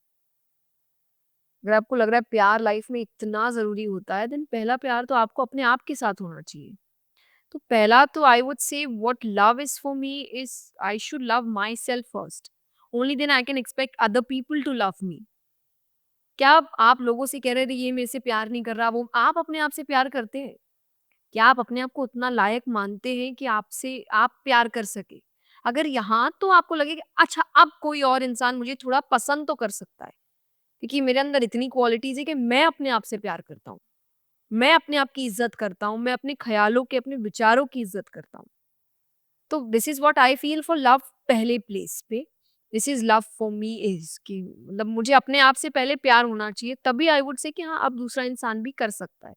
अगर आपको लग रहा है प्यार लाइफ में इतना ज़रूरी होता है, देन पहला प्यार तो आपको अपने आप के साथ होना चाहिए। तो पहला तो I would say what love is for me is I should love myself first. Only then I can expect other people to love me. क्या आप लोगों से कह रहे थे ये मेरे से प्यार नहीं कर रहा, वो आप अपने आप से प्यार करते हैं? क्या आप अपने आप को उतना लायक मानते हैं कि आपसे आप प्यार कर सके? अगर यहाँ तो आपको लगे कि अच्छा अब कोई और इंसान मुझे थोड़ा पसंद तो कर सकता है, क्योंकि मेरे अंदर इतनी क्वालिटीज़ है कि मैं अपने आप से प्यार करता हूँ। मैं अपने आप की इज़्ज़त करता हूँ, मैं अपने ख़्यालों के, अपने विचारों की इज़्ज़त करता हूँ। तो this is what I feel for love पहले प्लेस पे। This is love for me is कि मतलब मुझे अपने आप से पहले प्यार होना चाहिए, तभी आई वुड से कि हाँ अब दूसरा इंसान भी कर सकता है।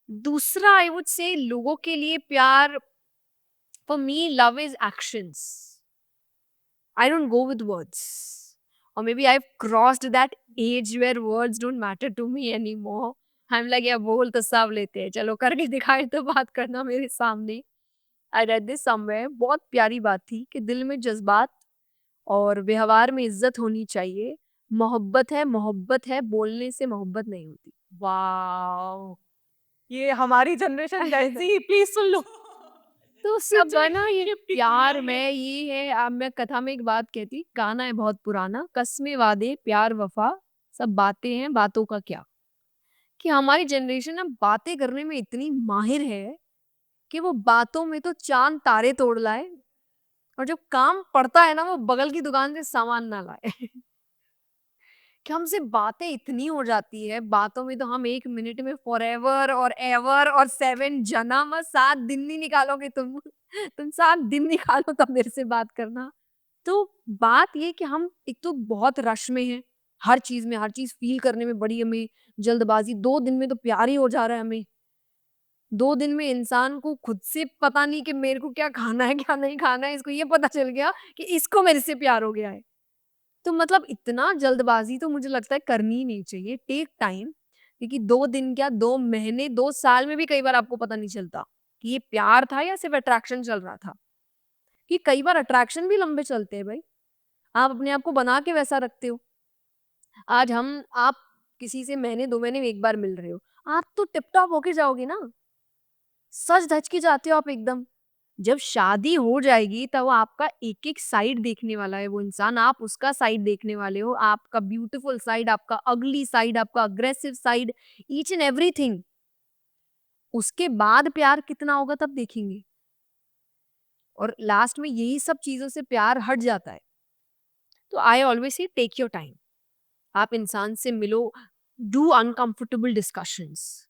दूसरा आई वुड से लोगों के लिए प्यार, for me love is actions. I don't go with words. Or maybe I've crossed that age where words don't matter to me anymore. I'm like, yeah, बोल तो सब लेते हैं, चलो करके दिखाए तो बात करना मेरे सामने। I read this somewhere, बहुत प्यारी बात थी कि दिल में जज्बात और व्यवहार में इज्जत होनी चाहिए। मोहब्बत है, बोलने से मोहब्बत नहीं होती। वाओ! ये हमारी जनरेशन जैसी प्लीज़ सुन लो। तो सब है ना ये सिचुएशनशिप की दुनिया प्यार ये। में ये है। अब मैं कथा में एक बात कहती, गाना है बहुत पुराना, कस्मे वादे प्यार वफा सब बातें हैं, बातों का क्या। कि हमारी जनरेशन ना बातें करने में इतनी माहिर है कि वो बातों में तो चांद तारे तोड़ लाए, और जब काम पड़ता है ना वो बगल की दुकान से सामान ना लाए। कि हमसे बातें इतनी हो जाती है, बातों में तो हम 1 मिनट में फॉरएवर और एवर और 7 जन्म 7 दिन नहीं निकालोगे तुम। तुम 7 दिन निकालो तब मेरे से बात करना। तो बात ये कि हम एक तो बहुत रश में हैं, हर चीज़ फ़ील करने में बड़ी हमें जल्दबाज़ी, 2 दिन में तो प्यार ही हो जा रहा है हमें। 2 दिन में इंसान को खुद से पता नहीं कि मेरे को क्या खाना है, क्या नहीं खाना है, इसको ये पता चल गया कि इसको मेरे से प्यार हो गया है। तो मतलब इतना जल्दबाज़ी तो मुझे लगता है करनी ही नहीं चाहिए, टेक टाइम। क्योंकि 2 दिन क्या 2 महीने, 2 साल में भी कई बार आपको पता नहीं चलता कि ये प्यार था या सिर्फ़ अट्रैक्शन चल रहा था। कि कई बार अट्रैक्शन भी लंबे चलते हैं भाई, आप अपने आप को बना के वैसा रखते हो। आज आप किसी से महीने 2 महीने में 1 बार मिल रहे हो, आप तो टिप-टॉप होके जाओगे ना, सज-धज के जाते हो आप एकदम। जब शादी हो जाएगी तब वो आपका एक-एक साइड देखने वाला है वो इंसान, आप उसका साइड देखने वाले हो, आपका ब्यूटीफुल साइड, आपका अगली साइड, आपका aggressive side, each and everything. उसके बाद प्यार कितना होगा तब देखेंगे, और लास्ट में यही सब चीज़ों से प्यार हट जाता है। तो I always say take your time. आप इंसान से मिलो, डू अनकंफर्टेबल डिस्कशंस।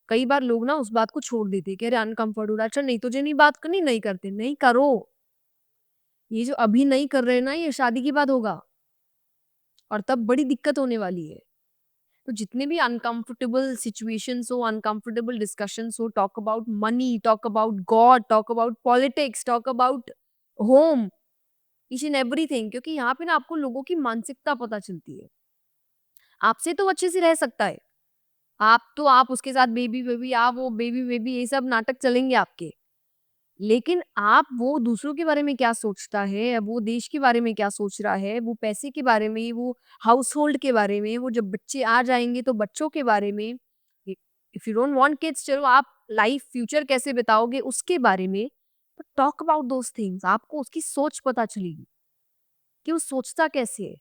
कई बार लोग ना उस बात को छोड़ देते हैं कि अरे अनकंफर्ट हो रहा है, अच्छा नहीं तुझे नहीं बात करनी, नहीं करते, नहीं करो। ये जो अभी नहीं कर रहे हैं ना ये शादी के बाद होगा, और तब बड़ी दिक्कत होने वाली है। तो जितने भी अनकंफर्टेबल सिचुएशंस हो, अनकंफर्टेबल डिस्कशंस हो, talk about money, talk about God, talk about politics, talk about home, each and everything, क्योंकि यहाँ पे ना आपको लोगों की मानसिकता पता चलती है। आपसे तो वो अच्छे से रह सकता है, आप उसके साथ बेबी-वेबी, आप वो बेबी-वेबी, ये सब नाटक चलेंगे आपके। लेकिन आप वो दूसरों के बारे में क्या सोचता है, वो देश के बारे में क्या सोच रहा है, वो पैसे के बारे में, वो हाउसहोल्ड के बारे में, वो जब बच्चे आ जाएँगे तो बच्चों के बारे में, इ if you don't want kids, चलो आप लाइफ फ्यूचर कैसे बिताओगे उसके बारे में, but talk about those things. आपको उसकी सोच पता चलेगी कि वो सोचता कैसे है।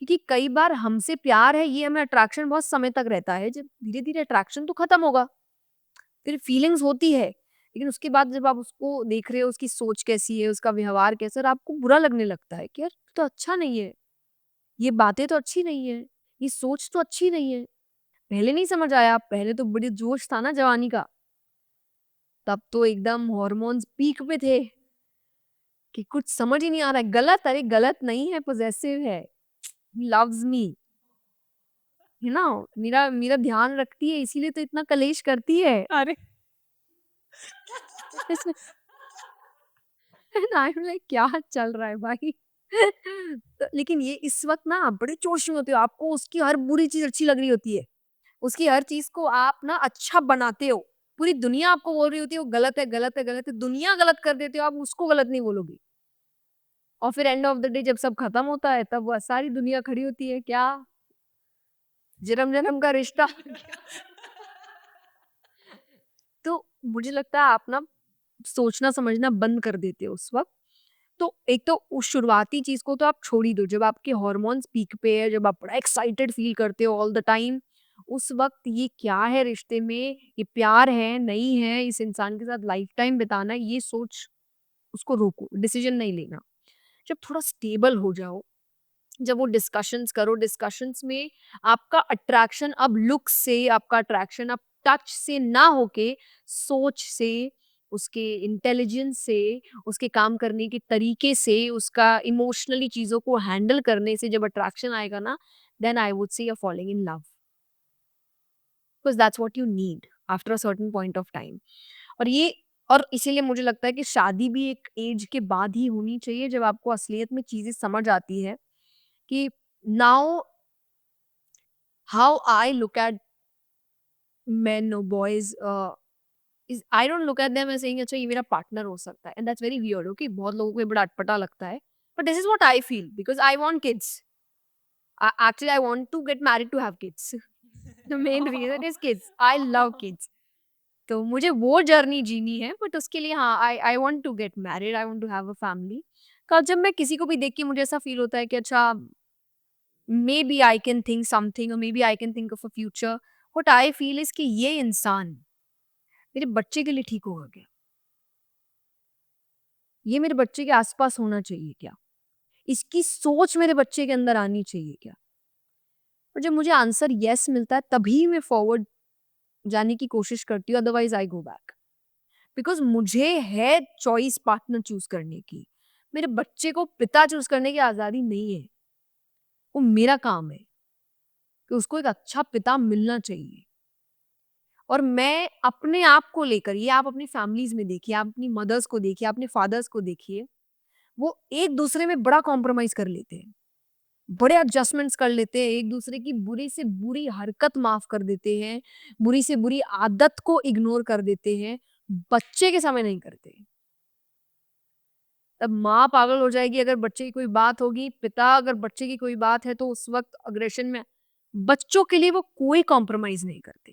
क्योंकि कई बार हमसे प्यार है, ये हमें अट्रैक्शन बहुत समय तक रहता है, जब धीरे-धीरे अट्रैक्शन तो खत्म होगा, फिर फीलिंग्स होती है, लेकिन उसके बाद जब आप उसको देख रहे हो, उसकी सोच कैसी है, उसका व्यवहार कैसा है, और आपको बुरा लगने लगता है कि यार तू तो अच्छा नहीं है, ये बातें तो अच्छी नहीं है, ये सोच तो अच्छी नहीं है। पहले नहीं समझ आया, पहले तो बड़ी जोश था ना जवानी का, तब तो एकदम हॉर्मोन्स पीक पे थे कि कुछ समझ ही नहीं आ रहा है, गलत, अरे गलत नहीं है, पॉसेसिव है, लव्स मी, यू नो, मेरा मेरा ध्यान रखती है, इसीलिए तो इतना कलेश करती है। अरे! आई एम लाइक क्या चल रहा है भाई। तो लेकिन ये इस वक्त ना आप बड़े जोश में होते हो, आपको उसकी हर बुरी चीज अच्छी लग रही होती है, उसकी हर चीज को आप ना अच्छा बनाते हो। पूरी दुनिया आपको बोल रही होती है वो गलत है, गलत है, गलत है, दुनिया गलत कर देते हो, आप उसको गलत नहीं बोलोगे। और फिर एंड ऑफ द डे जब सब खत्म होता है तब वो सारी दुनिया खड़ी होती है, क्या जन्म जन्म का रिश्ता। तो मुझे लगता है आप ना सोचना समझना बंद कर देते हो उस वक्त। तो एक तो उस शुरुआती चीज़ को तो आप छोड़ ही दो, जब आपके हार्मोन्स पीक पे है, जब आप बड़ा एक्साइटेड फ़ील करते हो ऑल द टाइम, उस वक़्त ये क्या है रिश्ते में, ये प्यार है, नहीं है, इस इंसान के साथ लाइफ़ टाइम बिताना है, ये सोच उसको रोको, डिसीज़न नहीं लेना। जब थोड़ा स्टेबल हो जाओ, जब वो डिस्कशंस करो, डिस्कशंस में आपका अट्रैक्शन अब लुक्स से, आपका अट्रैक्शन अब टच से ना होके सोच से, उसके इंटेलिजेंस से, उसके काम करने के तरीके से, उसका इमोशनली चीज़ों को हैंडल करने से जब अट्रैक्शन आएगा ना, then I would say you are falling in love. Because that's what you need after a certain point of time. और इसीलिए मुझे लगता है कि शादी भी एक एज के बाद ही होनी चाहिए जब आपको असलियत में चीज़ें समझ आती है कि now how I look at men or boys is I don't look at them as saying अच्छा ये मेरा पार्टनर हो सकता है, and that's very weird. Okay, बहुत लोगों को ये बड़ा अटपटा लगता है, but this is what I feel because I want kids. Actually, I want to get married to have kids. The main reason is kids. I love kids. तो मुझे वो जर्नी जीनी है, बट उसके लिए हाँ, I want to get married, I want to have a family. कल जब मैं किसी को भी देख के मुझे ऐसा फील होता है कि अच्छा maybe I can think something और maybe I can think of a future, what I feel is कि ये इंसान मेरे बच्चे के लिए ठीक होगा क्या? ये मेरे बच्चे के आस-पास होना चाहिए क्या? इसकी सोच मेरे बच्चे के अंदर आनी चाहिए क्या? और जब मुझे आंसर येस मिलता है तभी मैं फॉरवर्ड जाने की कोशिश करती हूँ, otherwise I go back. Because मुझे है चॉइस पार्टनर चूज़ करने की। मेरे बच्चे को पिता चूज़ करने की आज़ादी नहीं है। वो मेरा काम है कि उसको एक अच्छा पिता मिलना चाहिए। और मैं अपने आप को लेकर, ये आप अपनी फैमिलीज़ में देखिए, आप अपनी मदर्स को देखिए, अपने फादर्स को देखिए, वो एक-दूसरे में बड़ा कॉम्प्रोमाइज़ कर लेते हैं। बड़े एडजस्टमेंट्स कर लेते हैं, एक-दूसरे की बुरी से बुरी हरकत माफ़ कर देते हैं, बुरी से बुरी आदत को इग्नोर कर देते हैं, बच्चे के समय नहीं करते। तब माँ पागल हो जाएगी अगर बच्चे की कोई बात होगी, पिता अगर बच्चे की कोई बात है तो उस वक़्त अग्रेशन में बच्चों के लिए वो कोई कॉम्प्रोमाइज़ नहीं करते।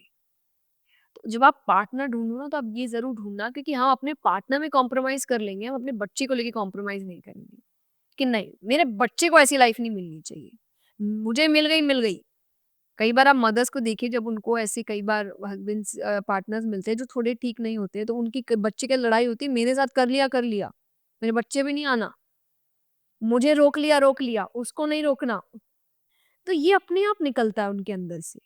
तो जब आप पार्टनर ढूँढो ना तो आप ये ज़रूर ढूँढना क्योंकि हम अपने पार्टनर में कॉम्प्रोमाइज़ कर लेंगे, हम अपने बच्चे को लेके कॉम्प्रोमाइज़ नहीं करेंगे। कि नहीं, मेरे बच्चे को ऐसी लाइफ़ नहीं मिलनी चाहिए। मुझे मिल गई, मिल गई। कई बार आप मदर्स को देखिए जब उनको ऐसे कई बार हस्बैंड्स पार्टनर्स मिलते हैं जो थोड़े ठीक नहीं होते, तो उनकी क बच्चे की लड़ाई होती है, मेरे साथ कर लिया। मेरे बच्चे भी नहीं आना। मुझे रोक लिया, उसको नहीं रोकना। तो ये अपने आप निकलता है उनके अंदर से।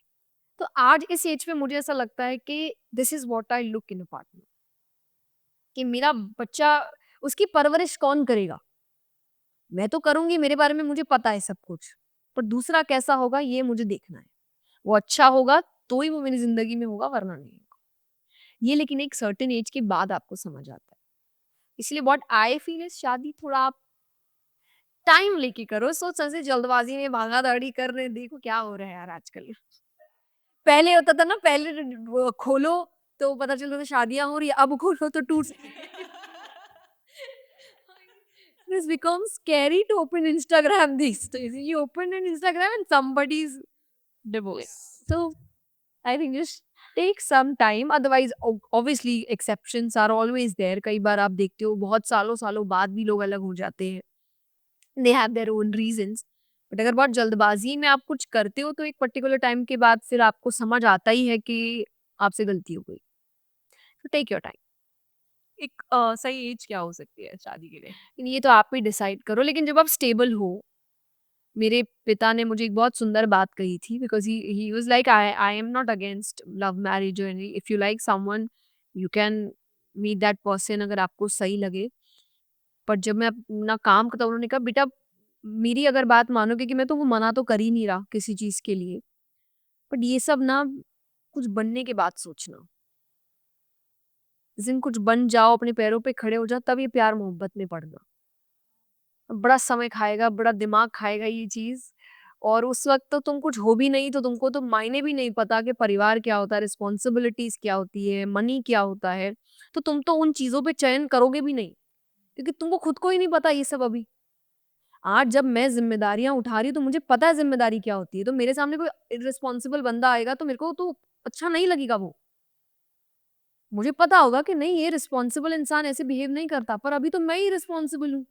तो आज इस एज पे मुझे ऐसा लगता है कि this is what I look in a partner कि मेरा बच्चा उसकी परवरिश कौन करेगा? मैं तो करूँगी, मेरे बारे में मुझे पता है सब कुछ। पर दूसरा कैसा होगा ये मुझे देखना है। वो अच्छा होगा तो ही वो मेरी ज़िंदगी में होगा वरना नहीं होगा। ये लेकिन एक सर्टेन एज के बाद आपको समझ आता है। इसलिए व्हाट आई फील इज़ शादी थोड़ा आप टाइम लेके करो, सोच समझ के जल्दबाज़ी में भागा-दौड़ी कर रहे हैं, देखो क्या हो रहा है यार आजकल। पहले होता था ना, पहले वो खोलो तो पता चलता था शादियाँ हो रही है, अब खोलो तो टूट It's become scary to open Instagram these days. You open an Instagram and somebody's divorce. So I think just take some time. Otherwise, obviously exceptions are always there. कई बार आप देखते हो बहुत सालों-सालों बाद भी लोग अलग हो जाते हैं. They have their own reasons. But अगर बहुत जल्दबाजी में आप कुछ करते हो तो एक पर्टिकुलर टाइम के बाद फिर आपको समझ आता ही है कि आपसे गलती हो गई. तो टेक योर टाइम. एक सही एज क्या हो सकती है शादी के लिए? ये तो आप ही डिसाइड करो लेकिन जब आप स्टेबल हो. मेरे पिता ने मुझे एक बहुत सुंदर बात कही थी because he was like I am not against love marriage और any if you like someone you can meet that person अगर आपको सही लगे. पर जब मैं अपना काम करता उन्होंने कहा बेटा मेरी अगर बात मानो क्योंकि मैं तो वो मना तो कर ही नहीं रहा किसी चीज़ के लिए. बट ये सब ना कुछ बनने के बाद सोचना. जिस दिन कुछ बन जाओ अपने पैरों पे खड़े हो जाओ तब ये प्यार मोहब्बत में पड़ना. बड़ा समय खाएगा, बड़ा दिमाग खाएगा ये चीज़ और उस वक़्त तो तुम कुछ हो भी नहीं तो तुमको तो मायने भी नहीं पता कि परिवार क्या होता है, रिस्पॉन्सिबिलिटीज़ क्या होती है, मनी क्या होता है। तो तुम तो उन चीज़ों पे चयन करोगे भी नहीं, क्योंकि तुमको खुद को ही नहीं पता ये सब अभी। आज जब मैं ज़िम्मेदारियाँ उठा रही हूँ तो मुझे पता है ज़िम्मेदारी क्या होती है, तो मेरे सामने कोई इर्रेस्पॉन्सिबल बंदा आएगा तो मेरे को तो अच्छा नहीं लगेगा वो। मुझे पता होगा कि नहीं ये रिस्पॉन्सिबल इंसान ऐसे बिहेव नहीं करता, पर अभी तो मैं ही रिस्पॉन्सिबल हूँ।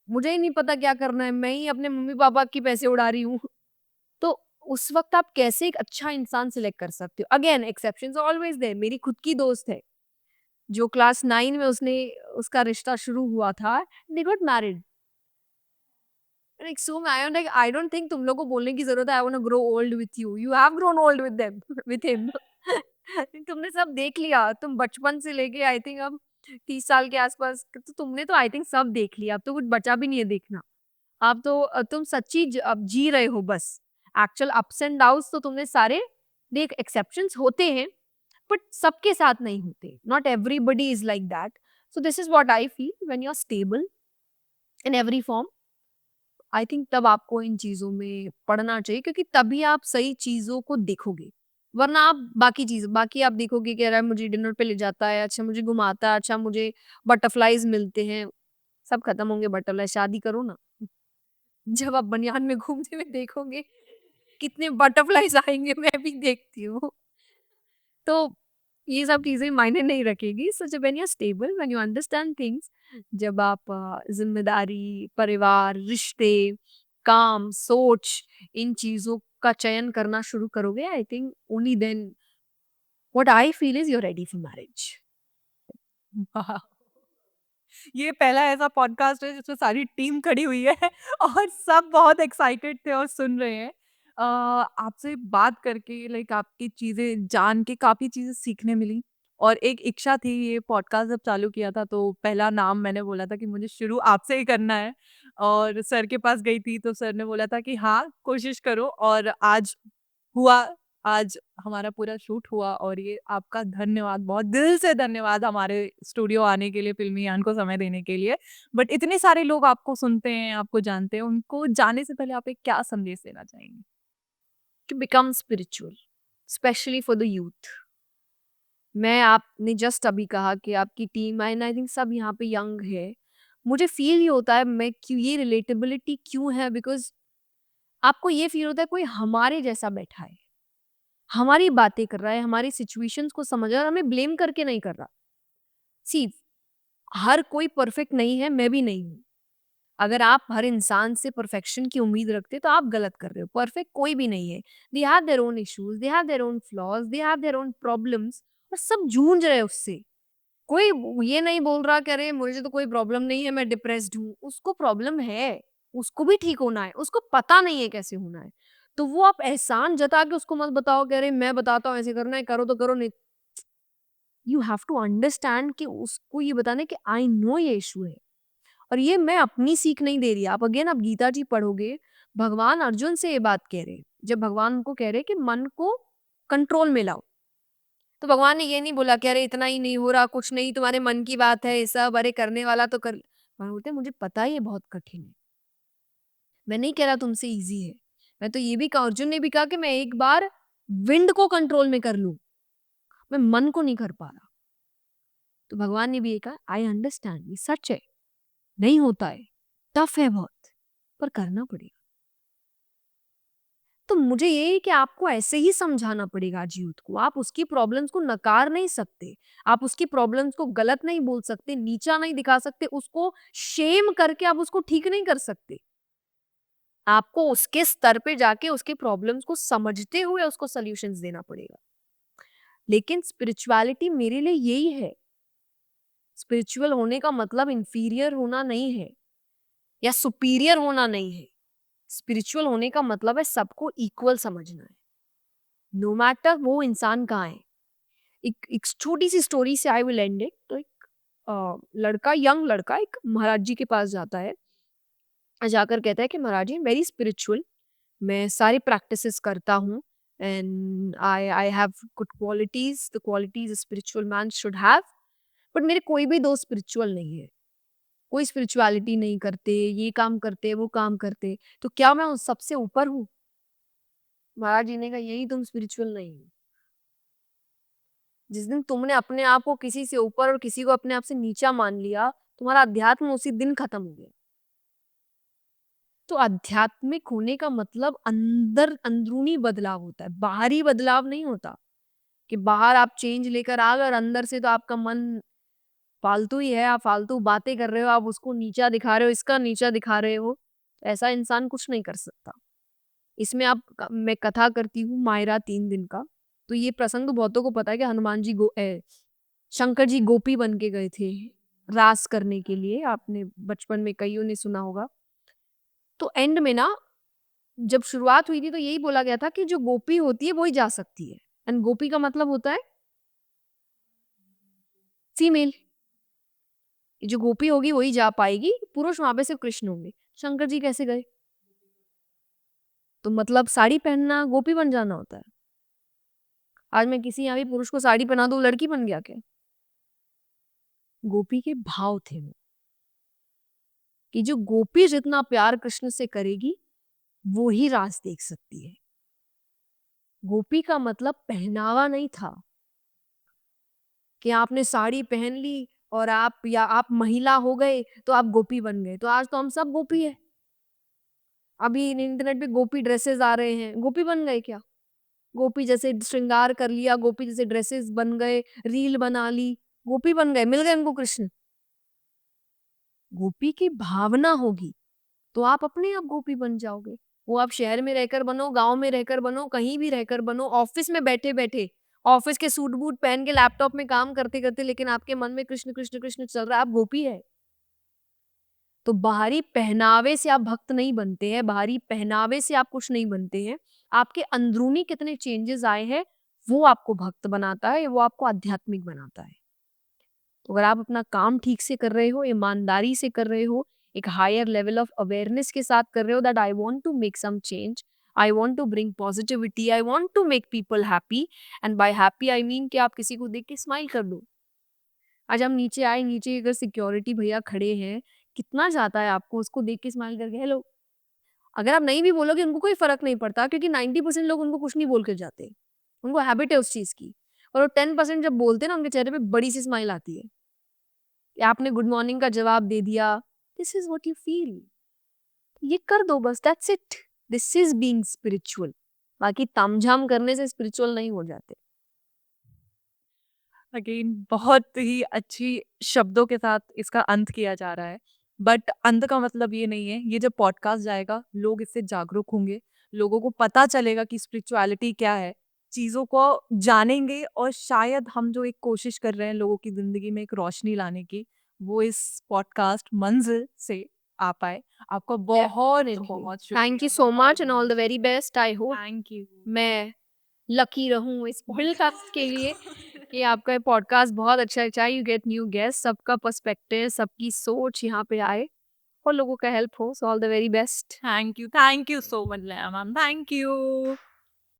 मुझे ही नहीं पता क्या करना है, मैं ही अपने मम्मी-पापा के पैसे उड़ा रही हूँ। तो उस वक़्त आप कैसे एक अच्छा इंसान सिलेक्ट कर सकते हो? Again exceptions are always there. मेरी खुद की दोस्त है, जो क्लास 9 में उसने उसका रिश्ता शुरू हुआ था, they got married. Like so I don't think तुम लोग को बोलने की ज़रूरत है I want to grow old with you. You have grown old with them with him. तुमने तुमने सब देख लिया, तुम बचपन से लेके आई थिंक अब 30 साल के आसपास, तो तुमने तो आई थिंक सब देख लिया, अब तो कुछ बचा भी नहीं है देखना। अब तो तुम सच्ची अब जी रहे हो बस। एक्चुअल अप्स एंड डाउन्स तो तुमने सारे देख, एक्सेप्शंस होते हैं, बट सबके साथ नहीं होते। Not everybody is like that. So this is what I feel, when you are stable in every form, I think तब आपको इन चीज़ों में पढ़ना चाहिए, क्योंकि तभी आप सही चीज़ों को देखोगे। वरना आप बाकी आप देखोगे कि अरे मुझे डिनर पे ले जाता है, अच्छा मुझे घुमाता है, अच्छा मुझे बटरफ्लाइज़ मिलते हैं, सब खत्म होंगे बटरफ्लाई, शादी करो ना। जब आप बनियान में घूमते हुए देखोगे, कितने बटरफ्लाइज़ आएँगे मैं भी देखती हूँ। तो ये सब चीज़ें मायने नहीं रखेगी। सो जब when you are stable, when you understand things, जब आप ज़िम्मेदारी, परिवार, रिश्ते, काम, सोच, इन चीज़ों का चयन करना शुरू करोगे, I think only then what I feel is you are ready for marriage. वाह! ये पहला ऐसा पॉडकास्ट है जिसमें सारी टीम खड़ी हुई है और सब बहुत एक्साइटेड थे और सुन रहे हैं। आपसे बात करके लाइक आपकी चीज़ें जान के काफ़ी चीज़ें सीखने मिली और एक इच्छा थी ये पॉडकास्ट जब चालू किया था तो पहला नाम मैंने बोला था कि मुझे शुरू आपसे ही करना है और सर के पास गई थी तो सर ने बोला था कि हाँ, कोशिश करो और आज हुआ। आज हमारा पूरा शूट हुआ और ये आपका धन्यवाद, बहुत दिल से धन्यवाद हमारे स्टूडियो आने के लिए, फ़िल्मी यान को समय देने के लिए। बट इतने सारे लोग आपको सुनते हैं, आपको जानते हैं, उनको जाने से पहले आप एक क्या संदेश देना चाहेंगे? To become spiritual, specially for the youth. मैं आपने जस्ट अभी कहा कि आपकी टीम एंड आई थिंक सब यहाँ पे यंग है। मुझे फ़ील ये होता है, मैं क्यों ये रिलेटेबिलिटी क्यों है, बिकॉज़ आपको ये फ़ील होता है कोई हमारे जैसा बैठा है, हमारी बातें कर रहा है, हमारी सिचुएशंस को समझ रहा है और हमें ब्लेम करके नहीं कर रहा। सी, हर कोई परफेक्ट नहीं है, मैं भी नहीं हूँ। अगर आप हर इंसान से परफेक्शन की उम्मीद रखते, तो आप गलत कर रहे हो। परफेक्ट कोई भी नहीं है। They have their own issues, they have their own flaws, they have their own problems, और सब जूझ रहे हैं उससे। कोई ये नहीं बोल रहा कि अरे मुझे तो कोई प्रॉब्लम नहीं है, मैं डिप्रेस्ड हूँ। उसको प्रॉब्लम है, उसको भी ठीक होना है, उसको पता नहीं है कैसे होना है। तो वो आप एहसान जता के उसको मत बताओ कि अरे मैं बताता हूँ ऐसे करना है, करो तो करो, नहीं। यू हैव टू अंडरस्टैंड कि उसको ये बताना है कि आई नो ये इश्यू है। और ये मैं अपनी सीख नहीं दे रही। आप अगेन आप गीता जी पढ़ोगे, भगवान अर्जुन से ये बात कह रहे हैं। जब भगवान उनको कह रहे हैं कि मन को कंट्रोल में लाओ, तो भगवान ने ये नहीं बोला कि अरे इतना ही नहीं हो रहा, कुछ नहीं, तुम्हारे मन की बात है ये सब, अरे करने वाला तो कर। भगवान बोलते हैं, मुझे पता है ये बहुत कठिन है, मैं नहीं कह रहा तुमसे ईज़ी है। मैं तो ये भी कहा, अर्जुन ने भी कहा कि मैं एक बार विंड को कंट्रोल में कर लूँ, मैं मन को नहीं कर पा रहा। तो भगवान ने भी ये कहा, आई अंडरस्टैंड, ये सच है, नहीं होता है, टफ है बहुत, पर करना पड़ेगा। तो मुझे ये है कि आपको ऐसे ही समझाना पड़ेगा आज यूथ को। आप उसकी प्रॉब्लम्स को नकार नहीं सकते, आप उसकी प्रॉब्लम्स को गलत नहीं बोल सकते, नीचा नहीं दिखा सकते, उसको शेम करके आप उसको ठीक नहीं कर सकते। आपको उसके स्तर पे जाके उसके प्रॉब्लम्स को समझते हुए उसको सॉल्यूशंस देना पड़ेगा। लेकिन स्पिरिचुअलिटी मेरे लिए यही है। स्पिरिचुअल होने का मतलब इंफीरियर होना नहीं है या सुपीरियर होना नहीं है। स्पिरिचुअल होने का मतलब है सबको इक्वल समझना है, नो मैटर वो इंसान कहाँ है। एक एक छोटी सी स्टोरी से आई विल एंड इट। तो एक लड़का, यंग लड़का एक महाराज जी के पास जाता है, जाकर कहता है कि महाराज जी वेरी स्पिरिचुअल, मैं सारी प्रैक्टिसेस करता हूँ and I I have good qualities, the qualities spiritual man should have, but मेरे कोई भी दोस्त स्पिरिचुअल नहीं है, कोई स्पिरिचुअलिटी नहीं करते, ये काम करते वो काम करते, तो क्या मैं उन सबसे ऊपर हूँ? महाराज जी ने कहा यही तुम स्पिरिचुअल नहीं हो। जिस दिन तुमने अपने आप को किसी से ऊपर और किसी को अपने आप से नीचा मान लिया, तुम्हारा अध्यात्म उसी दिन खत्म हो गया। तो आध्यात्मिक होने का मतलब अंदर अंदरूनी बदलाव होता है, बाहरी बदलाव नहीं होता कि बाहर आप चेंज लेकर आ गए और अंदर से तो आपका मन फालतू ही है, आप फालतू बातें कर रहे हो, आप उसको नीचा दिखा रहे हो, इसका नीचा दिखा रहे हो। ऐसा इंसान कुछ नहीं कर सकता। इसमें मैं कथा करती हूँ मायरा 3 दिन का। तो ये प्रसंग बहुतों को पता है कि हनुमान जी शंकर जी गोपी बन के गए थे रास करने के लिए। आपने बचपन में कईयों ने सुना होगा। तो एंड में ना, जब शुरुआत हुई थी तो यही बोला गया था कि जो गोपी होती है वो ही जा सकती है। एंड गोपी का मतलब होता है फीमेल। जो गोपी होगी वही जा पाएगी, पुरुष वहां पे सिर्फ कृष्ण होंगे। शंकर जी कैसे गए? तो मतलब साड़ी पहनना गोपी बन जाना होता है? आज मैं किसी यहाँ भी पुरुष को साड़ी पहना दूं, लड़की बन गया क्या? गोपी के भाव थे वो, कि जो गोपी जितना प्यार कृष्ण से करेगी वो ही रास देख सकती है। गोपी का मतलब पहनावा नहीं था कि आपने साड़ी पहन ली और आप महिला हो गए तो आप गोपी बन गए। तो आज तो हम सब गोपी है। अभी इंटरनेट पे गोपी ड्रेसेस आ रहे हैं, गोपी बन गए क्या? गोपी जैसे श्रृंगार कर लिया, गोपी जैसे ड्रेसेस बन गए, रील बना ली, गोपी बन गए, मिल गए उनको कृष्ण। गोपी की भावना होगी तो आप अपने आप गोपी बन जाओगे। वो आप शहर में रहकर बनो, गांव में रहकर बनो, कहीं भी रहकर बनो, ऑफिस में बैठे बैठे, ऑफिस के सूट बूट पहन के लैपटॉप में काम करते करते, लेकिन आपके मन में कृष्ण कृष्ण कृष्ण चल रहा है, आप गोपी है। तो बाहरी पहनावे से आप भक्त नहीं बनते हैं, बाहरी पहनावे से आप कुछ नहीं बनते हैं। आपके अंदरूनी कितने चेंजेस आए हैं वो आपको भक्त बनाता है, वो आपको आध्यात्मिक बनाता है। तो अगर आप अपना काम ठीक से कर रहे हो, ईमानदारी से कर रहे हो, एक हायर लेवल ऑफ अवेयरनेस के साथ कर रहे हो that I want to make some change, I want to bring positivity, I want to make people happy, and by happy I mean कि आप किसी को देख के स्माइल कर दो। आज हम नीचे आए, नीचे अगर सिक्योरिटी भैया खड़े हैं, कितना जाता है आपको उसको देख के स्माइल करके हेलो। अगर आप नहीं भी बोलोगे उनको कोई फर्क नहीं पड़ता, क्योंकि 90% लोग उनको कुछ नहीं बोल के जाते, उनको हैबिट है उस चीज की। और वो 10% जब बोलते हैं ना, उनके चेहरे पे बड़ी सी स्माइल आती है कि आपने गुड मॉर्निंग का जवाब दे दिया, this is what you feel, ये कर दो बस, that's it. This is being spiritual. बाकी तामझाम करने से स्पिरिचुअल नहीं हो जाते। अगेन बहुत ही अच्छी शब्दों के साथ इसका अंत किया जा रहा है। बट अंत का मतलब ये नहीं है, ये जब पॉडकास्ट जाएगा लोग इससे जागरूक होंगे, लोगों को पता चलेगा कि स्पिरिचुअलिटी क्या है, चीज़ों को जानेंगे, और शायद हम जो एक कोशिश कर रहे हैं लोगों की ज़िंदगी में एक रोशनी लाने की, वो इस पॉडकास्ट मंजिल से आ पाए। आपका बहुत बहुत थैंक यू शुक्रिया, सो बहुत much and all the very best. I hope thank you. मैं लकी रहूं इस पॉडकास्ट के लिए कि आपका पॉडकास्ट बहुत अच्छा अच्छा, यू गेट न्यू गेस्ट, सबका पर्सपेक्टिव, सबकी सोच यहाँ पे आए और लोगों का हेल्प हो। So all the very best. Thank you so much, ma'am, thank you.